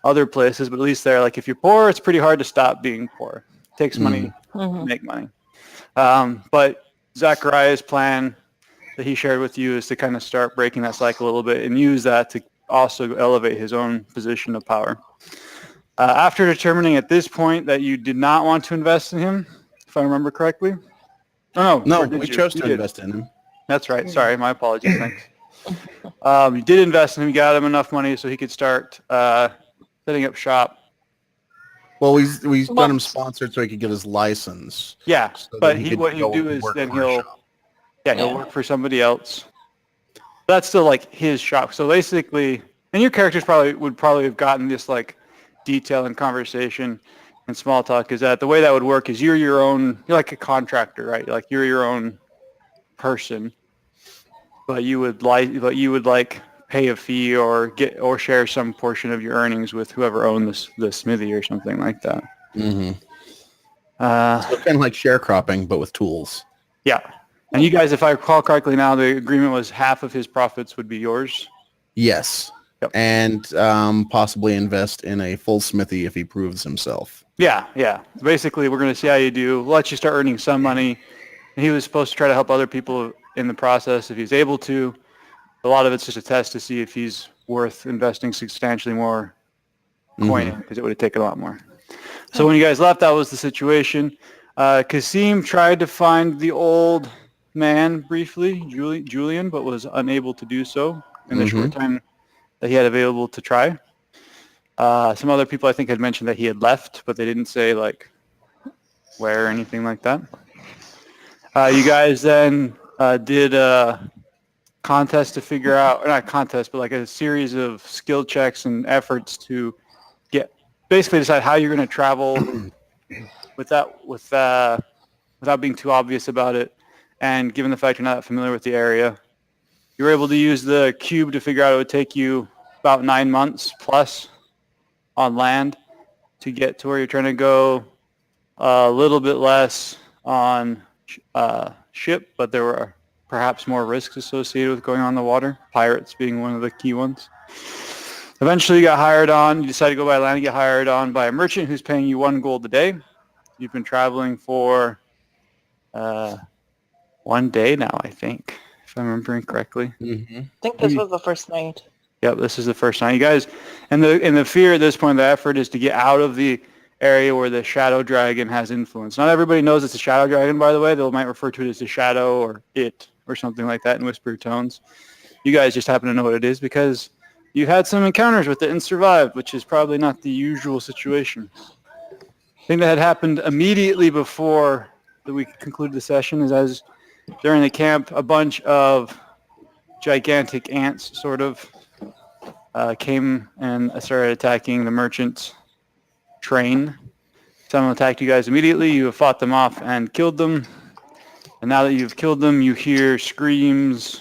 other places, but at least there, like if you're poor, it's pretty hard to stop being poor. It takes money to make money. But Zachariah's plan that he shared with you is to kind of start breaking that cycle a little bit and use that to also elevate his own position of power. After determining at this point that you did not want to invest in him, if I remember correctly. No, we chose to invest in him. That's right. Sorry, my apologies. Thanks. You did invest in him. You got him enough money so he could start setting up shop. Well, we got him sponsored so he could get his license. Yeah, so but what he'll do is then he'll work for somebody else. That's still like his shop. So basically, and your characters would probably have gotten this like detail and conversation and small talk, is that the way that would work is you're like a contractor, right? Like you're your own person, but you would like pay a fee or share some portion of your earnings with whoever owned the smithy or something like that. So kind of like sharecropping, but with tools. Yeah. And you guys, if I recall correctly now, the agreement was half of his profits would be yours? Yes. Yep. And possibly invest in a full smithy if he proves himself. Yeah. Basically, we're going to see how you do. We'll let you start earning some money. And he was supposed to try to help other people in the process if he's able to. A lot of it's just a test to see if he's worth investing substantially more coin in, because it would have taken a lot more. So when you guys left, that was the situation. Kasim tried to find the old man briefly, Julian, but was unable to do so in the short time that he had available to try. Some other people I think had mentioned that he had left, but they didn't say like where or anything like that. You guys then did a contest to figure out, or not contest, but like a series of skill checks and efforts to basically decide how you're going to travel without being too obvious about it. And given the fact you're not familiar with the area, you were able to use the cube to figure out it would take you about 9 months plus on land to get to where you're trying to go. A little bit less on ship, but there were perhaps more risks associated with going on the water, pirates being one of the key ones. Eventually you got hired on. You decided to go by land and get hired on by a merchant who's paying you 1 gold a day. You've been traveling for 1 day now, I think, if I'm remembering correctly. I think this was the first night. Yep, this is the first night. You guys, and the fear at this point, the effort is to get out of the area where the shadow dragon has influence. Not everybody knows it's a shadow dragon, by the way. They might refer to it as the shadow or it or something like that in whispered tones. You guys just happen to know what it is because you had some encounters with it and survived, which is probably not the usual situation. The thing that had happened immediately before that we concluded the session is as during the camp, a bunch of gigantic ants sort of came and started attacking the merchant's train. Some attacked you guys immediately. You have fought them off and killed them. And now that you've killed them, you hear screams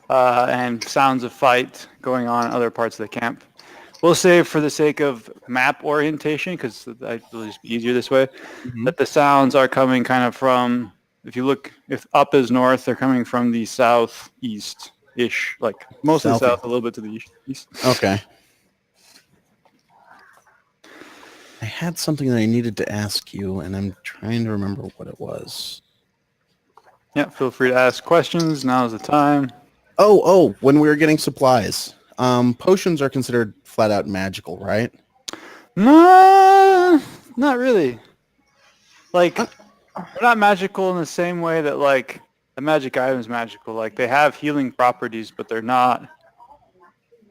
and sounds of fight going on in other parts of the camp. We'll say for the sake of map orientation, because it'll just be easier this way, that the sounds are coming kind of from, if up is north, they're coming from the southeast-ish, like mostly south, a little bit to the east. Okay. I had something that I needed to ask you, and I'm trying to remember what it was. Yeah, feel free to ask questions. Now's the time. Oh, when we were getting supplies. Potions are considered flat out magical, right? No, not really. Like, they're not magical in the same way that, like, a magic item is magical. Like, they have healing properties, but they're not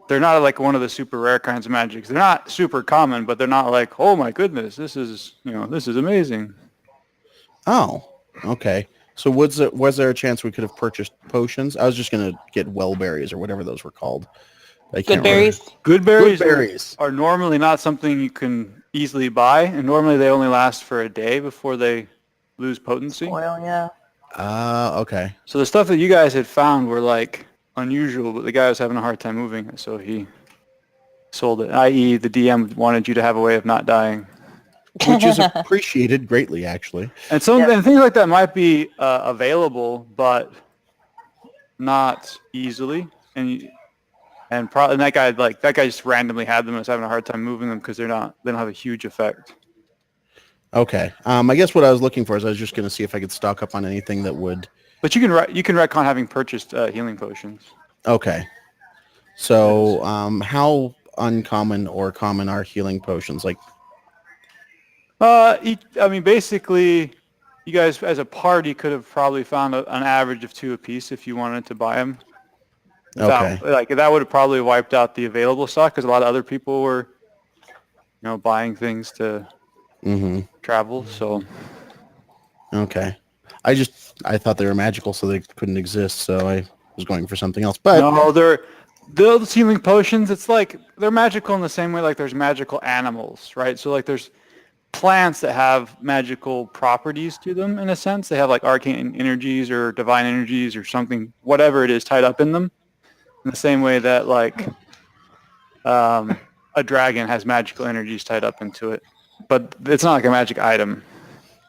like one of the super rare kinds of magics. They're not super common, but they're not like, oh my goodness, this is amazing. Oh, okay. So was there a chance we could have purchased potions? I was just going to get well berries or whatever those were called. Good berries? Good berries are normally not something you can easily buy, and normally they only last for a day before they lose potency. Well, yeah. Okay. So the stuff that you guys had found were like unusual, but the guy was having a hard time moving it, so he sold it, i.e. the DM wanted you to have a way of not dying. Which is appreciated greatly, actually. And and things like that might be available, but not easily. And And that guy just randomly had them and was having a hard time moving them because they don't have a huge effect. Okay. I guess what I was looking for is I was just going to see if I could stock up on anything that would. But you can retcon having purchased healing potions. Okay. So how uncommon or common are healing potions? Like, basically, you guys as a party could have probably found an average of 2 apiece if you wanted to buy them. okay. That would have probably wiped out the available stock because a lot of other people were, buying things to travel. So. Okay. I thought they were magical, so they couldn't exist. So I was going for something else. But No, those healing potions. It's like they're magical in the same way like there's magical animals, right? So like there's plants that have magical properties to them in a sense. They have like arcane energies or divine energies or something, whatever it is, tied up in them. In the same way that like a dragon has magical energies tied up into it, but it's not like a magic item.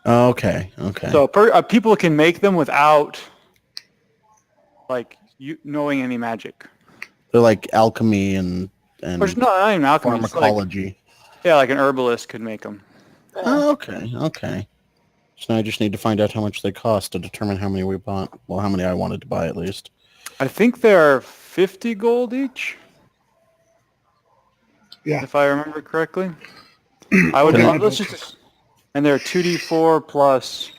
Okay. Okay. So people can make them without like you knowing any magic. They're like alchemy and Or not even alchemy. pharmacology. Like an herbalist could make them. Oh, okay. Okay. So now I just need to find out how much they cost to determine how many we bought. Well, how many I wanted to buy at least. I think they're 50 gold each. Yeah. If I remember correctly. Let's just... And they're 2d4 plus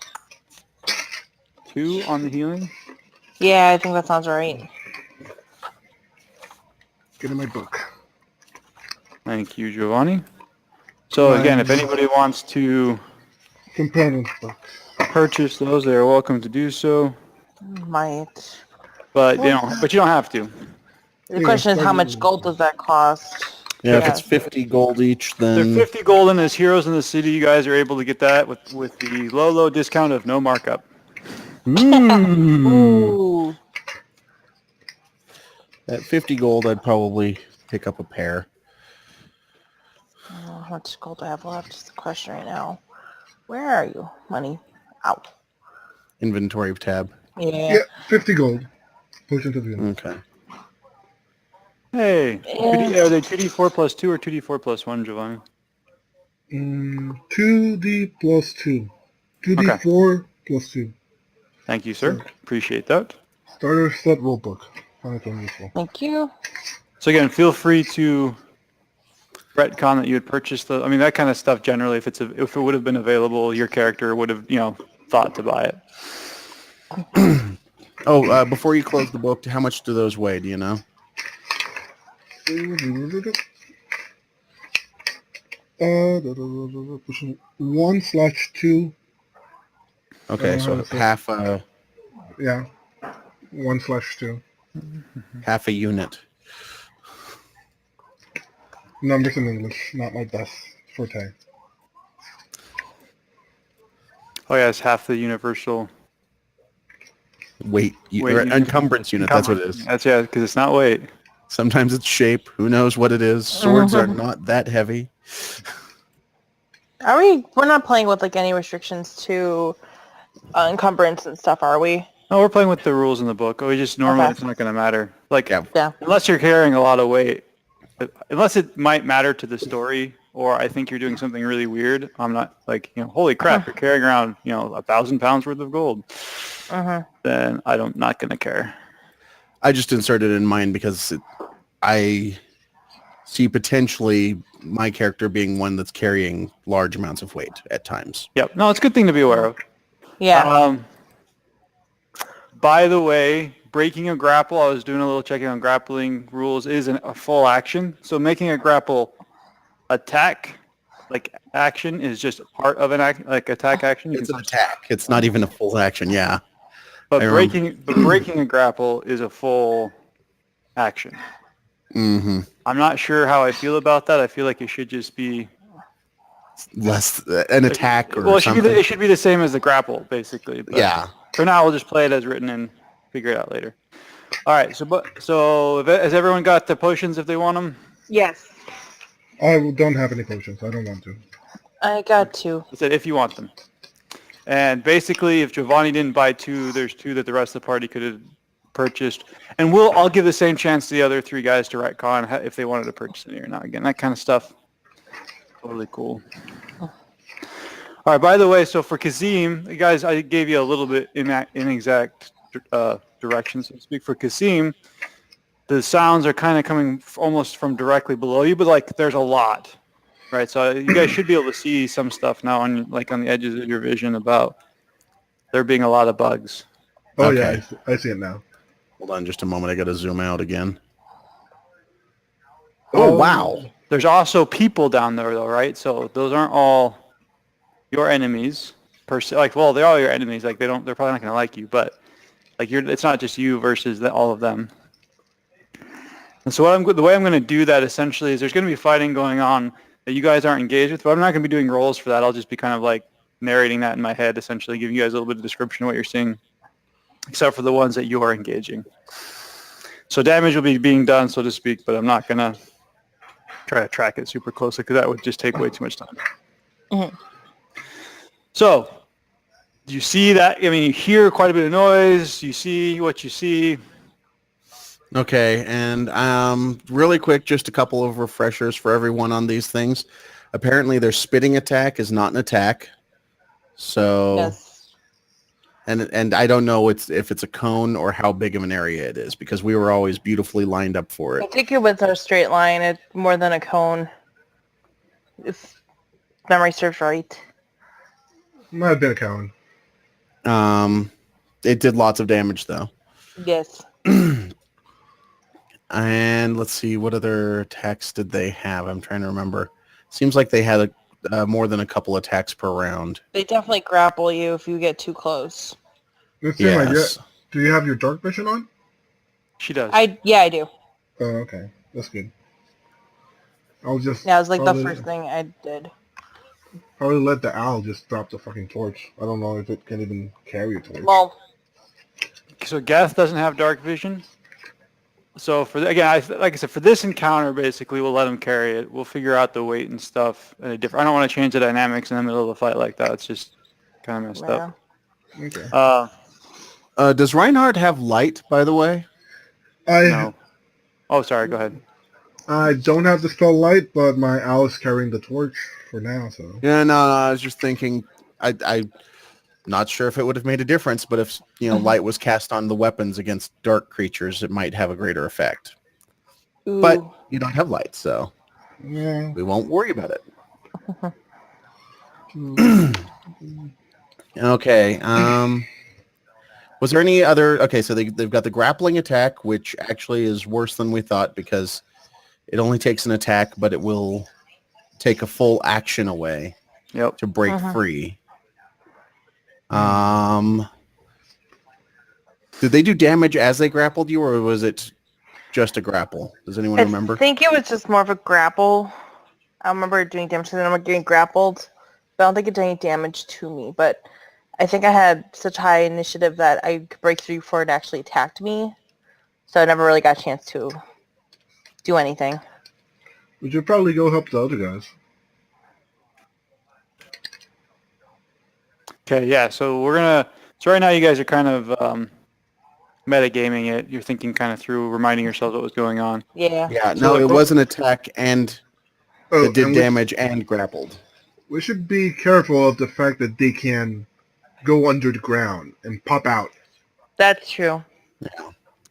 2 on the healing. Yeah, I think that sounds right. Get in my book. Thank you, Giovanni. So again, if anybody wants to Companion book. purchase those, they are welcome to do so. Might. But you don't have to. The question is, how much gold does that cost? Yeah, if it's 50 gold each, then... They're 50 gold, and as heroes in the city, you guys are able to get that with the low discount of no markup. Ooh. At 50 gold, I'd probably pick up a pair. How much gold do I have left is the question right now. Where are you? Money. Ow. Inventory tab. Yeah. Yeah, 50 gold. Potion to the end. Okay. Hey, are they 2d4 plus 2 or 2d4 plus 1, Giovanni? 2d plus 2. 2d4 plus 2. Thank you, sir. Appreciate that. Starter set rulebook. Find it useful. Thank you. So again, feel free to retcon that you had purchased that kind of stuff. Generally, if it would have been available, your character would have thought to buy it. Before you close the book, how much do those weigh? Do you know? 1/2. Okay, so half Yeah. 1/2. half a unit. Numbers in English, not my best forte. Oh yeah, it's half the universal Weight encumbrance unit. That's what it is. That's because it's not weight. Sometimes it's shape. Who knows what it is? Swords are not that heavy. We're not playing with like any restrictions to encumbrance and stuff, are we? No, we're playing with the rules in the book. We just normally it's not going to matter. Like Yeah. unless you're carrying a lot of weight, unless it might matter to the story, or I think you're doing something really weird. I'm not like holy crap, you're carrying around 1,000 pounds worth of gold. Then I'm not going to care. I just inserted it in mine because I see potentially my character being one that's carrying large amounts of weight at times. Yep. No, it's a good thing to be aware of. Yeah. By the way, breaking a grapple, I was doing a little checking on grappling rules, is a full action. So making a grapple attack, like action, is just part of an attack action. It's an attack. It's not even a full action, yeah. But breaking a grapple is a full action. Mm-hmm. I'm not sure how I feel about that. I feel like it should just be less an attack or something. It should be the same as the grapple, basically. But yeah. For now, we'll just play it as written and figure it out later. All right. So has everyone got the potions if they want them? Yes. I don't have any potions. I don't want to. I got 2. I said if you want them. And basically, if Giovanni didn't buy 2, there's 2 that the rest of the party could have purchased. And I'll give the same chance to the other 3 guys to retcon if they wanted to purchase it or not. Again, that kind of stuff. Totally cool. All right, by the way, so for Kazim, guys, I gave you a little bit inexact direction, so to speak. For Kazim, the sounds are kind of coming almost from directly below you, but like there's a lot, right? So you guys should be able to see some stuff now on the edges of your vision about there being a lot of bugs. Oh Okay. yeah, I see it now. Hold on just a moment. I got to zoom out again. Oh, wow. There's also people down there, though, right? So those aren't all your enemies per se. Like, well, they're all your enemies. Like, they're probably not going to like you, but like it's not just you versus all of them. And so the way I'm going to do that essentially is there's going to be fighting going on that you guys aren't engaged with, but I'm not going to be doing rolls for that. I'll just be kind of like narrating that in my head, essentially giving you guys a little bit of description of what you're seeing, except for the ones that you are engaging. So damage will be being done, so to speak, but I'm not going to try to track it super closely because that would just take way too much time. Mhm. So, do you see that? I mean, you hear quite a bit of noise. You see what you see. Okay, and really quick, just a couple of refreshers for everyone on these things. Apparently, their spitting attack is not an attack. So, Yes. and I don't know if it's a cone or how big of an area it is because we were always beautifully lined up for I it. think it was a straight line. It's more than a cone. If memory serves right. Might have been a cone. It did lots of damage though. Yes. And let's see, what other attacks did they have? I'm trying to remember. Seems like they had more than a couple attacks per round. They definitely grapple you if you get too close. Let's see, like, Yes. do you have your dark vision on? She does. I do. Oh, okay. That's good. I'll just Yeah, it was like the probably, first thing I did. probably let the owl just drop the fucking torch. I don't know if it can even carry a torch. Well, So Geth doesn't have dark vision. So like I said, for this encounter, basically, we'll let him carry it. We'll figure out the weight and stuff. I don't want to change the dynamics in the middle of a fight like that. It's just kind of messed yeah. up. Okay. Does Reinhardt have light, by the way? No. Oh, sorry. Go ahead. I don't have the spell light, but my owl is carrying the torch for now, so. Yeah, no, I was just thinking, I'm not sure if it would have made a difference, but if, light was cast on the weapons against dark creatures, it might have a greater effect. Ooh. But you don't have light, so Yeah. we won't worry about it. Okay. Was there any other... Okay, so they've got the grappling attack, which actually is worse than we thought because it only takes an attack, but it will take a full action away to break free. Did they do damage as they grappled you, or was it just a grapple? Does anyone remember? I think it was just more of a grapple. I remember doing damage to them, getting grappled, but I don't think it did any damage to me. But I think I had such high initiative that I could break through before it actually attacked me, so I never really got a chance to do anything. We should probably go help the other guys. Okay, yeah. So right now you guys are kind of metagaming it. You're thinking kind of through, reminding yourselves what was going on. Yeah. Yeah, So no, the it was an attack and it did and damage and grappled. We should be careful of the fact that they can go under the ground and pop out. That's true.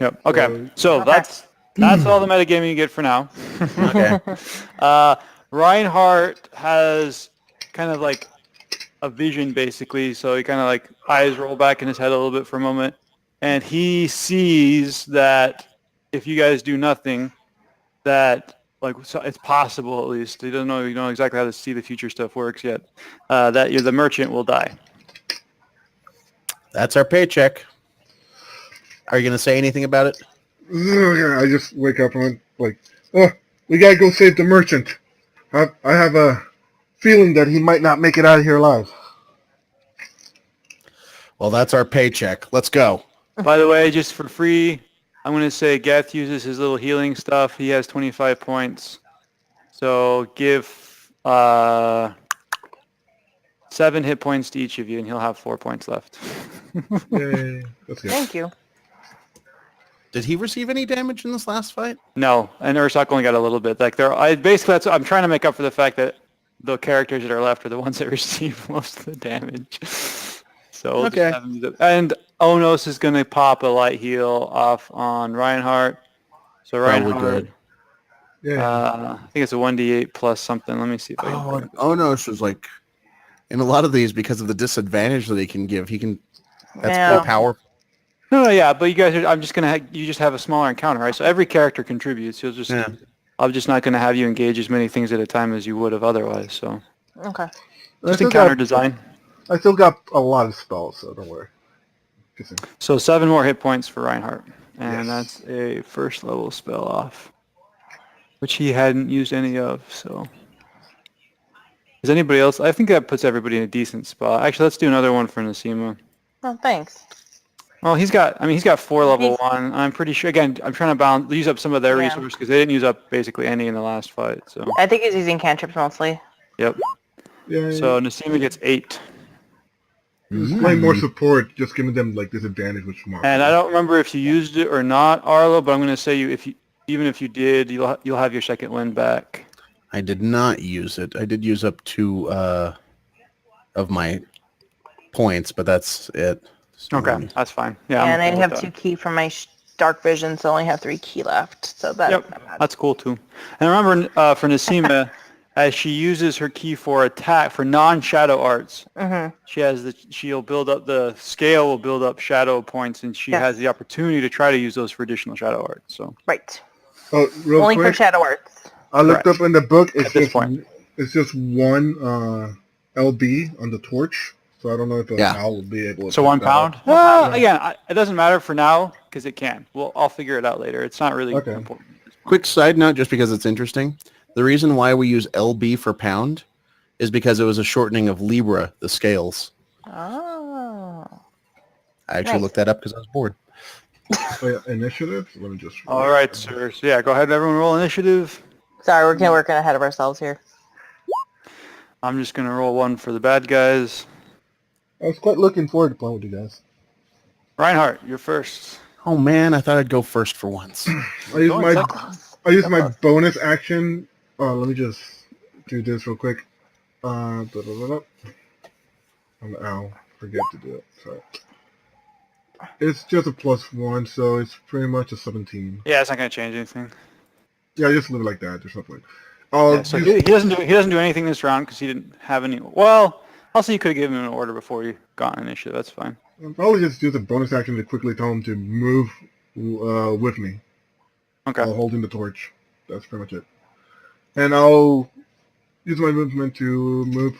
Yep. Okay. So that's all the metagaming you get for now. Okay. Reinhardt has kind of like a vision, basically. So he kind of like eyes roll back in his head a little bit for a moment, and he sees that if you guys do nothing, that it's possible at least. He doesn't know exactly how to see the future stuff works yet. That the merchant will die. That's our paycheck. Are you going to say anything about it? I just wake up and I'm like, oh, we gotta go save the merchant. I have a feeling that he might not make it out of here alive. Well, that's our paycheck. Let's go. By the way, just for free, I'm going to say Geth uses his little healing stuff. He has 25 points. So give 7 hit points to each of you, and he'll have 4 points left. Yay. That's good. Thank you. Did he receive any damage in this last fight? No, and Ursak only got a little bit. Like basically I'm trying to make up for the fact that the characters that are left are the ones that receive most of the damage. So we'll Okay. just have him and Onos is going to pop a light heal off on Reinhardt. So Probably Reinhardt, good. Yeah. I think it's a 1d8 plus something. Let me see if I can bring it. Onos was like, in a lot of these, because of the disadvantage that he can give, that's Yeah. pretty powerful. No, yeah, but you guys are, I'm just going to, you just have a smaller encounter, right? So every character contributes. You'll just, Yeah. I'm just not going to have you engage as many things at a time as you would have otherwise. So Okay. just encounter design. I still got a lot of spells, so don't worry. So 7 more hit points for Reinhardt. And Yes. that's a first level spell off, which he hadn't used any of. So is anybody else? I think that puts everybody in a decent spot. Actually, let's do another one for Nasima. Oh, thanks. Well, he's got 4 level He's- 1. I'm pretty sure, again, I'm trying to use up some of their Yeah. resources because they didn't use up basically any in the last fight. So, I think he's using cantrips mostly. yep. Yeah. So Nasima gets 8. Just playing more support, just giving them like disadvantage with smart. And I don't remember if you used it or not, Arlo, but I'm going to say even if you did, you'll have your second win back. I did not use it. I did use up 2 of my points, but that's it. So, Okay, that's fine. Yeah. I'm And I okay with have that. 2 key from my dark vision, so I only have 3 key left. So that's Yep, not bad. that's cool too. And remember, for Nasima, as she uses her key for attack for non-shadow arts, she'll build up the scale will build up shadow points, and she Yes. has the opportunity to try to use those for additional shadow arts. So Right. Oh, real Only for quick, shadow arts. I looked Correct. up in the book. It's At this just point. it's just 1 LB on the torch, so I don't know if Yeah. Al will be able to. so pick 1 that pound. up. Well, again, it doesn't matter for now because it can. I'll figure it out later. It's not really Okay. important. Quick side note, just because it's interesting. The reason why we use LB for pound is because it was a shortening of Libra, the scales. Oh. I actually Nice. looked that up because I was bored. Oh, yeah, initiative. Let me just. All right, sir. So yeah, go ahead. Everyone, roll initiative. Sorry, we're working ahead of ourselves here. I'm just gonna roll 1 for the bad guys. I was quite looking forward to playing with you guys. Reinhardt, you're first. Oh man, I thought I'd go first for once. I use Going my second. Close. I use So my close. bonus action. Let me just do this real quick. Da-da-da-da. I'll forget to do it. Sorry. It's just a +1, so it's pretty much a 17. Yeah, it's not gonna change anything. Yeah, just leave it like that. There's no point. I'll Yeah, so use- he doesn't do anything this round because he didn't have any. Well, also you could have given him an order before you got an initiative. That's fine. I'll probably just use a bonus action to quickly tell him to move with me Okay. while holding the torch. That's pretty much it. And I'll use my movement to move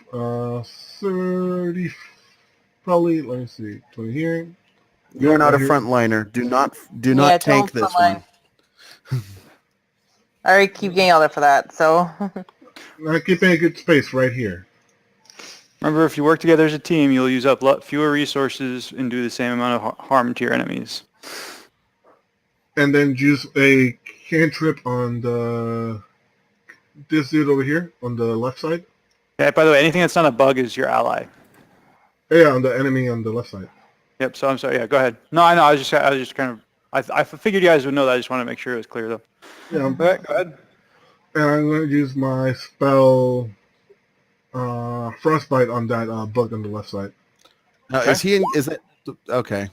30, probably, let me see, 20 here. You're not a Here. frontliner. Do not Yeah, tank don't this frontline. one. I already keep getting yelled at for that, so. I keep in a good space right here. Remember, if you work together as a team, you'll use up fewer resources and do the same amount of harm to your enemies. And then use a cantrip on this dude over here on the left side. Yeah. By the way, anything that's not a bug is your ally. Yeah, on the enemy on the left side. Yep. So I'm sorry. Yeah. Go ahead. No, I know. I was just kind of. I figured you guys would know that. I just want to make sure it was clear though. Yeah, All right. Go ahead. and I'm going to use my spell frostbite on that bug on the left side. Now, Okay. is that okay?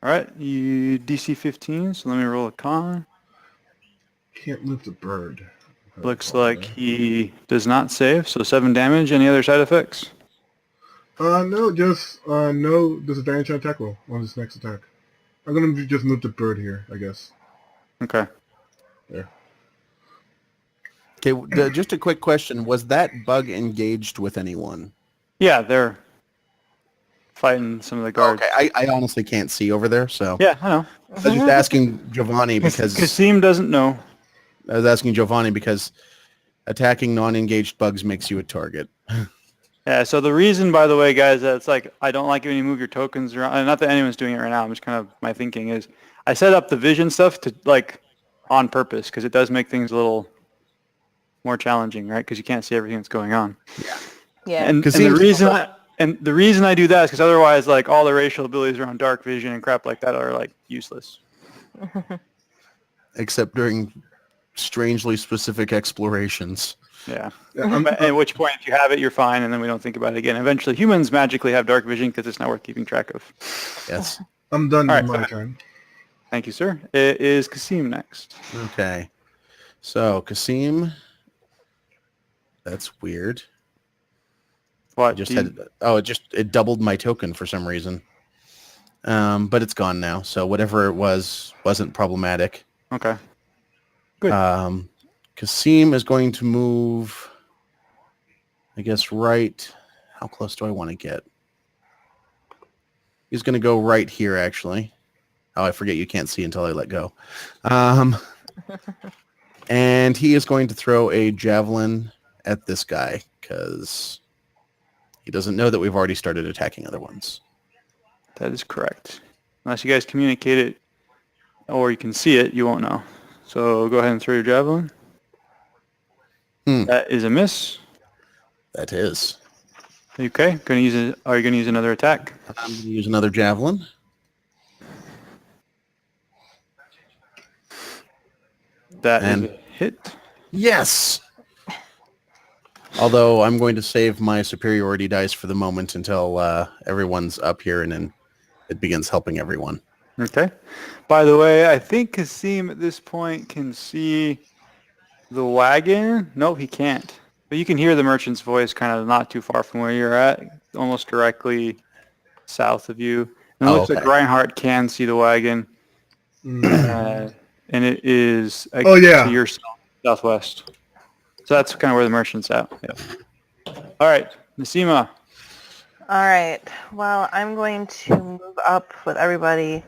All right. You DC 15. So let me roll a con. Can't move the bird. Looks like he does not save. So 7 damage. Any other side effects? No, just no disadvantage on attack roll on this next attack. I'm going to just move the bird here, I guess. Okay. There. Okay, just a quick question. Was that bug engaged with anyone? Yeah, they're fighting some of the guards. Okay, I honestly can't see over there, so Yeah, I know. I was just asking Giovanni because Kasim doesn't know. I was asking Giovanni because attacking non-engaged bugs makes you a target. Yeah, so the reason, by the way, guys, that it's like I don't like it when you move your tokens around. And not that anyone's doing it right now. I'm just kind of my thinking is I set up the vision stuff to like on purpose because it does make things a little more challenging, right? Because you can't see everything that's going on. Yeah. And the Kasim's- reason And the reason I do that is because otherwise, like, all the racial abilities around dark vision and crap like that are, like, useless. Except during strangely specific explorations. Yeah. Yeah, At which point, if you have it, you're fine, and then we don't think about it again. Eventually, humans magically have dark vision because it's not worth keeping track of. Yes. I'm done All with right, my so- turn. Thank you, sir. It is Kasim next. Okay. So, Kasim. That's weird. I What? just had it doubled my token for some reason. But it's gone now. So whatever it wasn't problematic. Okay. Good. Kasim is going to move, I guess, right. How close do I want to get? He's going to go right here, actually. Oh, I forget you can't see until I let go. And he is going to throw a javelin at this guy because he doesn't know that we've already started attacking other ones. That is correct. Unless you guys communicate it or you can see it, you won't know. So go ahead and throw your javelin. That is a miss. That is. Okay. Are you going to use another attack? I'm going to use another javelin. That is And- a hit. Yes! Although I'm going to save my superiority dice for the moment until everyone's up here and then it begins helping everyone. Okay. By the way, I think Kasim at this point can see the wagon. No, he can't. But you can hear the merchant's voice kind of not too far from where you're at, almost directly south of you. And it looks like okay. Reinhardt can see the wagon. And it is to your southwest. So that's kind of where the merchant's at. Yeah. All right, Nasima. All right. Well, I'm going to move up with everybody,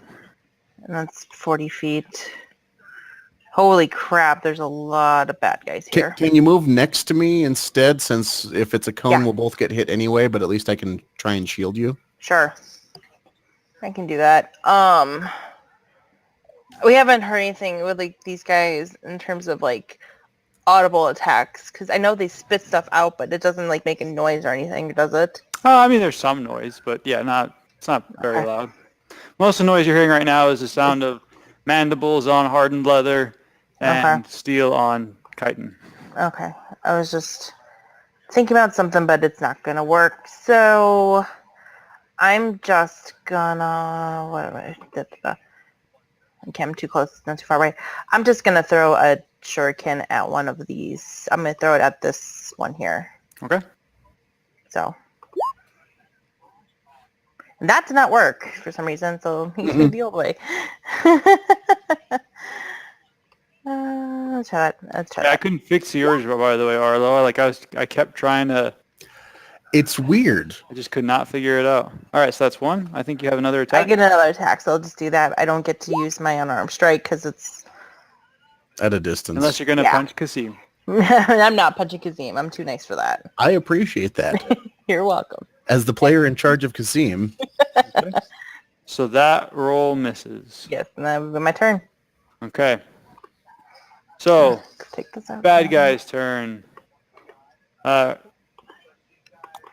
and that's 40 feet. Holy crap, there's a lot of bad guys here. Can you move next to me instead, since if it's a cone, Yeah. we'll both get hit anyway, but at least I can try and shield you? Sure. I can do that. We haven't heard anything with like these guys in terms of like audible attacks, because I know they spit stuff out, but it doesn't like make a noise or anything, does it? I mean, there's some noise, but yeah, it's not very Okay. loud. Most of the noise you're hearing right now is the sound of mandibles on hardened leather and steel on chitin. Okay. I was just thinking about something, but it's not gonna work. So I'm just gonna Okay, I'm too close, not too far away. I'm just gonna throw a shuriken at one of these. I'm gonna throw it at this one here. Okay. So and that did not work for some reason, so he's gonna be all the way. Let's try that. Let's try Yeah, I that. couldn't fix yours, by the way, Arlo. Like I kept trying to. It's weird. I just could not figure it out. All right, so that's one. I think you have another I attack. get another attack, so I'll just do that. I don't get to use my unarmed strike because it's... At a distance. Unless you're going to Yeah. punch Kasim. I'm not punching Kazim. I'm too nice for that. I appreciate that. You're welcome. As the player in charge of Kasim, So that roll misses. Yes, and that would be my turn. Okay. So, Take this out. bad guy's turn.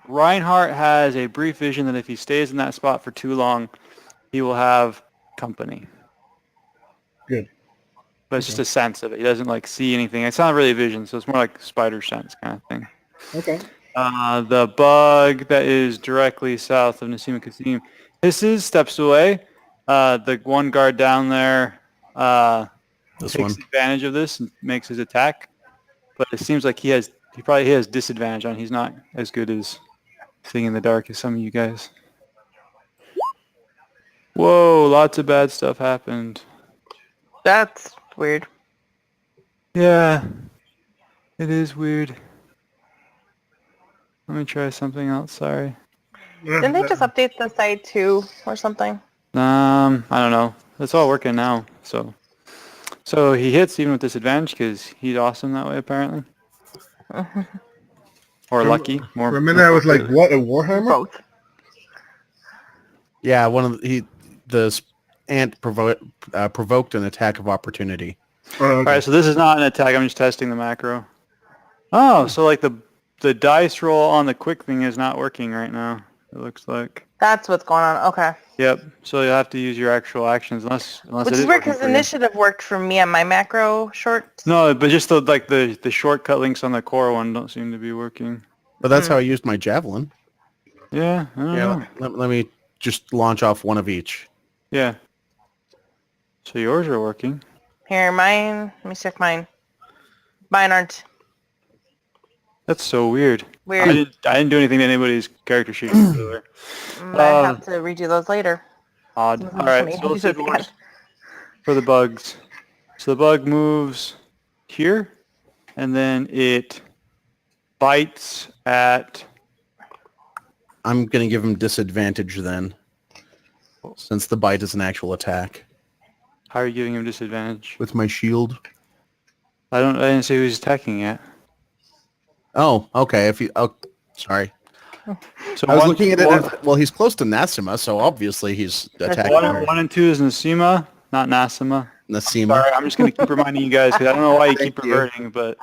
Reinhardt has a brief vision that if he stays in that spot for too long, he will have company. Good. But it's just a sense of it. He doesn't like see anything. It's not really a vision, so it's more like spider sense kind of thing. Okay. The bug that is directly south of Nasima Kasim hisses, steps away. The one guard down there this takes one. advantage of this and makes his attack. But it seems like he probably has disadvantage on. He's not as good as seeing in the dark as some of you guys. Whoa, lots of bad stuff happened. That's weird. Yeah, it is weird. Let me try something else, sorry. Didn't they just update the site too or something? I don't know. It's all working now, so he hits even with disadvantage because he's awesome that way apparently. Or lucky. More. For a minute, I was like, "What? A warhammer?" Both. Yeah, the ant provoked an attack of opportunity. Oh, okay. All right, so this is not an attack. I'm just testing the macro. Oh, so like the dice roll on the quick thing is not working right now. it looks like. That's what's going on. Okay. Yep. So you'll have to use your actual actions unless Which it is is weird working because for you. initiative worked for me on my macro shorts. No, but just the shortcut links on the core one don't seem to be working. But that's how I used my javelin. Yeah, I don't know. Let me just launch off one of each. Yeah. So yours are working. Here, mine. Let me check mine. Mine aren't. That's so weird. Weird. I didn't do anything to anybody's character sheet. Either. I have to redo those later. Odd. Let All me right, do so let's see those if it again. works for the bugs. So the bug moves here, and then it bites at... I'm going to give him disadvantage then, since the bite is an actual attack. How are you giving him disadvantage? With my shield. I didn't say who's attacking yet. Oh, okay. Sorry. So I was looking at it. Well, he's close to Nasima, so obviously he's attacking her. 1 and 2 is Nasima, not Nasima. Nasima. Sorry, I'm just going to keep reminding you guys because I don't know why you keep Thank you. reverting, but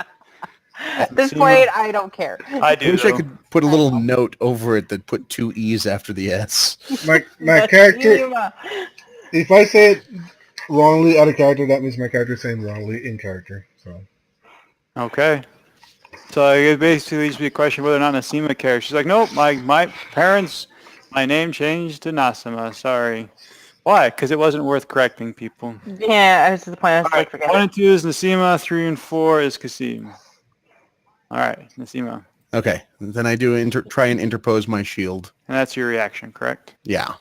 At this point, I don't care. I do. I wish I could put a little note over it that put 2 E's after the S. My character, if I say it wrongly out of character, that means my character is saying wrongly in character. So Okay. So it basically used to be a question whether or not Nasima cares. She's like, nope, my parents, my name changed to Nasima. Sorry. Why? Because it wasn't worth correcting people. Yeah, I was to the point I was All like, right, forget 1 it. and 2 is Nasima, 3 and 4 is Kasim. All right, Nasima. Okay. Then I do try and interpose my shield. And that's your reaction, correct? Yeah.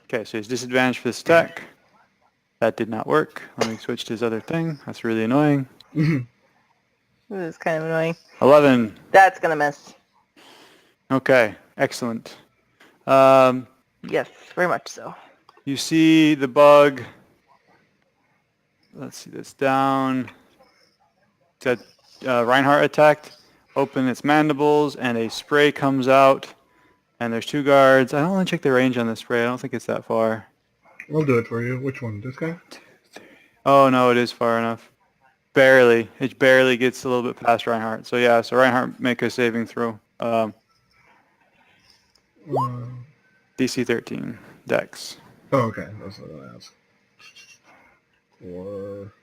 Okay, so he's disadvantaged for this attack. That did not work. Let me switch to his other thing. That's really annoying. This is kind of annoying. 11. That's going to miss. Okay, excellent. Yes, very much so. You see the bug. Let's see this down. That Reinhardt attacked. Open its mandibles, and a spray comes out. And there's 2 guards. I don't want to check the range on the spray. I don't think it's that far. I'll do it for you. Which one? This guy? Oh no, it is far enough. Barely. It barely gets a little bit past Reinhardt. So yeah, so Reinhardt make a saving throw. DC 13. Dex. Oh, okay. That's what I asked. 4,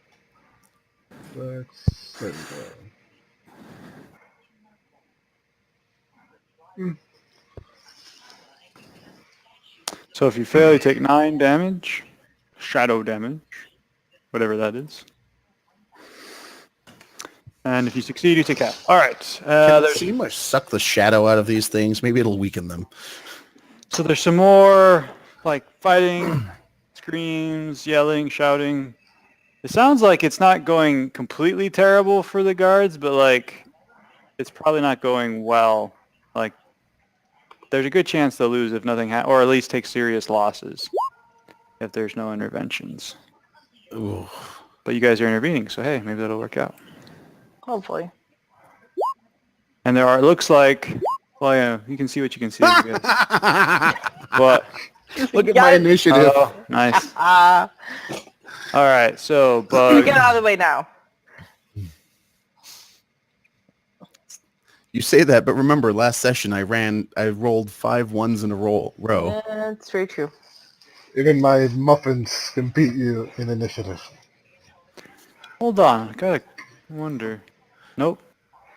6, 7. So if you fail, you take 9 damage. Shadow damage. Whatever that is. And if you succeed, you take half. All right. Can There's Nasima suck the shadow out of these things? Maybe it'll weaken them. So there's some more, like, fighting, screams, yelling, shouting. It sounds like it's not going completely terrible for the guards, but, like, it's probably not going well. Like, there's a good chance they'll lose if nothing or at least take serious losses if there's no interventions. Ooh. But you guys are intervening, so hey, maybe that'll work out. Hopefully. And it looks like, well, yeah, you can see what you can see. I guess. What? Look at my initiative. Oh, nice. All right, so bug. Get out of the way now. You say that, but remember, last session I rolled 5 1s in a row. That's very true. Even my muffins can beat you in initiative. Hold on, I gotta wonder. Nope,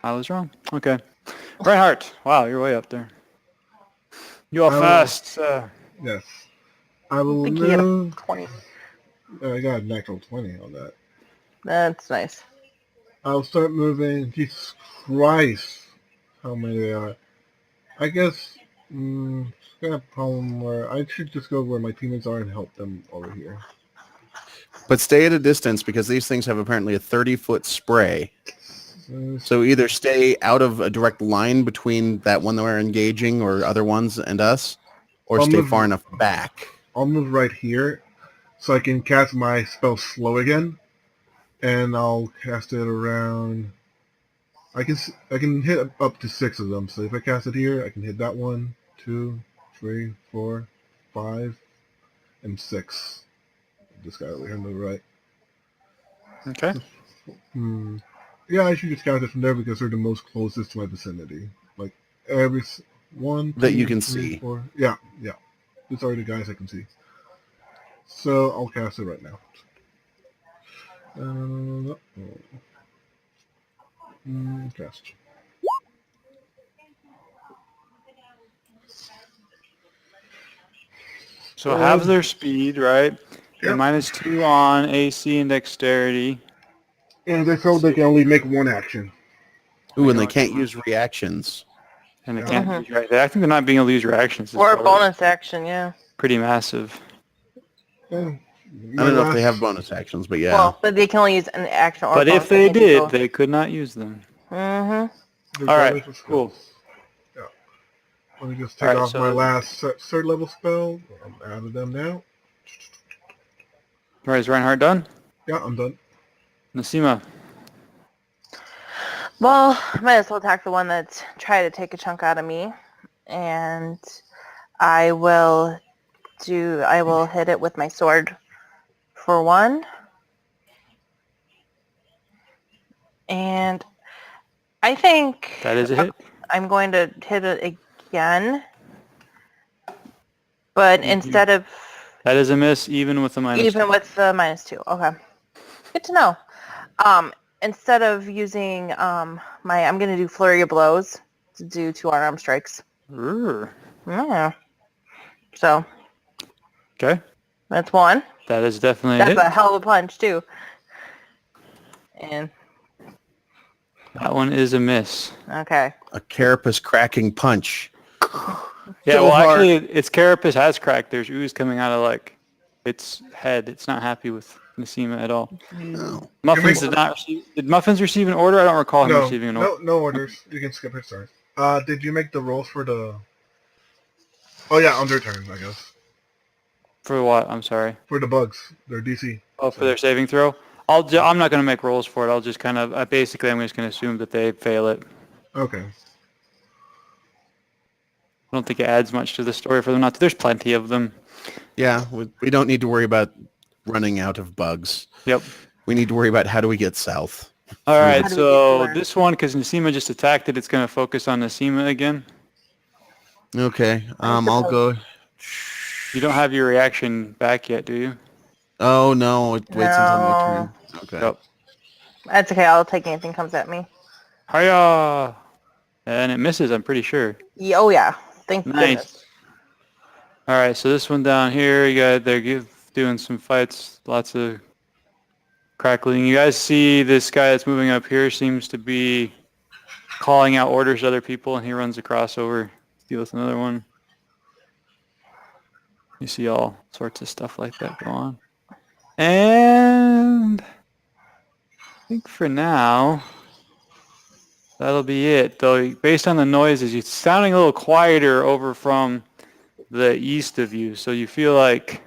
I was wrong. Okay, Reinhardt. Wow, you're way up there. You are fast. Yes. I will I think you get a move. 20. I got a natural 20 on that. That's nice. I'll start moving. Jesus Christ. How many there are? I guess it's got a problem where I should just go where my teammates are and help them over here. But stay at a distance because these things have apparently a 30-foot spray. So either stay out of a direct line between that one that we're engaging or other ones and us, or stay far enough back. I'll move right here so I can cast my spell slow again, and I'll cast it around. I can hit up to 6 of them. So if I cast it here, I can hit that 1, 2, 3, 4, 5, and 6. This guy over here on the right. Okay. Yeah, I should just cast it from there because they're the most closest to my vicinity. Like 1, That 2, you can 3, see. 4. Yeah. These are the guys I can see. So I'll cast it right now. Cast. So halves their speed, right? Yep. And -2 on AC and dexterity. And they felt they can only make one action. Ooh, and they can't use reactions. And they Yeah. can't use I think they're not being able to use reactions. Or a bonus action, yeah. Pretty massive. Yeah. I don't know if they have bonus actions, but yeah. Well, but they can only use an action or But bonus. if they can't do did, both. they could not use them. Mm-hmm. All right, cool. Yeah. Let me just All take right, off so- my last third level spell. I'm out of them now. All right, is Reinhardt done? Yeah, I'm done. Nasima. Well, I might as well attack the one that's trying to take a chunk out of me. And I will hit it with my sword for 1. And I think That is a hit. I'm going to hit it again. But instead of That is a miss, even with the -2. even with the -2. Okay. Good to know. Instead of using I'm going to do flurry of blows to do 2 unarmed strikes. Urgh. Yeah. So Okay. that's 1. That is definitely a That's hit. a hell of a punch too. And That one is a miss. okay. A carapace cracking punch. Yeah, So well, hard. actually, its carapace has cracked. There's ooze coming out of, like, its head. It's not happy with Nasima at all. No. Muffins did not receive... Did Muffins receive an order? I don't recall him receiving an order. No orders. You can skip it. Sorry. Did you make the rolls for the? Oh yeah, on their turn, I guess. For what? I'm sorry. For the bugs, their DC. Oh, for their saving throw? I'm not going to make rolls for it. I'll just kind of... basically, I'm just going to assume that they fail it. Okay. I don't think it adds much to the story for them not to. There's plenty of them. Yeah, we don't need to worry about running out of bugs. Yep. We need to worry about how do we get south. All right, How do we so get to this one, because Nasima just attacked it, it's going to focus on Nasima again. Okay, I'll go. You don't have your reaction back yet, do you? Oh no, it waits until my No. turn. Okay. Yep. That's okay. I'll take anything comes at me. Hiya! And it misses, I'm pretty sure. Yeah, oh yeah. Thank Nice. goodness. All right, so this one down here, they're doing some fights, lots of crackling. You guys see this guy that's moving up here seems to be calling out orders to other people, and he runs across over to deal with another one. You see all sorts of stuff like that go on. And I think for now, that'll be it. Though, based on the noises, it's sounding a little quieter over from the east of you. So you feel like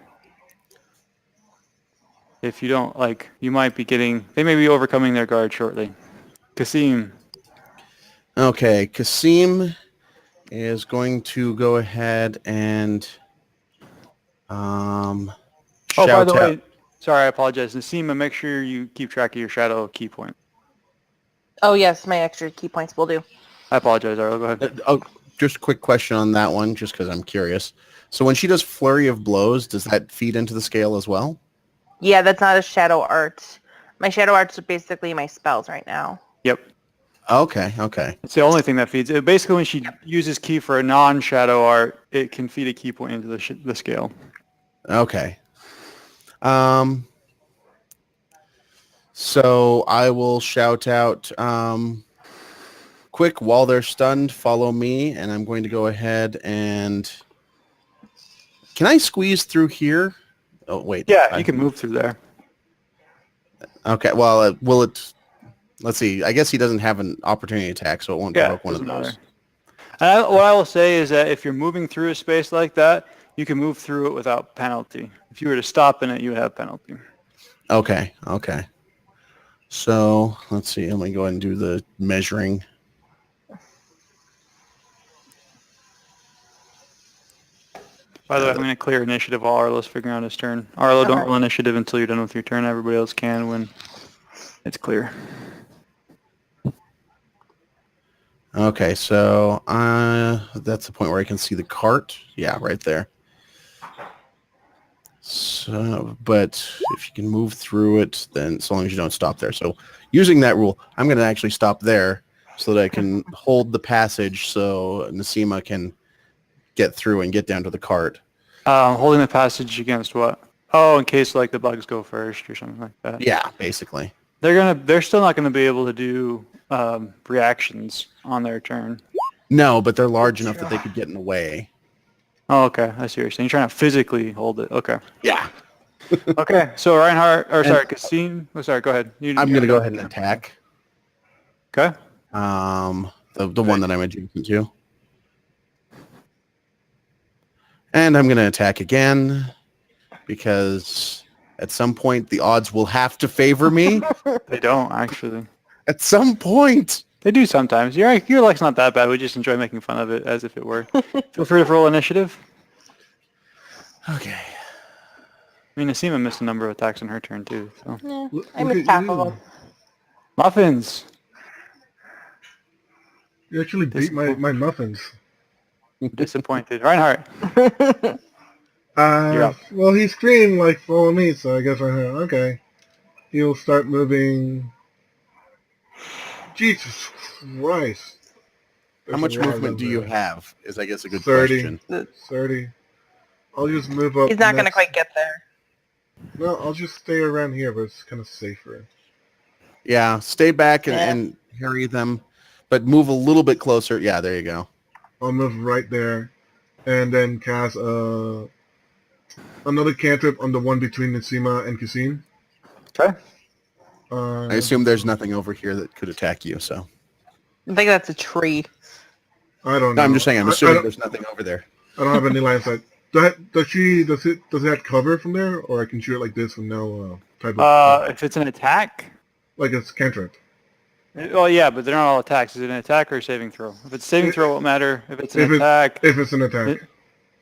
if you don't, like, you might be they may be overcoming their guard shortly. Kasim. Okay, Kasim is going to go ahead and Oh, shout by the out. way, sorry, I apologize. Nasima, make sure you keep track of your shadow key point. Oh yes, my extra key points will do. I apologize, Arlo. Go ahead. Just a quick question on that one, just because I'm curious. So when she does flurry of blows, does that feed into the scale as well? Yeah, that's not a shadow art. My shadow arts are basically my spells right now. Yep. Okay. It's the only thing that feeds. Basically, when she uses key for a non-shadow art, it can feed a key point into the scale. Okay. So I will shout out, quick, while they're stunned, follow me, and I'm going to go ahead and... Can I squeeze through here? Oh, wait. Yeah, you can move through there. Okay, well, will it... Let's see. I guess he doesn't have an opportunity attack, so it won't Yeah, provoke one of doesn't those. matter. What I will say is that if you're moving through a space like that, you can move through it without penalty. If you were to stop in it, you would have penalty. Okay. So, let's see. Let me go ahead and do the measuring. By the way, I'm going to clear initiative while Arlo's figuring out his turn. Arlo, don't roll initiative until you're done with your turn. Everybody else can when it's clear. Okay, so that's the point where I can see the cart. Yeah, right there. So, but if you can move through it, then so long as you don't stop there. So using that rule, I'm going to actually stop there so that I can hold the passage so Nasima can get through and get down to the cart. Holding the passage against what? Oh, in case like the bugs go first or something like that. Yeah, basically. They're still not gonna be able to do reactions on their turn. No, but they're large enough that they could get in the way. Oh, okay. I see what you're saying. You're trying to physically hold it. Okay. Yeah. Okay. So Reinhardt, or And- sorry, Cassine. Oh, sorry. Go ahead. I'm going to go ahead and attack. Okay. The one that I'm adjacent to. And I'm going to attack again because at some point the odds will have to favor me. They don't actually. At some point. They do sometimes. Your luck's not that bad. We just enjoy making fun of it as if it were. Feel free to roll initiative. Okay. I mean, Nasima missed a number of attacks on her turn too. So Yeah, Look I missed at half you. of them. muffins. You actually beat my muffins. Disappointed. Reinhardt. You're up. Well, he screamed like follow me, so I guess okay. He'll start moving. Jesus Christ. How There's much a lot movement of do you them have is, I guess, a good 30. question. there. 30. I'll just move up. He's not gonna next. quite get there. No, I'll just stay around here, but it's kind of safer. Yeah, stay back Yeah. and harry them, but move a little bit closer. Yeah, there you go. I'll move right there, and then cast another cantrip on the one between Nasima and Cassine. Okay. I assume there's nothing over here that could attack you, so. I think that's a tree. I don't No, know. I'm just saying, I'm I assuming don't- there's nothing over there. I don't have any line of sight. Does it have cover from there, or I can shoot it like this with no type of If it's an attack, like it's cantrip? well, yeah, but they're not all attacks. Is it an attack or a saving throw? If it's saving throw, it won't matter. If it's an attack, If it's an attack,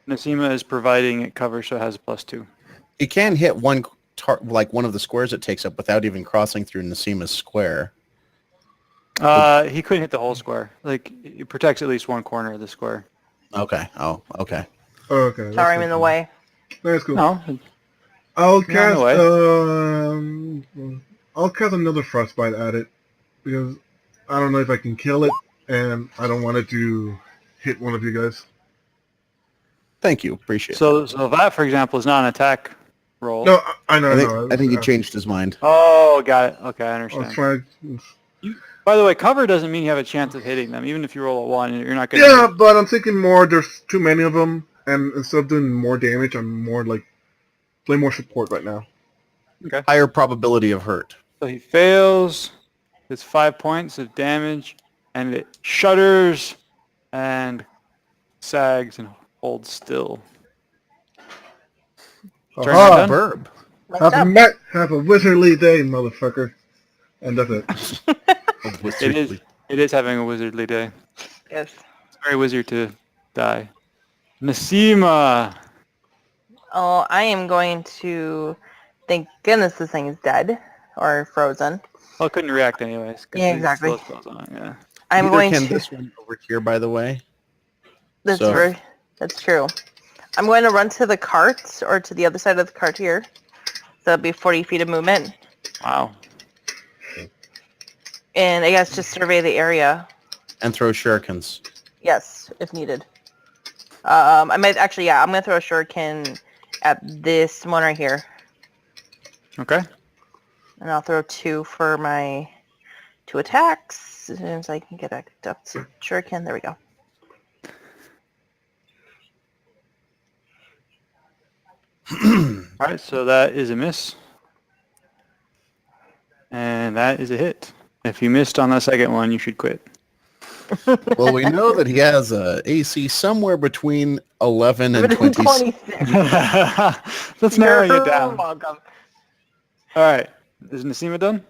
Nasima is providing it cover, so it has a +2. You can hit one of the squares it takes up without even crossing through Nasima's square. He couldn't hit the whole square. Like, it protects at least one corner of the square. Okay. Oh, okay. okay. that's Sorry, I'm in the cool. way. That's cool. No, I'll You're on the cast I'll cast another frostbite at it because I don't know if I can kill it, and I don't want it to hit one of you guys. Thank you. Appreciate it. so that, for example, is not an attack roll. No, I know. I think he changed his mind. Oh, got it. Okay, I I was understand. trying. By the way, cover doesn't mean you have a chance of hitting them. Even if you roll a 1, you're not going to Yeah, but I'm thinking more. There's too many of them, and instead of doing more damage, I'm more like play more support right now. Higher probability of hurt. So he fails. It's 5 points of damage, and it shudders and sags and holds still. Turn Aha! done? Verb. Messed up. Have a wizardly day, motherfucker. And that's it. It is having a wizardly day. Yes. It's very wizard to die. Nasima. Oh, I am going to. Thank goodness this thing is dead or frozen. Well, it couldn't react anyways. 'cause Yeah, it's exactly. still spells on it, yeah. I'm Neither going can to. this one over here, by the way. That's So- very, that's true. I'm going to run to the cart or to the other side of the cart here. So that'll be 40 feet of movement. Wow. And I guess just survey the area. And throw shurikens. Yes, if needed. I might actually, yeah, I'm going to throw a shuriken at this one right here. Okay. And I'll throw 2 for my 2 attacks. As soon as I can get up to shuriken. There we go. All right, so that is a miss. And that is a hit. If you missed on the second one, you should quit. Well, we know that he has a AC somewhere between 11 and 20. 26. Let's narrow you You're down. welcome. All right. Is Nasima done?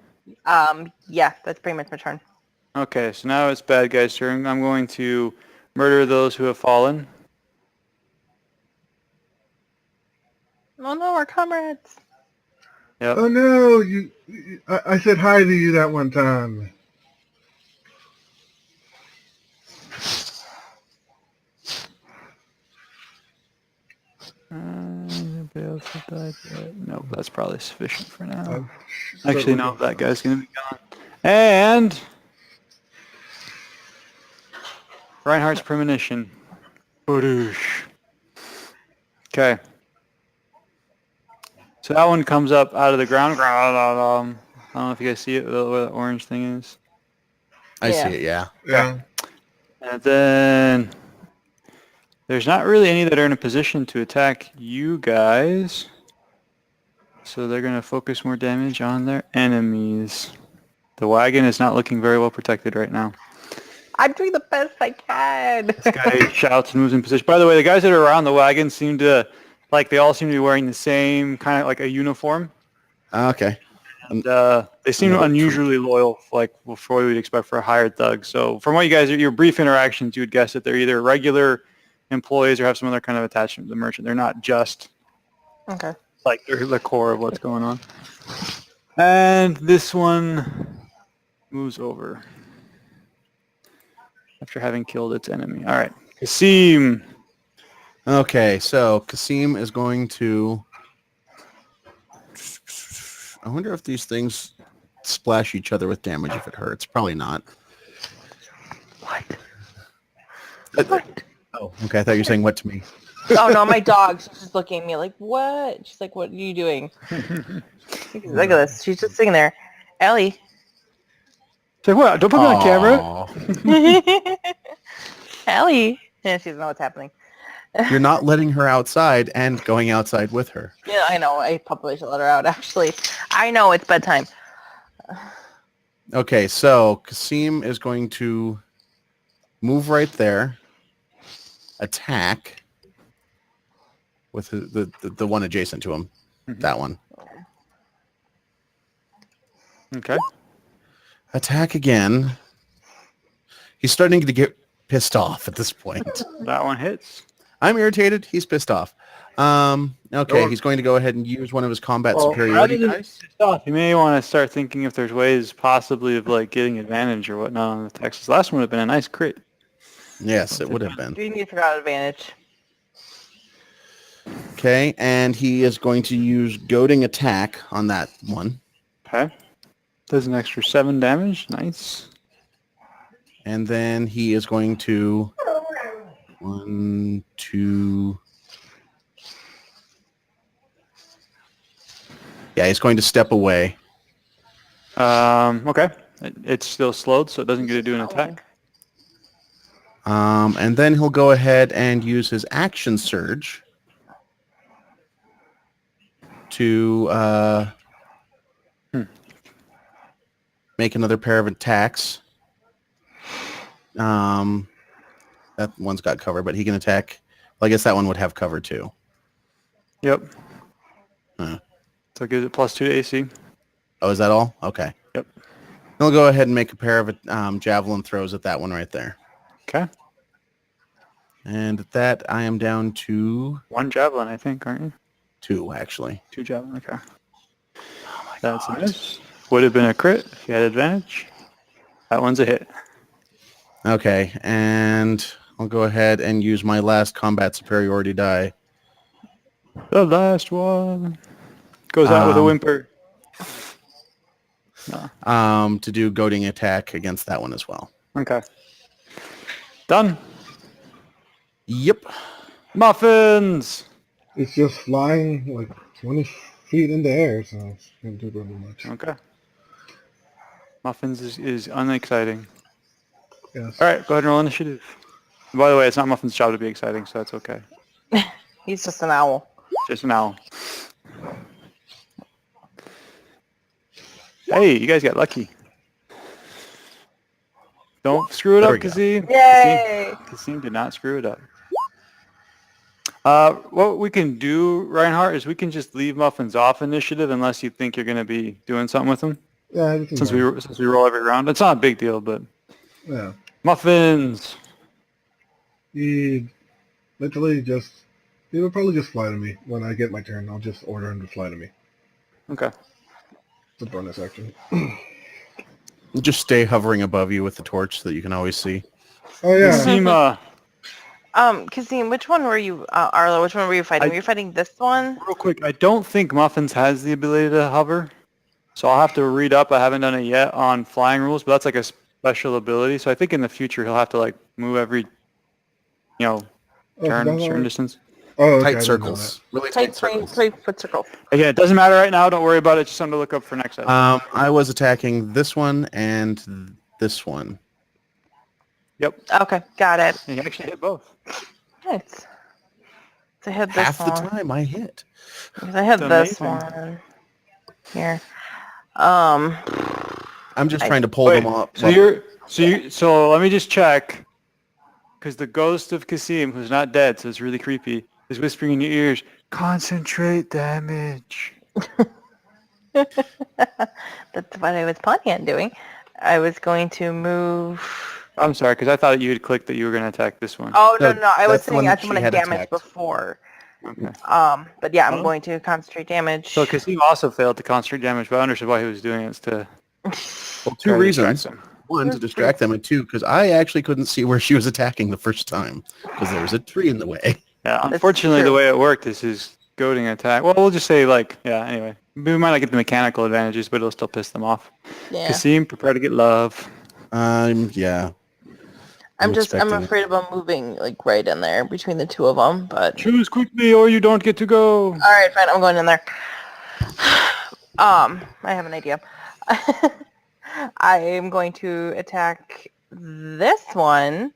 Yeah, that's pretty much my turn. Okay, so now it's bad guy's turn. I'm going to murder those who have fallen. Oh no, our comrades. Yep. Oh no! I said hi to you that one time. Anybody else have died yet? Nope, that's probably sufficient for now. Start Actually, no, working on that guy's going to be gone. And Reinhardt's premonition. Badoosh. Okay. So that one comes up out of the ground. I don't know if you guys see it, where the orange thing is. I Yeah. see it, yeah. Yeah. And then there's not really any that are in a position to attack you guys. So they're going to focus more damage on their enemies. The wagon is not looking very well protected right now. I'm doing the best I can. This guy shouts and moves in position. By the way, the guys that are around the wagon seem to, they all seem to be wearing the same kind of like a uniform. Okay. And they seem unusually loyal, for what we'd expect for a hired thug. So from what you guys, your brief interactions, you would guess that they're either regular employees or have some other kind of attachment to the merchant. They're not just Okay. they're the core of what's going on. And this one moves over after having killed its enemy. All right, Kasim. Okay, so Kasim is going to... I wonder if these things splash each other with damage if it hurts. Probably not. What? Oh, okay. I thought you were saying what to me. Oh no, my dog. She's just looking at me like, what? She's like, what are you doing? Look at this. She's just sitting there. Ellie. Say what? Don't put me on camera. Aw. Ellie. Yeah, she doesn't know what's happening. You're not letting her outside and going outside with her. Yeah, I know. I probably should let her out, actually. I know, it's bedtime. Okay, so Kasim is going to move right there, attack with the one adjacent to him, that one. Okay. Attack again. He's starting to get pissed off at this point. That one hits. I'm irritated. He's pissed off. Okay, he's going to go ahead and use one of his combat superiority dice. You may want to start thinking if there's ways possibly of getting advantage or whatnot on the Texas. Last one would have been a nice crit. Yes, it would have been. Do you need forgot advantage? Okay, and he is going to use goading attack on that one. Okay. Does an extra 7 damage. Nice. And then he is going to 1, 2. Yeah, he's going to step away. Okay. It's still slowed, so it doesn't get to do an attack. And then he'll go ahead and use his action surge to make another pair of attacks. That one's got cover, but he can attack. Well, I guess that one would have cover too. Yep. Huh. So it gives it +2 to AC. Oh, is that all? Okay. Yep. He'll go ahead and make a pair of javelin throws at that one right there. Okay. And at that, I am down to 1 javelin, I think, aren't you? 2, actually. 2 javelin, okay. Oh my That's a God. miss. Would have been a crit if you had advantage. That one's a hit. Okay, and I'll go ahead and use my last combat superiority die. The last one. Goes out with a whimper. No. To do goading attack against that one as well. Okay. Done. Yep. Muffins! It's just flying like 20 feet in the air, so it can't do really much. Okay. Muffins is unexciting. Yes. All right, go ahead and roll initiative. By the way, it's not Muffin's job to be exciting, so that's okay. He's just an owl. Just an owl. Hey, you guys got lucky. Don't screw it There up, we go. Kasim. Yay! Kasim did not screw it up. What we can do, Reinhardt, is we can just leave Muffins off initiative unless you think you're going to be doing something with them. Yeah, everything's Since fine. we roll every round, it's not a big deal. But Yeah. Muffins. He literally just... He will probably just fly to me. When I get my turn, I'll just order him to fly to me. Okay. It's a bonus action. Just stay hovering above you with the torch so that you can always see. Oh, yeah. Kasim, Kasim, which one were you, Arlo? Which one were you fighting? Were you fighting this one? Real quick, I don't think Muffins has the ability to hover, so I'll have to read up. I haven't done it yet on flying rules, but that's like a special ability. So I think in the future he'll have to like move every, Oh, so turn that's certain all- distance. Oh, okay, I Tight didn't know circles. Really tight circles. 3-foot circle. Again, it doesn't matter right now. Don't worry about it. Just something to look up for next session. I was attacking this one and this one. Yep. Okay, got it. You can actually hit both. Nice. So I had this Half the one. time I hit. Because I had That's this amazing. one here. I'm just trying to pull Wait, them up. so let me just check, because the ghost of Kasim, who's not dead, so it's really creepy, is whispering in your ears, concentrate damage. That's what I was planning on doing. I was going to move. I'm sorry, because I thought you had clicked that you were going to attack this one. Oh No, no! I was that's the one saying that that's when she I had damaged attacked. before. Okay. But yeah, I'm Oh. going to concentrate damage. So Kasim also failed to concentrate damage, but I understood why he was doing it. It's to Well, try two to reasons. distract them. One, to distract them, and two, because I actually couldn't see where she was attacking the first time because there was a tree in the way. Yeah, unfortunately, the true. way it worked is his goading attack. Well, we'll just say, like, yeah, anyway. We might not get the mechanical advantages, but it'll still piss them off. Yeah. Kasim, prepare to get love. Yeah. I'm expecting it. afraid of them moving like right in there between the two of them. But Choose quickly or you don't get to go. all right, fine. I'm going in there. I have an idea. I am going to attack this one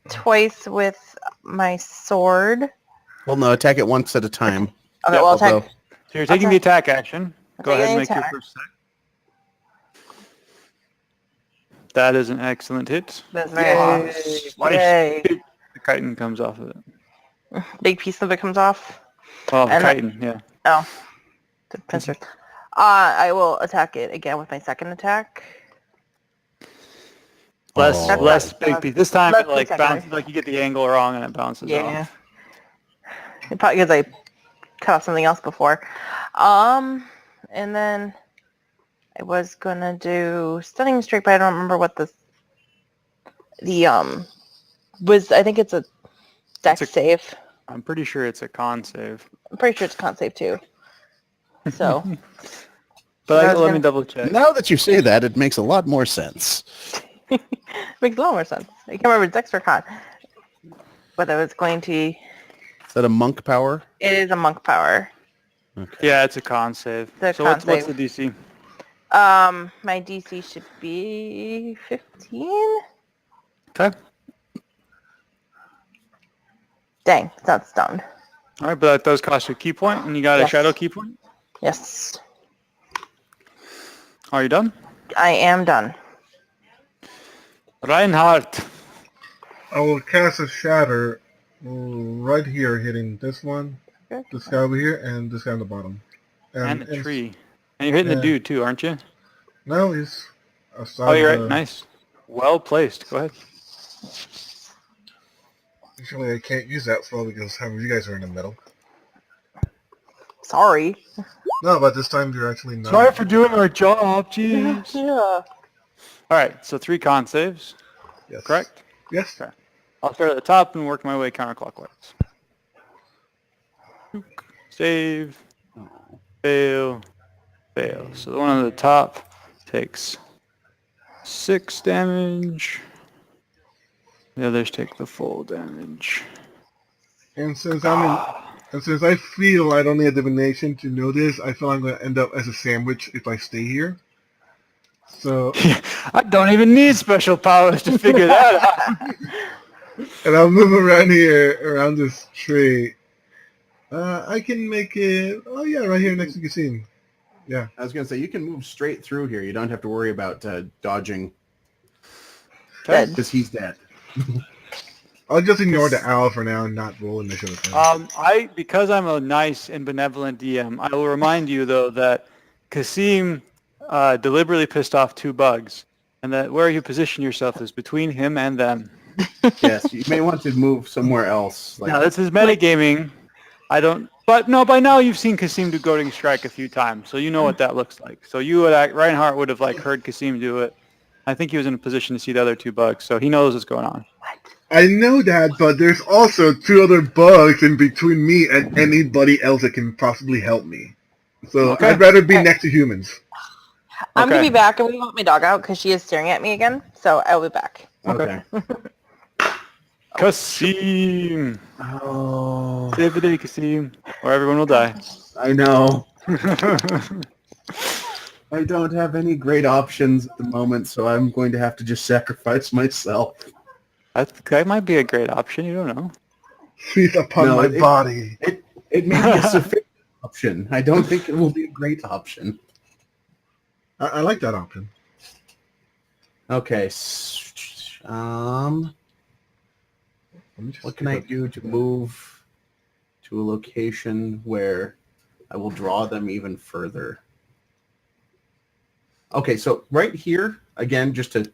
twice with my sword. Well, no, attack it once at a time. Okay, Yep, well, although- attack. So you're taking Okay. the attack action. Go ahead and make Taking the your attack. first attack. That is an excellent hit. That's very hot. Slice. Yay. The chitin comes off of it. Big piece of it comes off. Oh, the And chitin, yeah. Oh, the pincers. I will attack it again with my second attack. Less Oh. less big piece. This time Less it like big bounces, second. like you get the angle wrong and it bounces Yeah. off. Probably because I cut off something else before. And then I was gonna do stunning strike, but I don't remember what the was. I think it's a dex It's a- save. I'm pretty sure it's a con save. I'm pretty sure it's a con save too. So But I was let gonna- me double check. Now that you say that, it makes a lot more sense. makes a lot more sense. I can't remember dex or con, but I was going to. Is that a monk power? It is a monk power. Okay. Yeah, it's a con save. The So con what's save. the DC? My DC should be 15. Okay. Dang, it's not stunned. All right, but that does cost you a key point, and you got a Yes. shadow key point. Yes, Are you done? I am done. Reinhardt. I will cast a shatter right here, hitting this one, Okay. this guy over here, and this guy on the bottom. And the tree. And you're hitting yeah. the dude too, aren't you? No, he's outside. Oh, you're right. Nice. Well placed. Go ahead. Actually, I can't use that spell because half of you guys are in the middle. Sorry. No, but this time you're actually not. Sorry for doing our job. Jeez. Yeah. All right. So 3 con saves. Yes. Correct. Yes. Okay. I'll start at the top and work my way counterclockwise. Save. Fail. Fail. So the one on the top takes 6 damage. The others take the full damage. And since since I feel I don't need a divination to know this, I feel I'm going to end up as a sandwich if I stay here. So, I don't even need special powers to figure that out. and I'll move around here, around this tree. I can make it. Oh yeah, right here next to Kasim. Yeah. I was going to say, you can move straight through here. You don't have to worry about dodging Okay. because he's dead. I'll just ignore the owl for now and not roll initiative. Because I'm a nice and benevolent DM, I will remind you though that Kasim deliberately pissed off 2 bugs, and that where you position yourself is between him and them. Yes, you may want to move somewhere else. Like, Now this is metagaming. But no, by now you've seen Kasim do goading strike a few times, so you know what that looks like. So you would Reinhardt would have like heard Kasim do it. I think he was in a position to see the other 2 bugs, so he knows what's going on. I know that, but there's also 2 other bugs in between me and anybody else that can possibly help me. So Okay. I'd rather be Alright. next to humans. I'm gonna Okay. be back, and we want my dog out because she is staring at me again. So I'll be back. Okay. Kasim. Oh, Save the day, Kasim, or everyone will die. I know. I don't have any great options at the moment, so I'm going to have to just sacrifice myself. That might be a great option. You don't know. Feast upon No, my body. It may be a sufficient option. I don't think it will be a great option. I like that option. Okay. Let me just What can I do to move to a location where I will draw them even further? Okay, so right here, again, just to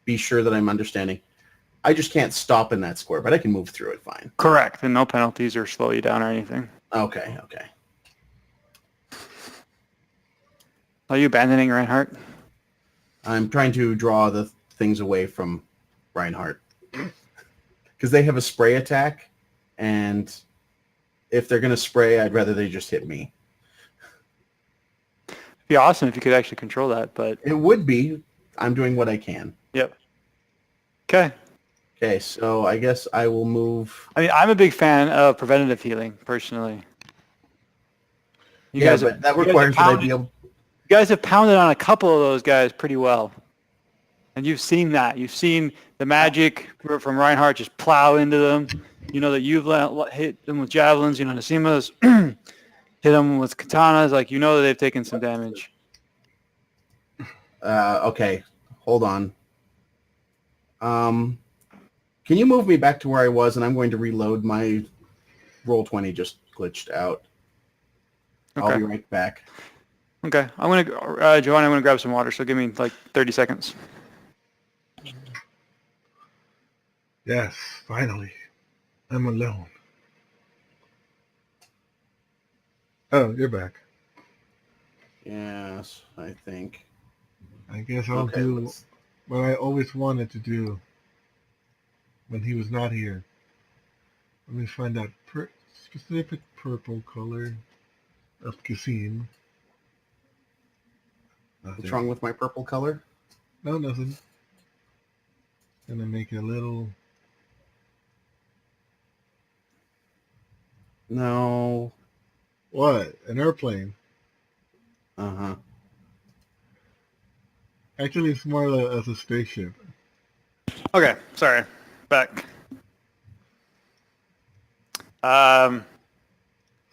be sure that I'm understanding, I just can't stop in that square, but I can move through it fine. Correct, and no penalties or slow you down or anything. Okay. Are you abandoning Reinhardt? I'm trying to draw the things away from Reinhardt. Because they have a spray attack, and if they're going to spray, I'd rather they just hit me. It'd be awesome if you could actually control that, but... It would be. I'm doing what I can. Yep. Okay. Okay, so I guess I will move... I mean, I'm a big fan of preventative healing, personally. But that requires that I be able... You guys have pounded on a couple of those guys pretty well. And you've seen that. You've seen the magic from Reinhardt just plow into them. You know that you've hit them with javelins. You know, Nasima's hit them with katanas. Like, you know that they've taken some damage. Okay, hold on. Can you move me back to where I was, and I'm going to reload my Roll20 just glitched out. Okay. I'll be right back. Okay. I'm going to, Joanna, I'm going to grab some water, so give me like 30 seconds. Yes, finally. I'm alone. Oh, you're back. Yes, I think. I guess I'll do what I always wanted to do when he was not here. Let me find that specific purple color of Kasim. What's wrong with my purple color? No, nothing. Gonna make it a little... No. What? An airplane. Uh-huh. Actually, it's more as a spaceship. Okay. Sorry. Back.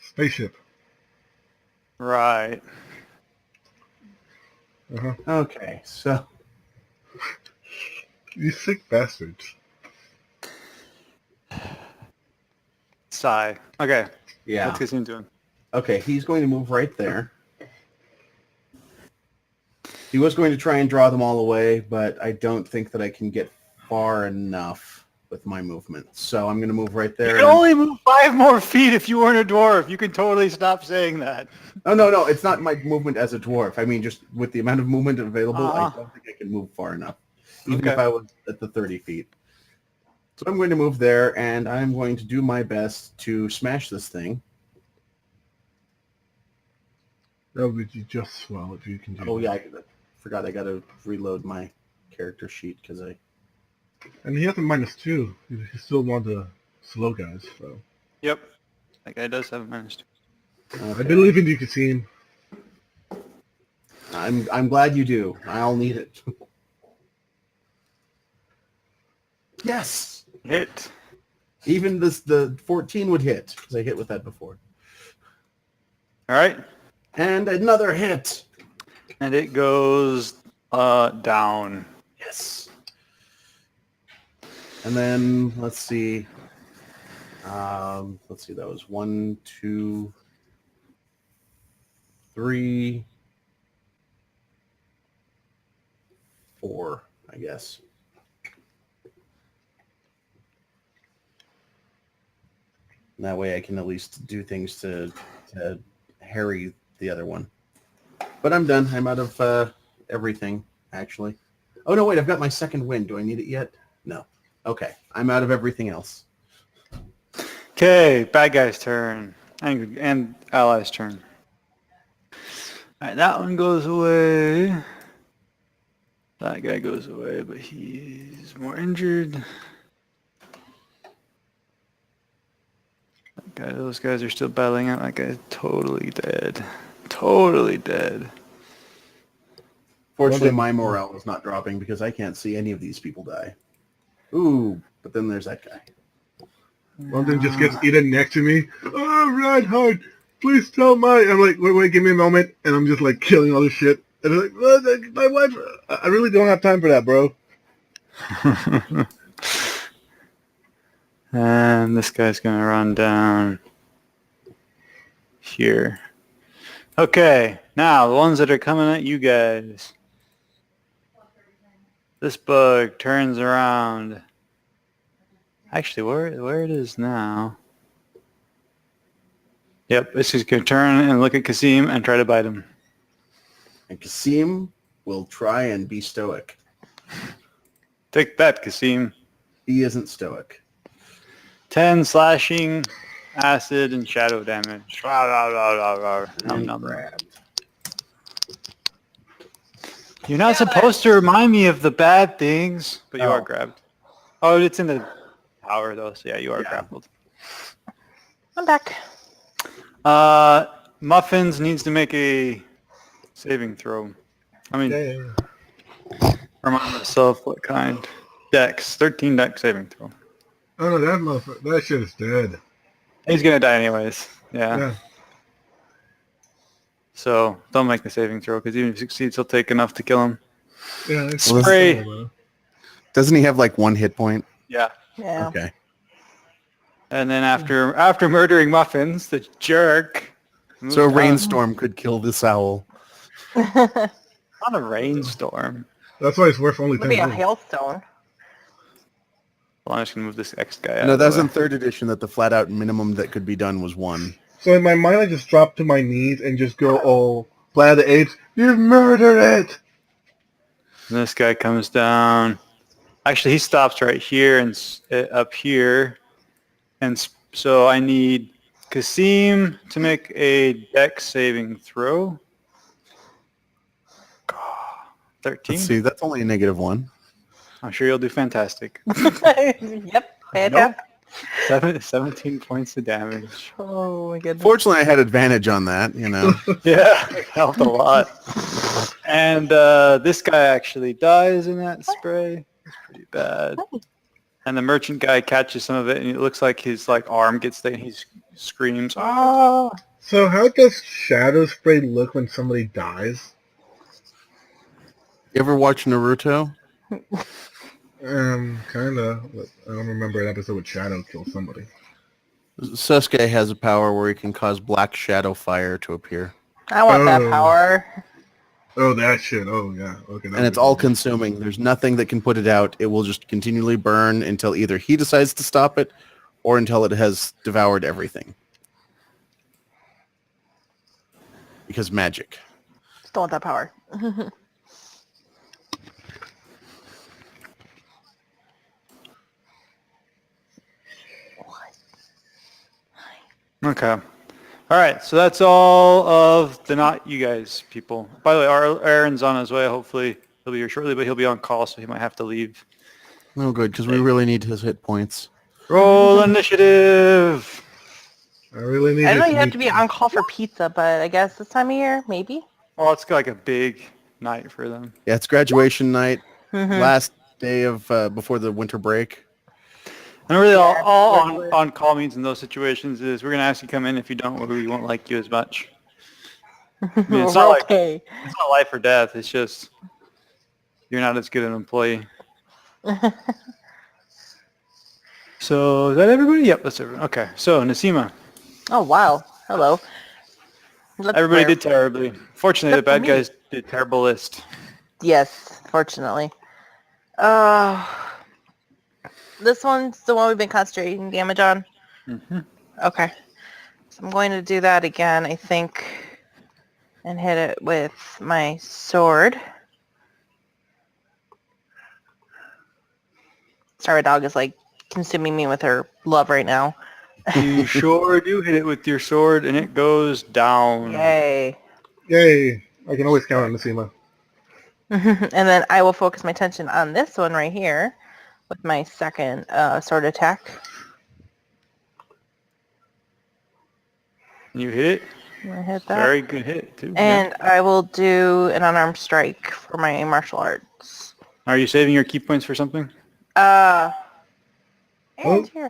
Spaceship. Right. Uh-huh. Okay, so... You sick bastards. Sigh. Okay. Yeah. What's Kasim doing? Okay, he's going to move right there. He was going to try and draw them all away, but I don't think that I can get far enough with my movement. So I'm going to move right there. You can only move 5 more feet if you weren't a dwarf. You can totally stop saying that. Oh, no. It's not my movement as a dwarf. I mean, just with the amount of movement available, I don't think I can move far enough. Even if I was at the 30 feet. So I'm going to move there, and I'm going to do my best to smash this thing. That would be just swell if you can do that. Yeah, I forgot I got to reload my character sheet because I... And he has a -2. He still wants to slow guys, so... Yep. That guy does have a -2. Okay. I believe in you, Kasim. I'm glad you do. I'll need it. Yes! Hit. Even the 14 would hit, because I hit with that before. All right. And another hit! And it goes down. Yes. And then, let's see. That was 1, 2, 3, 4, I guess. And that way I can at least do things to harry the other one. But I'm done. I'm out of everything, actually. Oh, no, wait. I've got my second win. Do I need it yet? No. Okay, I'm out of everything else. Okay, bad guy's turn. And ally's turn. Alright, that one goes away. That guy goes away, but he's more injured. Those guys are still battling out. That guy's totally dead. Totally dead. Fortunately, my morale is not dropping because I can't see any of these people die. Ooh, but then there's that guy. One thing just gets eaten next to me. Oh, Reinhardt, please tell my. I'm like, wait, give me a moment, and I'm just like killing all this shit. And I'm like, my wife. I really don't have time for that, bro. And this guy's gonna run down here. Okay, now the ones that are coming at you guys. This bug turns around. Actually, where it is now. Yep, it's just gonna turn and look at Kasim and try to bite him. And Kasim will try and be stoic. Take that, Kasim. He isn't stoic. 10 slashing, acid, and shadow damage. And grabbed. You're not supposed to remind me of the bad things, but you are Oh. grabbed. Oh, it's in the tower, though, so yeah, you are grappled. I'm back. Muffins needs to make a saving throw. I mean, Yeah. remind myself what kind. Dex. 13 dex saving throw. Oh no, that shit is dead. He's going to die anyways. Yeah. So don't make the saving throw, because even if he succeeds, he'll take enough to kill him. Yeah. It's Spray. Doesn't he have like 1 hit point? Yeah. Yeah. Okay. And then after murdering Muffins, the jerk. So a moves on. rainstorm could kill this owl. Not a rainstorm. That's why it's worth only 10 Maybe a gold. hailstone. Well, I'm just going to move this X guy out. No, of that the was way. in 3rd edition that the flat out minimum that could be done was 1. So in my mind, I just drop to my knees and just go, "Oh, Planet of the Apes, you've murdered it!" And this guy comes down. Actually, he stops right here and up here. And so I need Kasim to make a dex saving throw. 13. Let's see, that's only a -1. I'm sure you'll do fantastic. Yep. Fantastic. 17 points of damage. Oh my goodness. Fortunately, I had advantage on that, you know. Yeah, helped a lot. And this guy actually dies in that spray. It's pretty bad. And the merchant guy catches some of it, and it looks like his arm gets there, and he screams, "Ah!" So how does shadow spray look when somebody dies? You ever watch Naruto? Kinda. But I don't remember an episode with Shadow kill somebody. Sasuke has a power where he can cause black shadow fire to appear. I want that Oh. power. Oh, that shit. Oh, yeah. Okay. And it's all consuming. There's nothing that can put it out. It will just continually burn until either he decides to stop it or until it has devoured everything. Because magic. Just don't want that power. Okay. All right, so that's all of the not you guys people. By the way, Aaron's on his way. Hopefully he'll be here shortly, but he'll be on call, so he might have to leave. No good, because we really need his hit points. Roll initiative. I really need I know this you have meat. to be on call for pizza, but I guess this time of year, maybe. Well, it's like a big night for them. Yeah, it's graduation night, Mhm. last day of before the winter break. And really, all Yeah. on call means in those situations is we're gonna ask you to come in. If you don't, we won't like you as much. I mean, it's not like Okay. it's not life or death. It's just you're not as good an employee. So is that everybody? Yep, that's everyone. Okay, so Nasima, Oh, wow. Hello. Let's everybody wear- did terribly. Fortunately, the Except for bad me. guys did terrible list. Yes, fortunately. This one's the one we've been concentrating damage on. Mm-hmm. Okay. So I'm going to do that again, I think, and hit it with my sword. Sorry, dog is like consuming me with her love right now. You sure do hit it with your sword, and it goes down. Yay. Yay! I can always count on Nasima. And then I will focus my attention on this one right here with my second sword attack. You hit it. I hit that. Very good hit, too. And I will do an unarmed strike for my martial arts. Are you saving your key points for something? And Oh. here.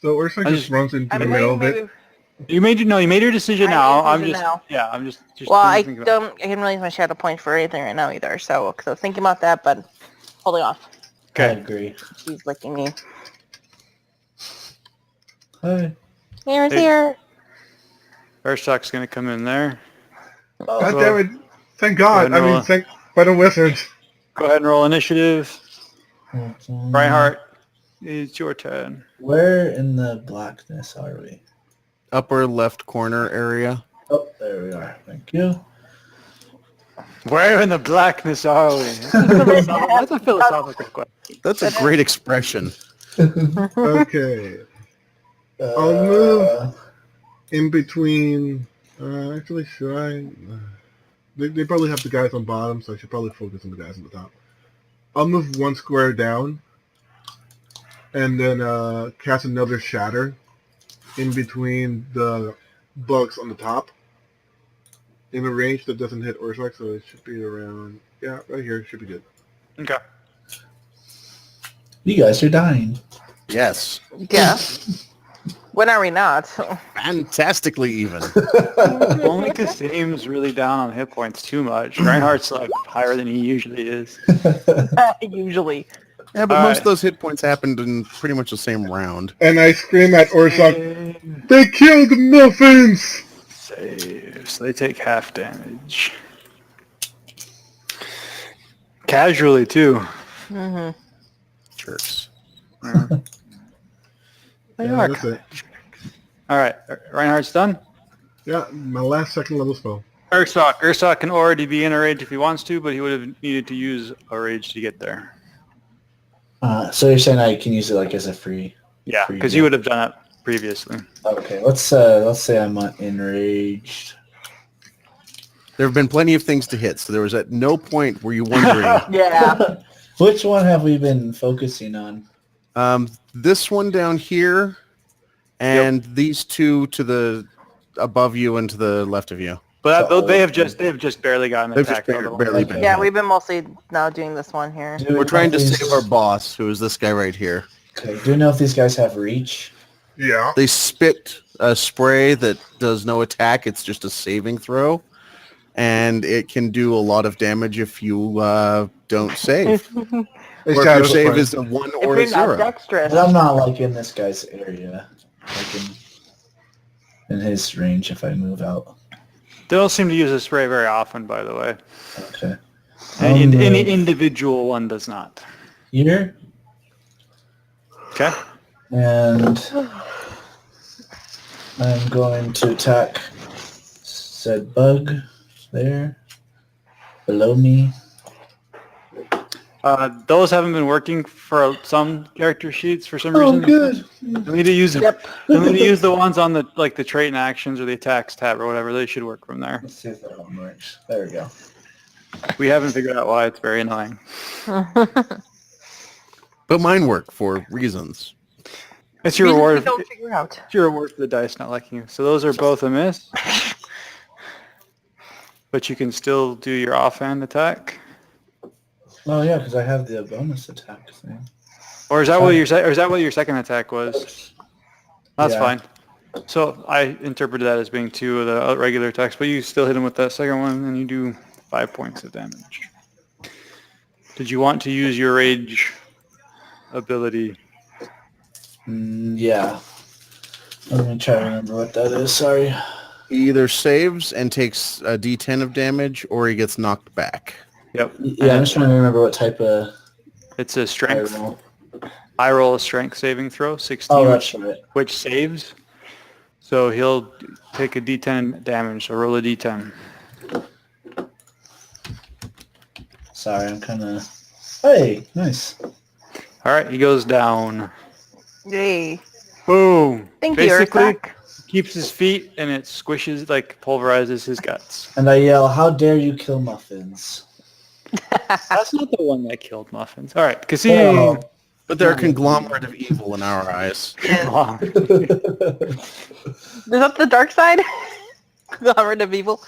So Ursa just runs into the middle of it. You made your decision I now. made a I'm decision just now. I'm just Well, I thinking about can't really use my shadow point for anything right now either. So thinking about that, but holding off. I Okay. agree. She's licking me. Hi. Here's Hey. here. Ursock's gonna come in there. God Well, damn it! Thank God. go ahead and roll. Thank by the wizards. Go ahead and roll initiative. Okay. Reinhardt, it's your turn. Where in the blackness are we? Upper left corner area. Oh, there we are. Thank you. Where in the blackness are we? That's a philosophical question. That's a great expression. Okay. I'll move in between. Actually, should I? They probably have the guys on bottom, so I should probably focus on the guys on the top. I'll move one square down, and then cast another shatter in between the bugs on the top, in a range that doesn't hit Ursak, so it should be around. Yeah, right here should be good. Okay. You guys are dying. Yes. Yeah. When are we not? Fantastically even. Only because Same's really down on hit points too much. Reinhardt's like higher than he usually is. Usually. Yeah, but All most right. of those hit points happened in pretty much the same round. And I scream at Ursak, "They killed the muffins!" Saves. They take half damage. Casually too. Mm-hmm. Jerks. They Yeah, are. that's it. All right. Reinhardt's done. Yeah, my last second level spell. Ursock can already be in a rage if he wants to, but he would have needed to use a rage to get there. So you're saying I can use it like as a free? Yeah, free because deal? you would have done it previously. Okay, let's say I'm enraged. There have been plenty of things to hit, so there was at no point were you wondering. Yeah. Which one have we been focusing on? This one down here, and these two to the above you and to the left of you. But So- they have just barely gotten They've attacked. just barely been. Yeah, hit. we've been mostly now doing this one here. Do we We're trying know to if these- save our boss, who is this guy right here. Okay, do you know if these guys have reach? Yeah. They spit a spray that does no attack. It's just a saving throw. And it can do a lot of damage if you don't save. Or if your save is a 1 If or you're a not 0. dexterous. But I'm not like in this guy's area. Like in his range if I move out. They don't seem to use a spray very often, by the way. Okay. Any individual one does not. Here Okay. and I'm going to attack said bug there below me. Those haven't been working for some character sheets for some Oh, reason. good. You'll need to use you'll need to use the ones on the the trait and actions or the attacks tab or whatever. They should work from there. Let's see if that one works. There we go. We haven't figured out why. It's very annoying. But mine work for reasons. It's your Reasons we reward. don't figure out. It's your reward for the dice not liking you. So those are both a miss. But you can still do your offhand attack. Oh yeah, because I have the bonus attack thing. Or is that what your second attack was? That's Yeah. fine. So I interpreted that as being 2 of the regular attacks, but you still hit him with that second one, and you do 5 points of damage. Did you want to use your rage ability? Yeah. Let me try to remember what that is. Sorry. He either saves and takes a d10 of damage, or he gets knocked back. Yep. Yeah, I'm just trying to remember what type of It's a I strength. roll. I roll a strength saving throw, 16, Oh, that's right. which saves. So he'll take a d10 damage, so roll a d10. Sorry, I'm kind of... Hey, nice. All right, he goes down. Yay. Boom. Thank Basically, you, Ursak. keeps his feet and it squishes, like pulverizes his guts. And I yell, "How dare you kill muffins?" That's not the one that killed Muffins. All right, Kasim. Oh. But they're a conglomerate of evil in our eyes. Is that the dark side? Conglomerate of evil.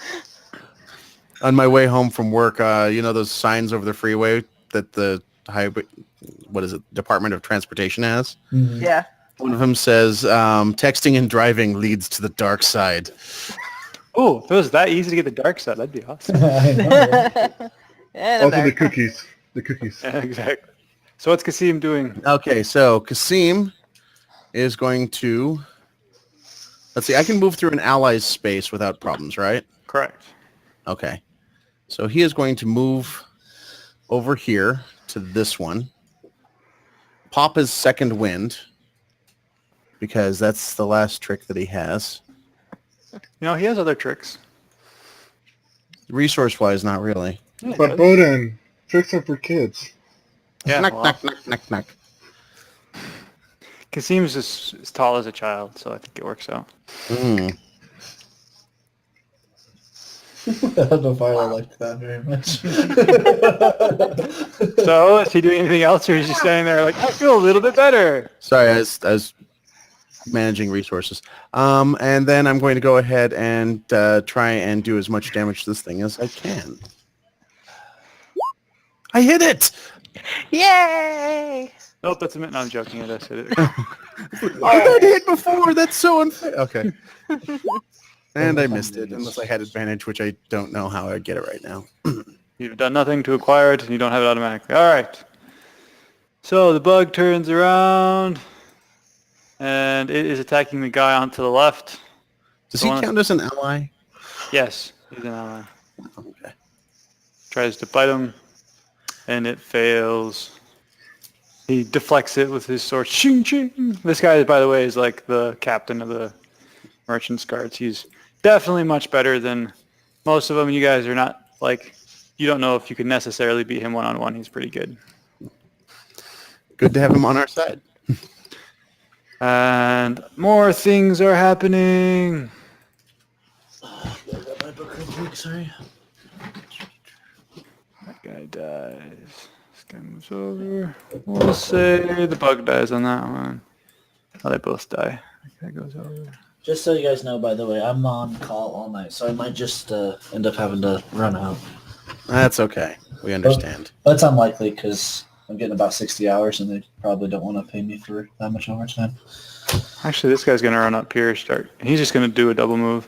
On my way home from work, you know those signs over the freeway that the highway, Department of Transportation has? Mhm. Yeah. One of them says, texting and driving leads to the dark side. Oh, if it was that easy to get the dark side, that'd be awesome. I know. And Also the America. cookies. The cookies. Yeah, exactly. So what's Kasim doing? Okay, so Kasim is going to... Let's see, I can move through an ally's space without problems, right? Correct. Okay. So he is going to move over here to this one. Pop his second wind, because that's the last trick that he has. You know, he has other tricks. Resource-wise, not really. Yeah, he But does. Bowden, tricks are for kids. Yeah, Knock, well, knock, knock, knock, knock. Kasim's as tall as a child, so I think it works out. Mm. I don't know if I like that very much. So is he doing anything else, or is he just standing there like, I feel a little bit better? Sorry, I was managing resources. And then I'm going to go ahead and try and do as much damage to this thing as I can. I hit it! Yay! Nope, that's a minute. No, I'm joking. I just hit it. I got hit before! That's so unfair! Okay. And I missed it, unless I had advantage, which I don't know how I'd get it right now. You've done nothing to acquire it, and you don't have it automatically. All right. So the bug turns around, and it is attacking the guy on to the left. Does he count as an ally? Yes, he's an ally. Okay. Tries to bite him, and it fails. He deflects it with his sword. Shing, shing. This guy, by the way, is like the captain of the Merchant's Guards. He's definitely much better than most of them. You guys are not, like, you don't know if you could necessarily beat him one-on-one. He's pretty good. Good to have him on our side. And more things are happening. Sorry. That guy dies. This guy moves over. We'll say the bug dies on that one. Oh, they both die. That guy goes over. Just so you guys know, by the way, I'm on call all night, so I might just end up having to run out. That's okay. We understand. But it's unlikely because I'm getting about 60 hours, and they probably don't want to pay me for that much overtime. Actually, this guy's going to run up here. He's just going to do a double move.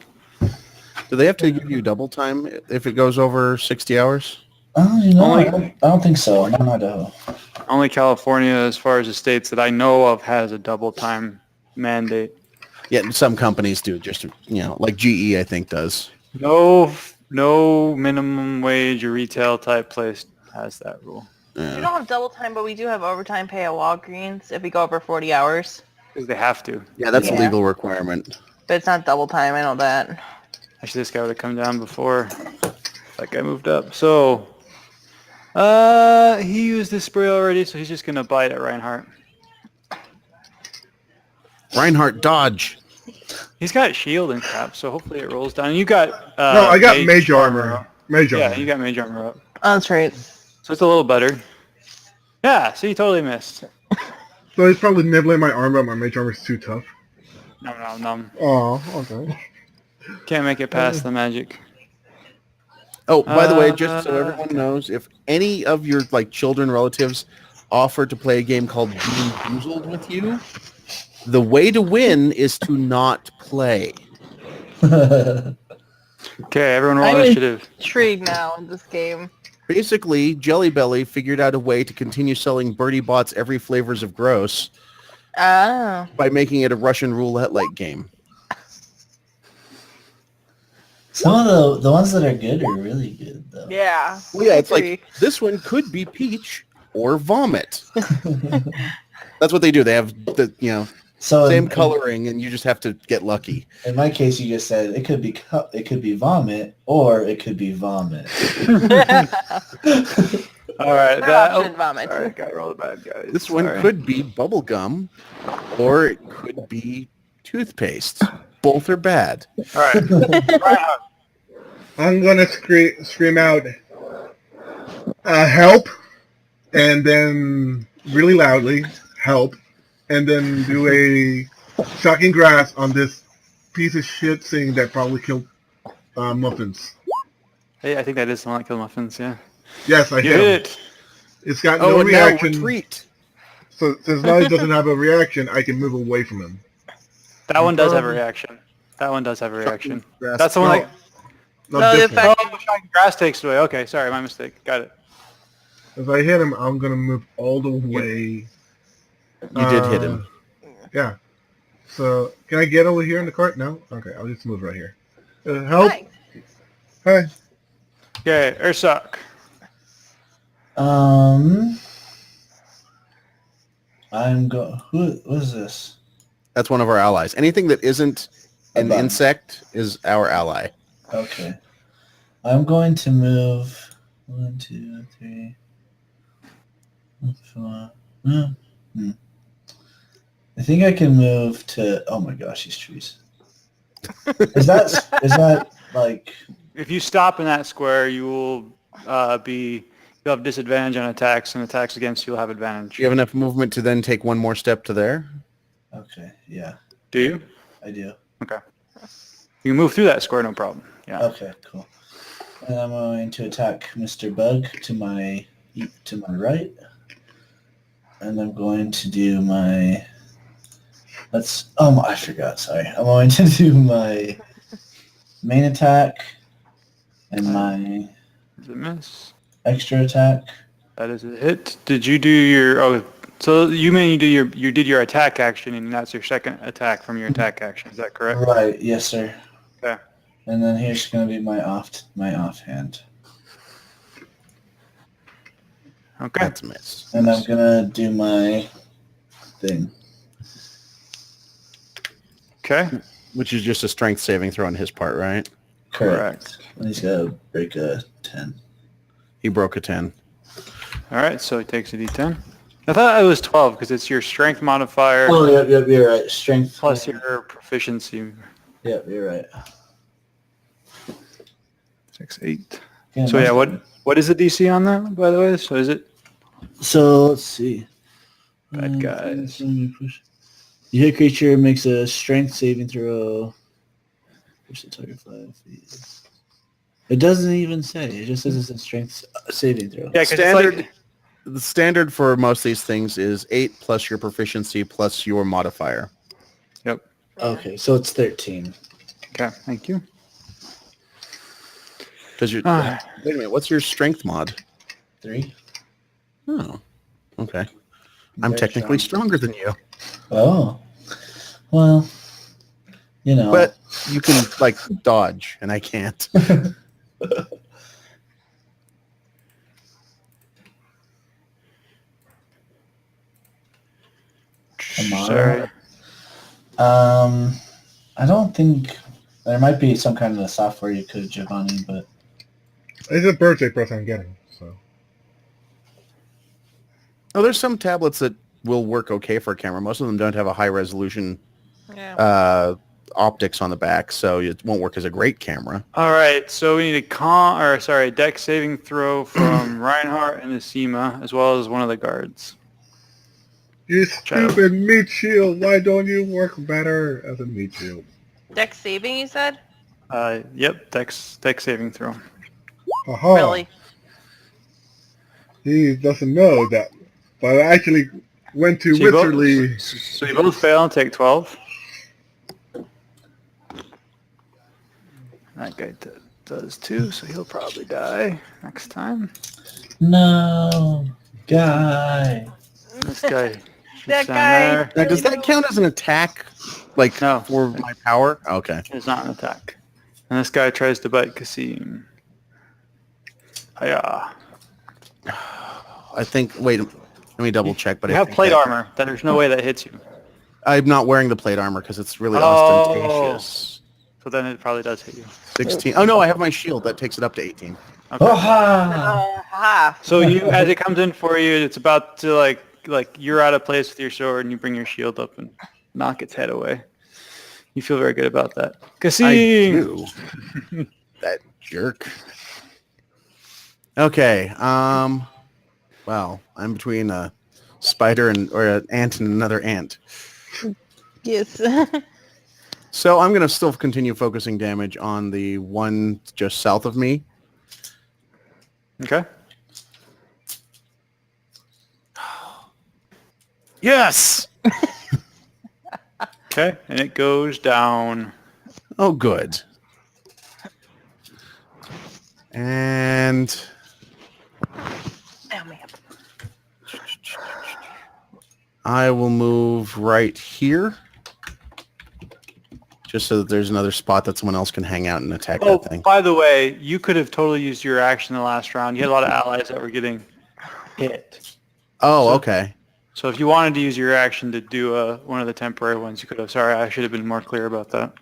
Do they have to give you double time if it goes over 60 hours? Oh, you know, Only- I don't think so. I'm in Idaho. Only California, as far as the states that I know of, has a double time mandate. Yeah, some companies do. Just, like GE, I think, does. No minimum wage or retail type place has that rule. We don't have double time, but we do have overtime pay at Walgreens if we go over 40 hours. Because they have to. Yeah, that's a Yeah. legal requirement. But it's not double time, I know that. Actually, this guy would have come down before that guy moved up. So, he used his spray already, so he's just going to bite at Reinhardt. Reinhardt, dodge. He's got shield and crap, so hopefully it rolls down. You got No, I got mage armor. Mage Yeah, armor. you got mage armor up. Oh, that's right. So it's a little better. Yeah, so you totally missed. So he's probably nibbling my armor, but my mage armor is too tough. Nom. Oh, okay. Can't make it past the magic. Oh, by the way, just so everyone knows, if any of your children, relatives offer to play a game called Bean Boozled with you, the way to win is to not play. Okay, everyone roll I'm initiative. intrigued now in this game. Basically, Jelly Belly figured out a way to continue selling Birdie Bots every flavors of gross Oh. by making it a Russian roulette-like game. Some of the ones that are good are really good, though. Yeah. Well, yeah, it's Agree. like, this one could be peach or vomit. That's what they do. They have the, So same coloring, and you just have to get lucky. In my case, you just said it could be vomit or it could be vomit. All right. That option vomit. Sorry, got roll the bad guys. This one Sorry. could be bubble gum, or it could be toothpaste. Both are bad. All right. I'm gonna scream out, help, and then really loudly, help, and then do a shocking grasp on this piece of shit thing that probably killed Muffins. Hey, I think that is the one that killed Muffins, yeah. Yes, I You hit him. hit it. It's got Oh, no and now reaction. retreat. So since now it doesn't have a reaction, I can move away from him. That one does have a reaction. That one does have a reaction. That's the one No, that... not No, this the one. effect- Oh, shocking grass takes it away. Okay, sorry, my mistake. Got it. If I hit him, I'm gonna move all the way. You did hit him. Yeah. So can I get over here in the cart? No. Okay, I'll just move right here. Help! Hi. Hi. Okay, Ursak. Who is this? That's one of our allies. Anything that isn't an bug. insect is our ally. Okay. I'm going to move 1, 2, 3, 4. I think I can move to. Oh my gosh, these trees. Is that like? If you stop in that square, you will you'll have disadvantage on attacks, and attacks against you will have advantage. Do you have enough movement to then take one more step to there? Okay, yeah, Do you? I do. Okay. You can move through that square, no problem. Yeah. Okay, cool. And I'm going to attack Mr. Bug to my right, and I'm going to do my. I forgot. Sorry, I'm going to do my main attack and my Is it miss? extra attack. That is a hit. Did you do your... Oh, so you mean you did your attack action, and that's your second attack from your attack action. Is that correct? Right. Yes, sir. Okay. And then here's going to be my offhand. Okay. That's a miss. And I'm going to do my thing. Okay. Which is just a strength saving throw on his part, right? Correct. And he's got to break a 10. He broke a 10. All right, so he takes a d10. I thought it was 12 because it's your strength modifier Oh, yep, you're right. Strength. plus your proficiency. Yep, you're right. 6, 8. Yeah, So yeah, what is the DC on that, by the way? So is it So let's see. bad guys? You hit creature makes a strength saving throw. Push the target 5 feet. It doesn't even say. It just says it's a strength saving throw. Yeah, because Standard, the standard for most of these things is 8 plus your proficiency plus your modifier. Yep. Okay, so it's 13. Okay, thank you. Because you All wait right. a minute, what's your strength mod? 3. Oh, okay. I'm Very technically strong. stronger than you, Oh. Well, you know. but you can like dodge, and I can't. Sorry. I don't think there might be some kind of software you could, Giovanni, but It's a birthday present I'm getting. So Oh, there's some tablets that will work okay for a camera. Most of them don't have a high resolution Yeah. optics on the back, so it won't work as a great camera. All right, so we need a deck saving throw from Reinhardt and Asima, as well as one of the guards. you Shadow. stupid meat shield. Why don't you work better as a meat shield? Dex saving, you said? Yep, deck saving throw. Aha. Really? He doesn't know that, but I actually went to So you Wizardly. So you both fail and take 12. That guy does too, so he'll probably die next time. no, guy. This guy shoots That down guy. there. Now, does that count as an attack? Like No. for my power? Okay. It's not an attack. And this guy tries to bite Kasim. Hiya. I think. Wait, let me double check. But You I have think plate that- armor. There's no way that hits you. I'm not wearing the plate armor because it's really Oh. ostentatious. So then it probably does hit you. 16. Oh no, I have my shield. That takes it up to 18. Okay. Half. So you, as it comes in for you, it's about to like you're out of place with your sword, and you bring your shield up and knock its head away. You feel very good about that. I Kassim! do. That jerk. Okay. Well, I'm between a spider or an ant and another ant. Yes. So I'm gonna still continue focusing damage on the one just south of me. Okay. Yes! Okay, and it goes down. Oh, good. And Oh, man. I will move right here. Just so that there's another spot that someone else can hang out and attack Oh, that thing. by the way, you could have totally used your action in the last round. You had a lot of allies that were getting hit. Oh, So- okay. So if you wanted to use your action to do one of the temporary ones, you could have. Sorry, I should have been more clear about that.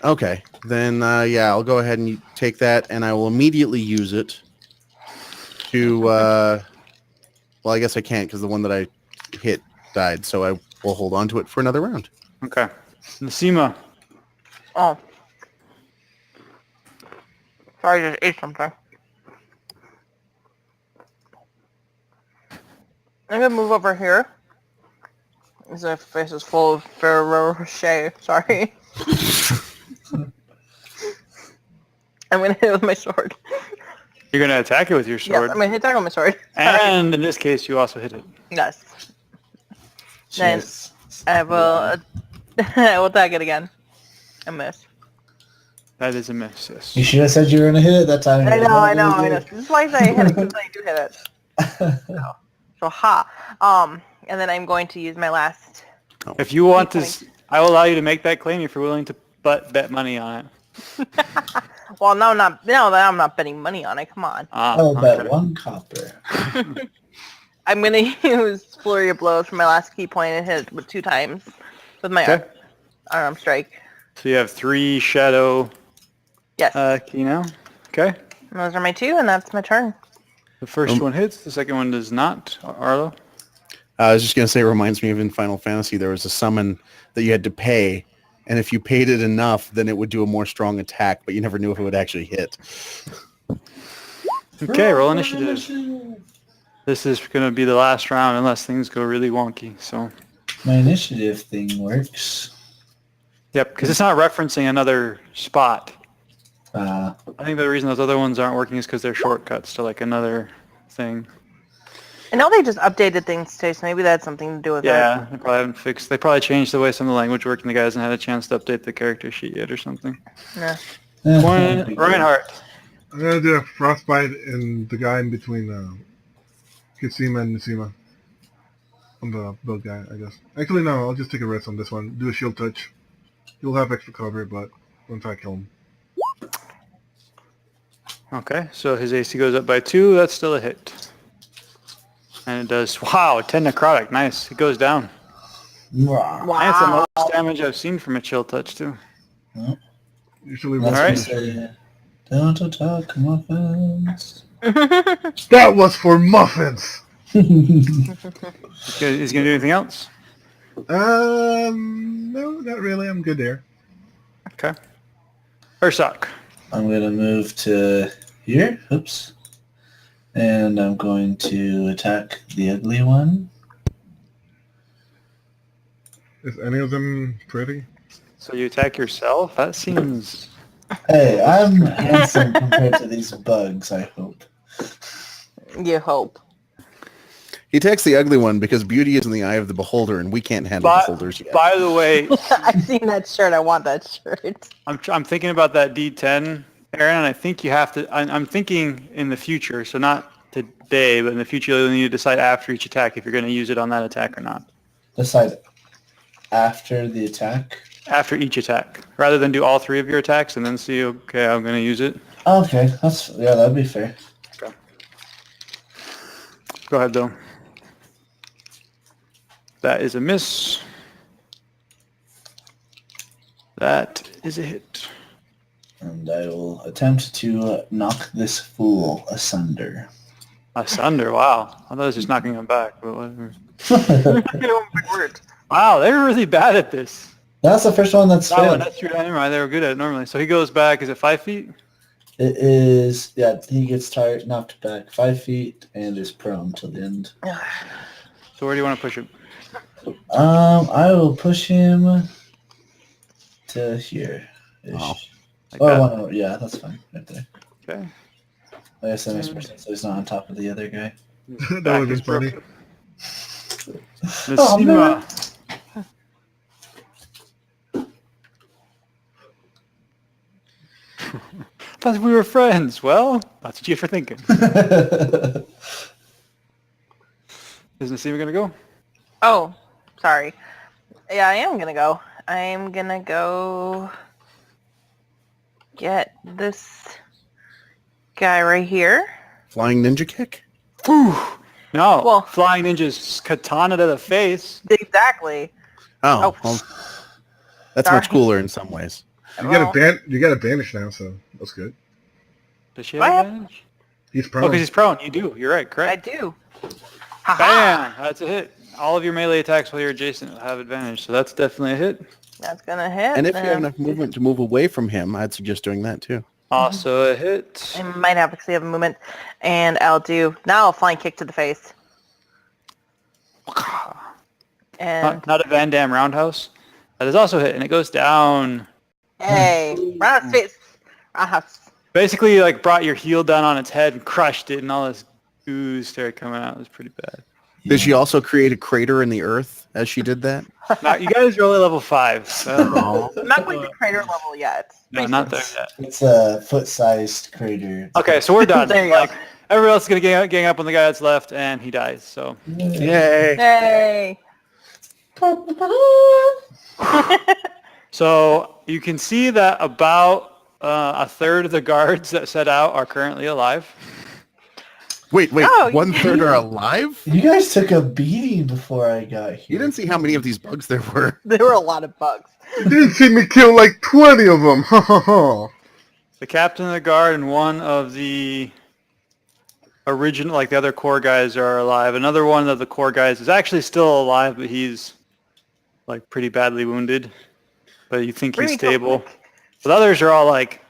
Okay. Then, yeah, I'll go ahead and take that, and I will immediately use it to, well, I guess I can't because the one that I hit died, so I will hold on to it for another round. Okay. Nasima. Oh. Sorry, I just ate something. I'm gonna move over here. As my face is full of Ferrero Rocher. Sorry. I'm gonna hit it with my sword. You're going to attack it with your Yes, sword. I'm gonna hit that with my sword. Sorry. And in this case, you also hit it. Yes. Then Yes. I will. I will attack it again. I miss. That is a miss, yes. You should have said you were gonna hit it that time. I know. This is why I say I hit it because I do hit it. So ha. And then I'm going to use my last. If you want to, Point. I will allow you to make that claim if you're willing to bet money on it. Well, no, not now that I'm not betting money on it. Come on. I'll bet Okay. 1 copper. I'm gonna use flurry of blows for my last key point and hit it with 2 times with my Okay. arm strike. So you have 3 shadow Yes. key now. Okay. And those are my 2, and that's my turn. The first one hits. The second one does not. Arlo. I was just going to say, it reminds me of in Final Fantasy, there was a summon that you had to pay, and if you paid it enough, then it would do a more strong attack, but you never knew if it would actually hit. Okay, roll initiative. This is going to be the last round unless things go really wonky. So, My initiative thing works. yep, because it's not referencing another spot. Uh, I think the reason those other ones aren't working is because they're shortcuts to like another thing. I know they just updated things too, so maybe that had something to do with Yeah, they probably haven't fixed. They probably changed the way some of the language worked, and the guy hasn't had a chance to update the character sheet yet or something. it. Yeah. Reinhardt. I'm gonna do a frostbite in the guy in between Kitsima and Nasima. On the build guy, I guess. Actually, no, I'll just take a rest on this one. Do a shield touch. He'll have extra cover, but once I kill him. Okay, so his AC goes up by 2. That's still a hit. And it does, wow, 10 necrotic. Nice. It goes down. wow. That's the Wow. most damage I've seen from a chill touch, too. Usually That's All right. what say, don't attack muffins. that was for muffins. Is he going to do anything else? No, not really. I'm good there. Okay. Ursak. I'm going to move to here. Oops. And I'm going to attack the ugly one. Is any of them pretty? So you attack yourself? That seems... Hey, I'm handsome compared to these bugs, I hope. You hope. He attacks the ugly one because beauty is in the eye of the beholder, and we can't handle beholders yet. By the way, I've seen that shirt. I want that shirt. I'm thinking about that D10, Aaron, and I think you have to... I'm thinking in the future, so not today, but in the future you'll need to decide after each attack if you're going to use it on that attack or not. Decide after the attack. After each attack, rather than do all 3 of your attacks and then see, okay, I'm going to use it. Okay, that'd be fair. Okay. Go ahead, though. That is a miss. That is a hit. And I will attempt to knock this fool asunder. Asunder, wow. I thought I was just knocking him back, but whatever. Big word. Wow, they were really bad at this. That's the first one that's That one, failed. that's true. Never mind. They were good at it normally. So he goes back. Is it 5 feet? It is, yeah, he gets tired, knocked back 5 feet and is prone till the end. So where do you want to push him? I will push him to here. Wow. Like Oh, that? one over, yeah, that's fine. Right there. Okay. I guess that makes more sense. So he's not on top of the other guy. That would be funny. Oh, man. Thought we were friends. Well, that's what you for thinking. Is Nasima gonna go? Oh, sorry. Yeah, I am gonna go. I'm gonna go get this guy right here. Flying ninja kick? Whew. No. Well- Flying ninja's katana to the face. Exactly. Oh, Oh. well, that's Sorry. much cooler in some ways. You got a banish now, so that's good. Does she I have have- advantage? He's Oh, prone. because he's prone. You do. You're right. I Correct. do. Haha. Bam! That's a hit. All of your melee attacks while you're adjacent will have advantage, so that's definitely a hit. That's gonna hit. And if you have enough movement to move away from him, I'd suggest doing that too. Also a hit. I might have because I have a movement, and I'll do now a flying kick to the face. And Not a Van Damme roundhouse. That is also a hit, and it goes down. hey, roundhouse face. Roundhouse. Basically, like brought your heel down on its head and crushed it, and all this ooze started coming out. It was pretty bad. Did she also create a crater in the earth as she did that? Now, you guys are only level 5. So, I'm not going to crater level yet. no, not there yet. It's a foot-sized crater. Okay, so we're done. There you like, go. everyone else is going to gang up on the guy that's left, and he dies. So, Yay! Hey. so you can see that about a third of the guards that set out are currently alive. Wait, Oh, 1/3 are alive? You guys took a beating before I got here. You didn't see how many of these bugs there were. There were a lot of bugs. You didn't see me kill like 20 of them. Ha ha ha. The captain of the guard and one of the original, like the other core guys are alive. Another one of the core guys is actually still alive, but he's like pretty badly wounded. But you think he's Really stable. quick. But the others are all like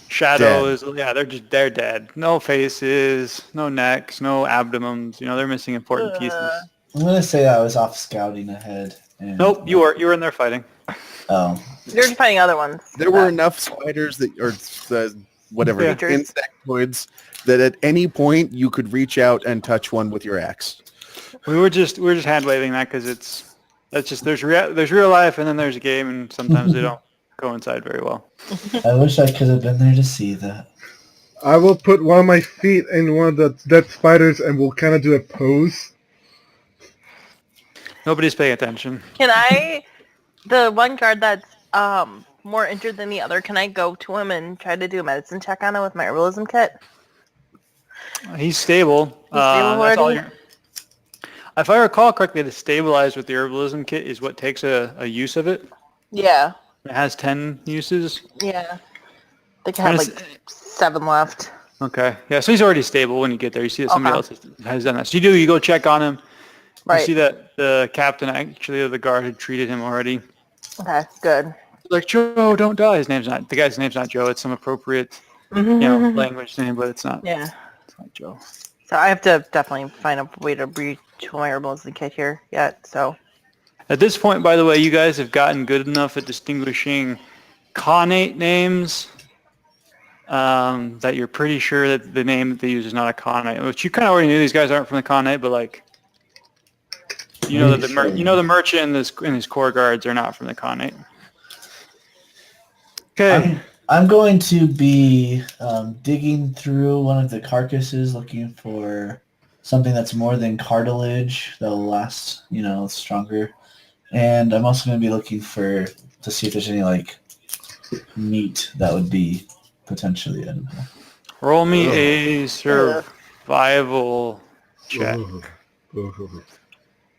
shadows. Yeah, they're dead. No faces, no necks, no abdomens. You know, they're missing important pieces. I'm gonna say I was off scouting ahead. And, Nope, you were in there fighting. Oh, You're just finding other ones. There were enough spiders that, or whatever, Yeah. insectoids, that at any point you could reach out and touch one with your axe. We were just hand waving that because there's real life and then there's a game, and sometimes they don't coincide very well. I wish I could have been there to see that. I will put one of my feet in one of the dead spiders and we'll kind of do a pose. Nobody's paying attention. Can I, the one guard that's more injured than the other, can I go to him and try to do a medicine check on him with my herbalism kit? He's stable. He's stable That's all already? you're... If I recall correctly, the stabilized with the herbalism kit is what takes a use of it. Yeah. It has 10 uses. Yeah. I think I have And like 7 left. Okay. Yeah, so he's already stable when you get there. You see that somebody Okay. else has done that. So you go check on him. Right. You see that the captain actually of the guard had treated him already. Okay, good. Like, Joe, don't die. The guy's name's not Joe. It's some appropriate, language name, but it's not. Yeah. It's not Joe. So I have to definitely find a way to reach my herbalism kit here yet, so. At this point, by the way, you guys have gotten good enough at distinguishing Khanate names that you're pretty sure that the name that they use is not a Khanate. Which you kind of already knew these guys aren't from the Khanate, but like, you know that the merchant and his core guards are not from the Khanate. Okay. I'm going to be digging through one of the carcasses looking for something that's more than cartilage that'll last, stronger. And I'm also going to be looking to see if there's any like meat that would be potentially edible. Roll me a survival check. Ugh.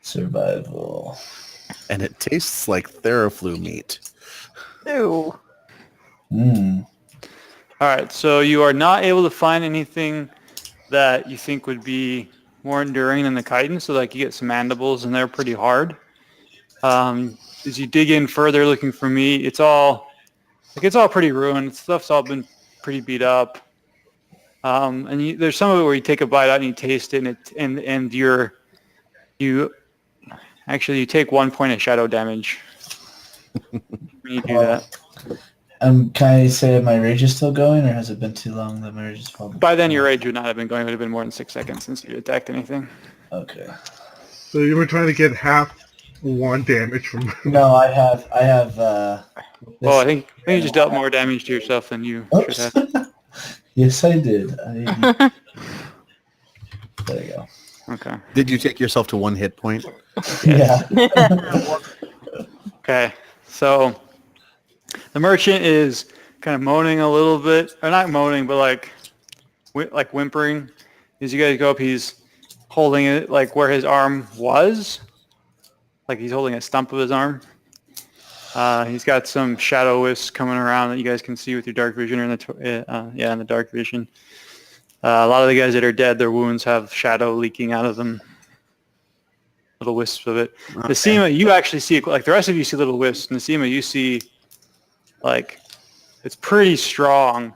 Survival. And it tastes like Theraflu meat. Ew. All right, so you are not able to find anything that you think would be more enduring than the chitin. So like you get some mandibles and they're pretty hard. As you dig in further looking for meat, it's all pretty ruined. Stuff's all been pretty beat up. There's some of it where you take a bite out and you taste it, and you take 1 point of shadow damage when you do that. Can I say my rage is still going, or has it been too long that my rage is falling? By then, your rage would not have been going. It would have been more than 6 seconds since you attacked anything. Okay. So you were trying to get half 1 damage from... No, I have. Well, I think you just dealt more damage to yourself than you should Oops. have. Yes, I did. There you go. Okay. Did you take yourself to 1 hit point? Yeah. Okay. So the merchant is kind of moaning a little bit, or not moaning, but like whimpering. As you guys go up, he's holding it like where his arm was, like he's holding a stump of his arm. He's got some shadow wisps coming around that you guys can see with your dark vision, or in the dark vision. A lot of the guys that are dead, their wounds have shadow leaking out of them. Little wisps of it. Okay. Nasima, you actually see, like the rest of you see little wisps. Nasima, you see, like, it's pretty strong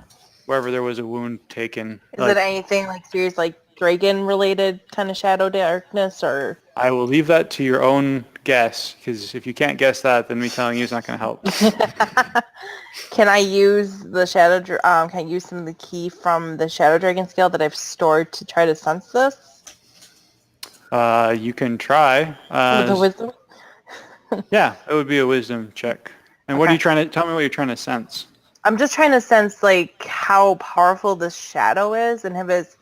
wherever there was a wound taken. Is it anything like serious, like dragon-related kind of shadow darkness, or? I will leave that to your own guess, because if you can't guess that, then me telling you is not going to help. Can I use the shadow? Can I use some of the key from the shadow dragon skill that I've stored to try to sense this? You can try. With the wisdom? Yeah, it would be a wisdom check. And what are you trying to tell me? What you're trying to sense? I'm just trying to sense like how powerful this shadow is, and if it's